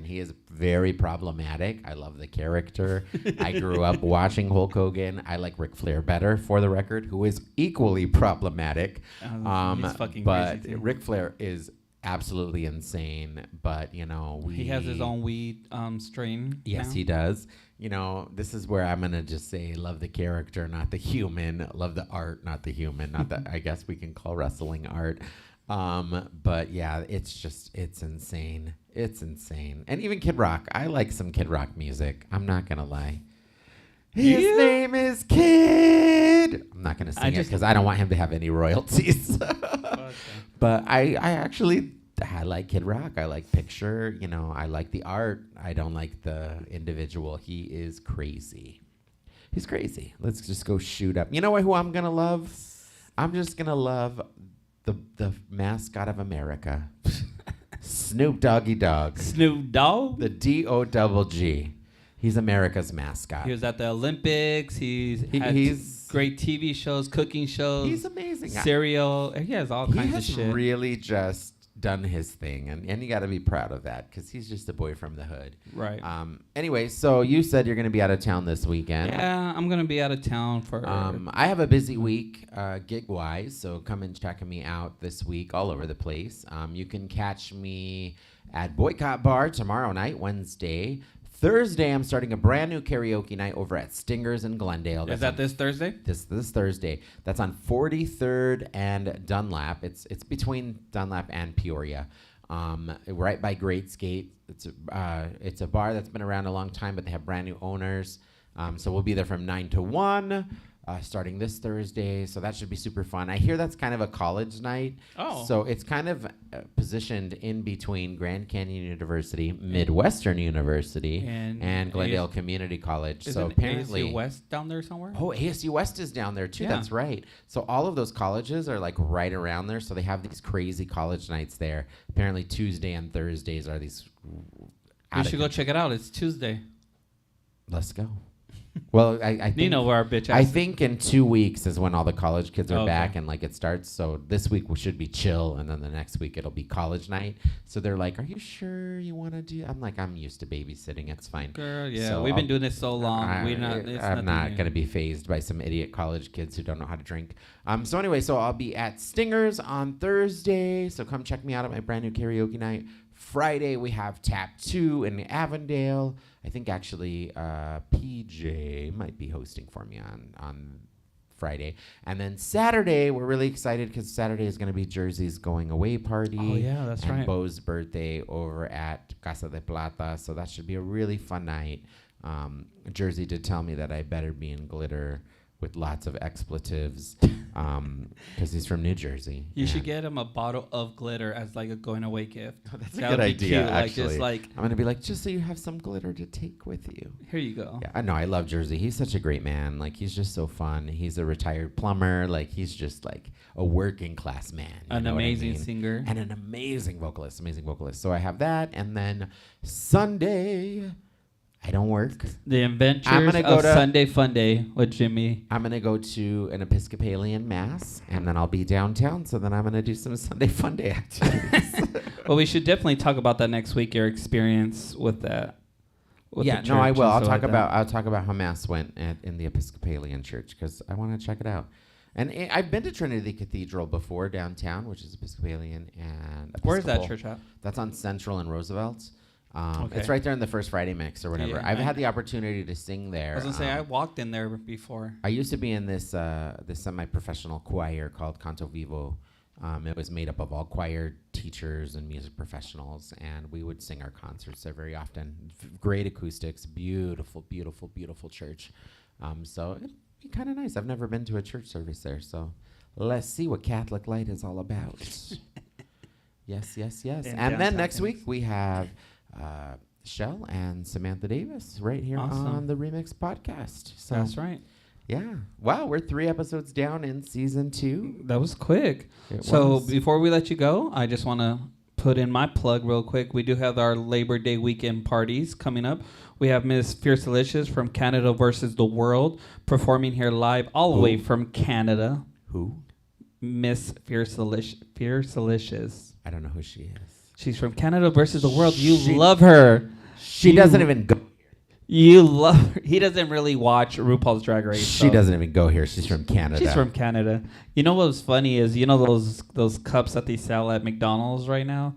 He is very problematic. I love the character. I grew up watching Hulk Hogan. I like Ric Flair better, for the record, who is equally problematic. He's fucking but crazy too. Ric Flair is absolutely insane. But, he has his own weed strain. Yes, now. he does. This is where I'm going to just say love the character, not the human. Love the art, not the human. Not that I guess we can call wrestling art. But yeah, it's insane. It's insane. And even Kid Rock. I like some Kid Rock music. I'm not going to lie. His name is Kid. I'm not going to sing it because I don't want him to have any royalties. Okay. But I like Kid Rock. I like Picture. I like the art. I don't like the individual. He is crazy. He's crazy. Let's just go shoot up. You know who I'm going to love? I'm just going to love the mascot of America. Snoop Doggy Dogg. Snoop Dogg? The D-O-double-G. He's America's mascot. He was at the Olympics. He's great TV shows, cooking shows. He's amazing. Cereal. He has all kinds of shit. He has really just done his thing, and you got to be proud of that because he's just a boy from the hood. Right. Anyway, so you said you're going to be out of town this weekend. Yeah, I'm going to be out of town for... I have a busy week gig-wise, so come and check me out this week all over the place. You can catch me at Boycott Bar tomorrow night, Wednesday. Thursday, I'm starting a brand new karaoke night over at Stingers in Glendale. Is that this Thursday? This Thursday. That's on 43rd and Dunlap. It's between Dunlap and Peoria, right by Great Skate. It's a bar that's been around a long time, but they have brand new owners. So we'll be there from 9 to 1. Starting this Thursday, so that should be super fun. I hear that's kind of a college night. Oh. So it's kind of positioned in between Grand Canyon University, Midwestern University, and Glendale Community College. Isn't so apparently ASU West down there somewhere? Oh, ASU West is down there too. Yeah. That's right. So all of those colleges are like right around there. So they have these crazy college nights there. Apparently Tuesday and Thursdays are these. You should go check it out. It's Tuesday. Let's go. Well, I think Nino, where our bitch ass. I think in 2 weeks is when all the college kids are back and like it starts. So this week we should be chill, and then the next week it'll be college night. So they're like, "Are you sure you want to do?" I'm like, "I'm used to babysitting. It's fine." Girl, yeah, so we've been doing this so long. I'm not gonna be fazed by some idiot college kids who don't know how to drink. So anyway, so I'll be at Stingers on Thursday. So come check me out at my brand new karaoke night. Friday, we have Tap 2 in Avondale. I think actually PJ might be hosting for me on Friday. And then Saturday, we're really excited because Saturday is going to be Jersey's going away party. Oh, yeah, that's right. And Bo's birthday over at Casa de Plata. So that should be a really fun night. Jersey did tell me that I better be in glitter with lots of expletives because he's from New Jersey. You should get him a bottle of glitter as like a going away gift. Oh, that's a good idea, cute. actually. I'm going to be like, just so you have some glitter to take with you. Here you go. Yeah, I know. I love Jersey. He's such a great man. Like, he's just so fun. He's a retired plumber. Like, he's just like a working class man. An amazing singer. And an amazing vocalist. So I have that. And then Sunday, I don't work. The Adventures of Sunday Fun Day with Jimmy. I'm going to go to an Episcopalian mass, and then I'll be downtown, so then I'm going to do some Sunday Fun Day activities. Well, we should definitely talk about that next week, your experience with that. I will. I'll talk about how mass went in the Episcopalian church, because I want to check it out. And I've been to Trinity Cathedral before downtown, which is Episcopalian and Episcopal. Where is that church at? That's on Central and Roosevelt. Okay. It's right there in the First Friday Mix or whatever. Yeah, I've had the opportunity to sing there. I was going to say, I walked in there before. I used to be in this semi-professional choir called Canto Vivo. It was made up of all choir teachers and music professionals, and we would sing our concerts there very often. Great acoustics, beautiful, beautiful, beautiful church. So it'd be kind of nice. I've never been to a church service there, so let's see what Catholic Light is all about. Yes. And then next week we have Shell and Samantha Davis right here on the ReMx Podcast. So that's right. Yeah. Wow, we're 3 episodes down in season 2. That was quick. Before we let you go, I just want to put in my plug real quick. We do have our Labor Day weekend parties coming up. We have Miss Fiercelicious from Canada versus the World performing here live all the way from Canada. Who? Miss Fiercelicious. I don't know who she is. She's from Canada versus the World. You love her. She doesn't even go. You love her. He doesn't really watch RuPaul's Drag Race. She doesn't even go here. She's from Canada. She's from Canada. You know what was funny is, you know those cups that they sell at McDonald's right now?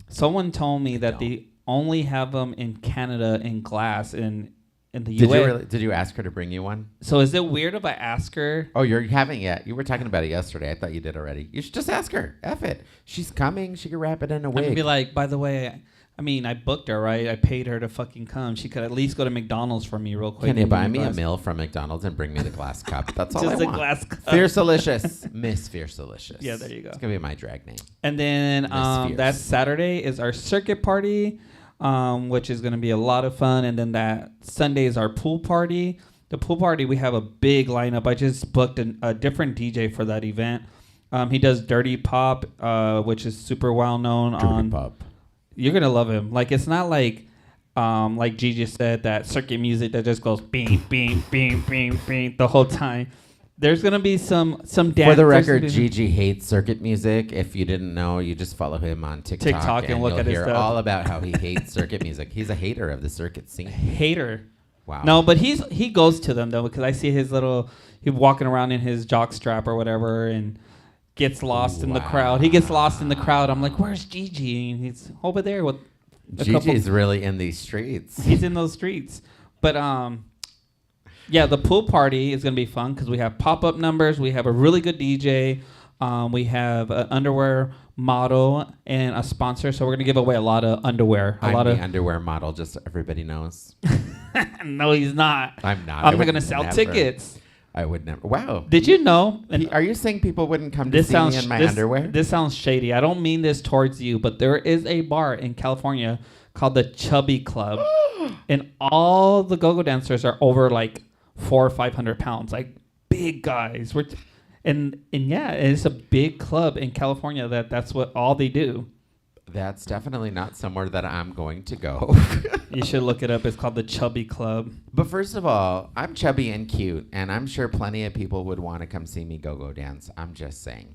Someone told me that they only have them in Canada in glass in the U.S. Did you ask her to bring you one? So is it weird if I ask her? Oh, you're having it. You were talking about it yesterday. I thought you did already. You should just ask her. F it. She's coming. She can wrap it in a wig. I'm gonna be like, by the way, I booked her, right? I paid her to fucking come. She could at least go to McDonald's for me real quick. Can you buy me a meal from McDonald's and bring me the glass cup? That's all I want. Just a glass cup. Fiercelicious. Miss Fiercelicious. Yeah, there you go. It's going to be my drag name. And then that Saturday is our circuit party, which is going to be a lot of fun. And then that Sunday is our pool party. The pool party, we have a big lineup. I just booked a different DJ for that event. He does Dirty Pop, which is super well known on... Dirty Pop. You're going to love him. Like, it's not like Gigi said, that circuit music that just goes beep, beep, beep, beep, beep the whole time. There's going to be some dance. For the record, Gigi hates circuit music. If you didn't know, you just follow him on TikTok and look at his you'll stuff. hear all about how he hates circuit music. He's a hater of the circuit scene. Hater. Wow. No, but he goes to them, though, because I see he's walking around in his jock strap or whatever and gets lost in the crowd. He gets lost in the crowd. I'm like, where's Gigi? And he's over there with Gigi's really in these streets. He's in those streets. But yeah, the pool party is going to be fun because we have pop-up numbers. We have a really good DJ. We have an underwear model and a sponsor. So we're going to give away a lot of underwear. I'm the underwear model, just so everybody knows. No, he's not. I'm not. I'm not going to sell tickets. I would never. Wow. Did you know? Are you saying people wouldn't come to see me in my underwear? This sounds shady. I don't mean this towards you, but there is a bar in California called the Chubby Club. And all the go-go dancers are over like 400 or 500 pounds, like big guys. And yeah, it's a big club in California that's what all they do. That's definitely not somewhere that I'm going to go. You should look it up. It's called the Chubby Club. But first of all, I'm chubby and cute, and I'm sure plenty of people would want to come see me go-go dance. I'm just saying.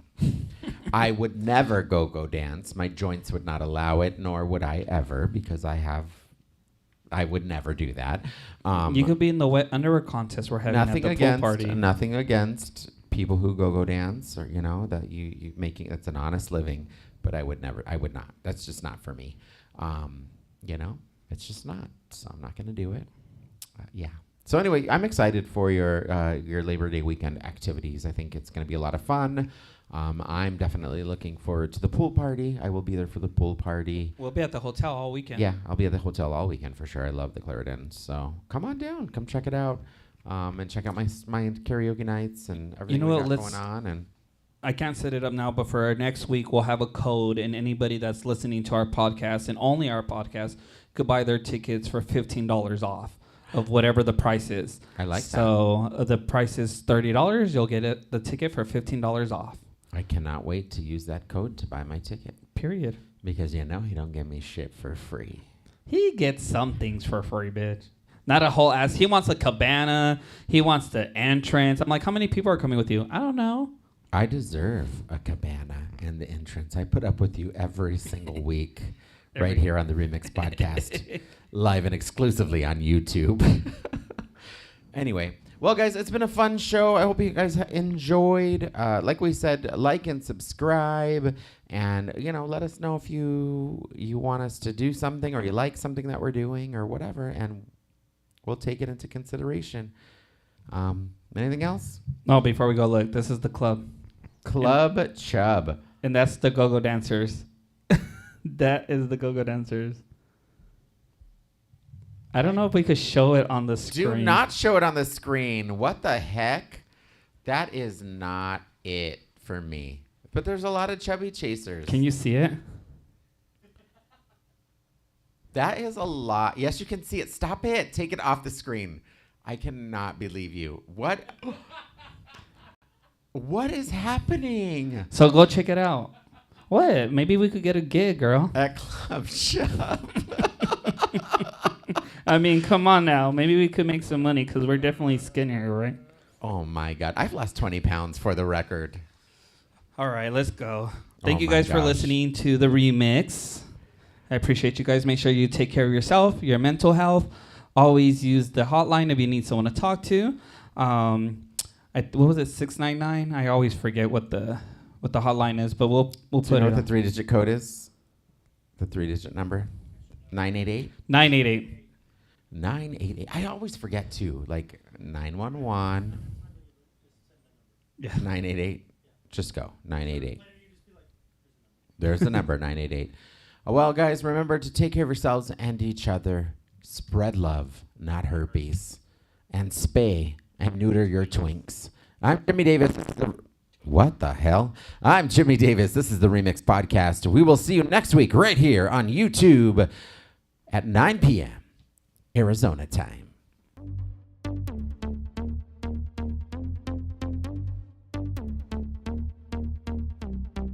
I would never go-go dance. My joints would not allow it, nor would I ever, because I would never do that. You could be in the wet underwear contest we're having at the pool party. Nothing against people who go dance, or that you making. It's an honest living. But I would not. That's just not for me. It's just not. So I'm not going to do it. Yeah. So anyway, I'm excited for your Labor Day weekend activities. I think it's going to be a lot of fun. I'm definitely looking forward to the pool party. I will be there for the pool party. We'll be at the hotel all weekend. Yeah, I'll be at the hotel all weekend for sure. I love the Clarendon. So come on down. Come check it out. And check out my karaoke nights and everything we got going on. And I can't set it up now, but for our next week, we'll have a code, and anybody that's listening to our podcast and only our podcast could buy their tickets for $15 off of whatever the price is. I like that. So the price is $30. You'll get the ticket for $15 off. I cannot wait to use that code to buy my ticket. Period. Because he don't give me shit for free. He gets some things for free, bitch. Not a whole ass. He wants a cabana. He wants the entrance. I'm like, how many people are coming with you? I don't know. I deserve a cabana and the entrance. I put up with you every single week right here on the ReMx Podcast, live and exclusively on YouTube. Anyway, well, guys, it's been a fun show. I hope you guys enjoyed. Like we said, like and subscribe, and let us know if you want us to do something or you like something that we're doing or whatever, and we'll take it into consideration. Anything else? No, before we go, look, this is the club. Club Chub. And that's the go-go dancers. That is the go-go dancers. I don't know if we could show it on the screen. Do not show it on the screen. What the heck? That is not it for me. But there's a lot of chubby chasers. Can you see it? That is a lot. Yes, you can see it. Stop it. Take it off the screen. I cannot believe you. What? What is happening? So go check it out. What? Maybe we could get a gig, girl. At Club Shop. I mean, come on now. Maybe we could make some money because we're definitely skinnier, right? Oh, my God. I've lost 20 pounds for the record. All right, let's go. Thank you guys for listening to the remix. I appreciate you guys. Make sure you take care of yourself, your mental health. Always use the hotline if you need someone to talk to. What was it, 699? I always forget what the hotline is, but we'll put it. Do you know what the 3-digit code is? The 3-digit number? 988? 988. 988. I always forget too. Like 911. Yeah. 988. Just go. 988. There's the number, 988. Well, guys, remember to take care of yourselves and each other. Spread love, not herpes. And spay and neuter your twinks. I'm Jimmy Davis. What the hell? I'm Jimmy Davis. This is the ReMx Podcast. We will see you next week right here on YouTube at 9 p.m. Arizona time.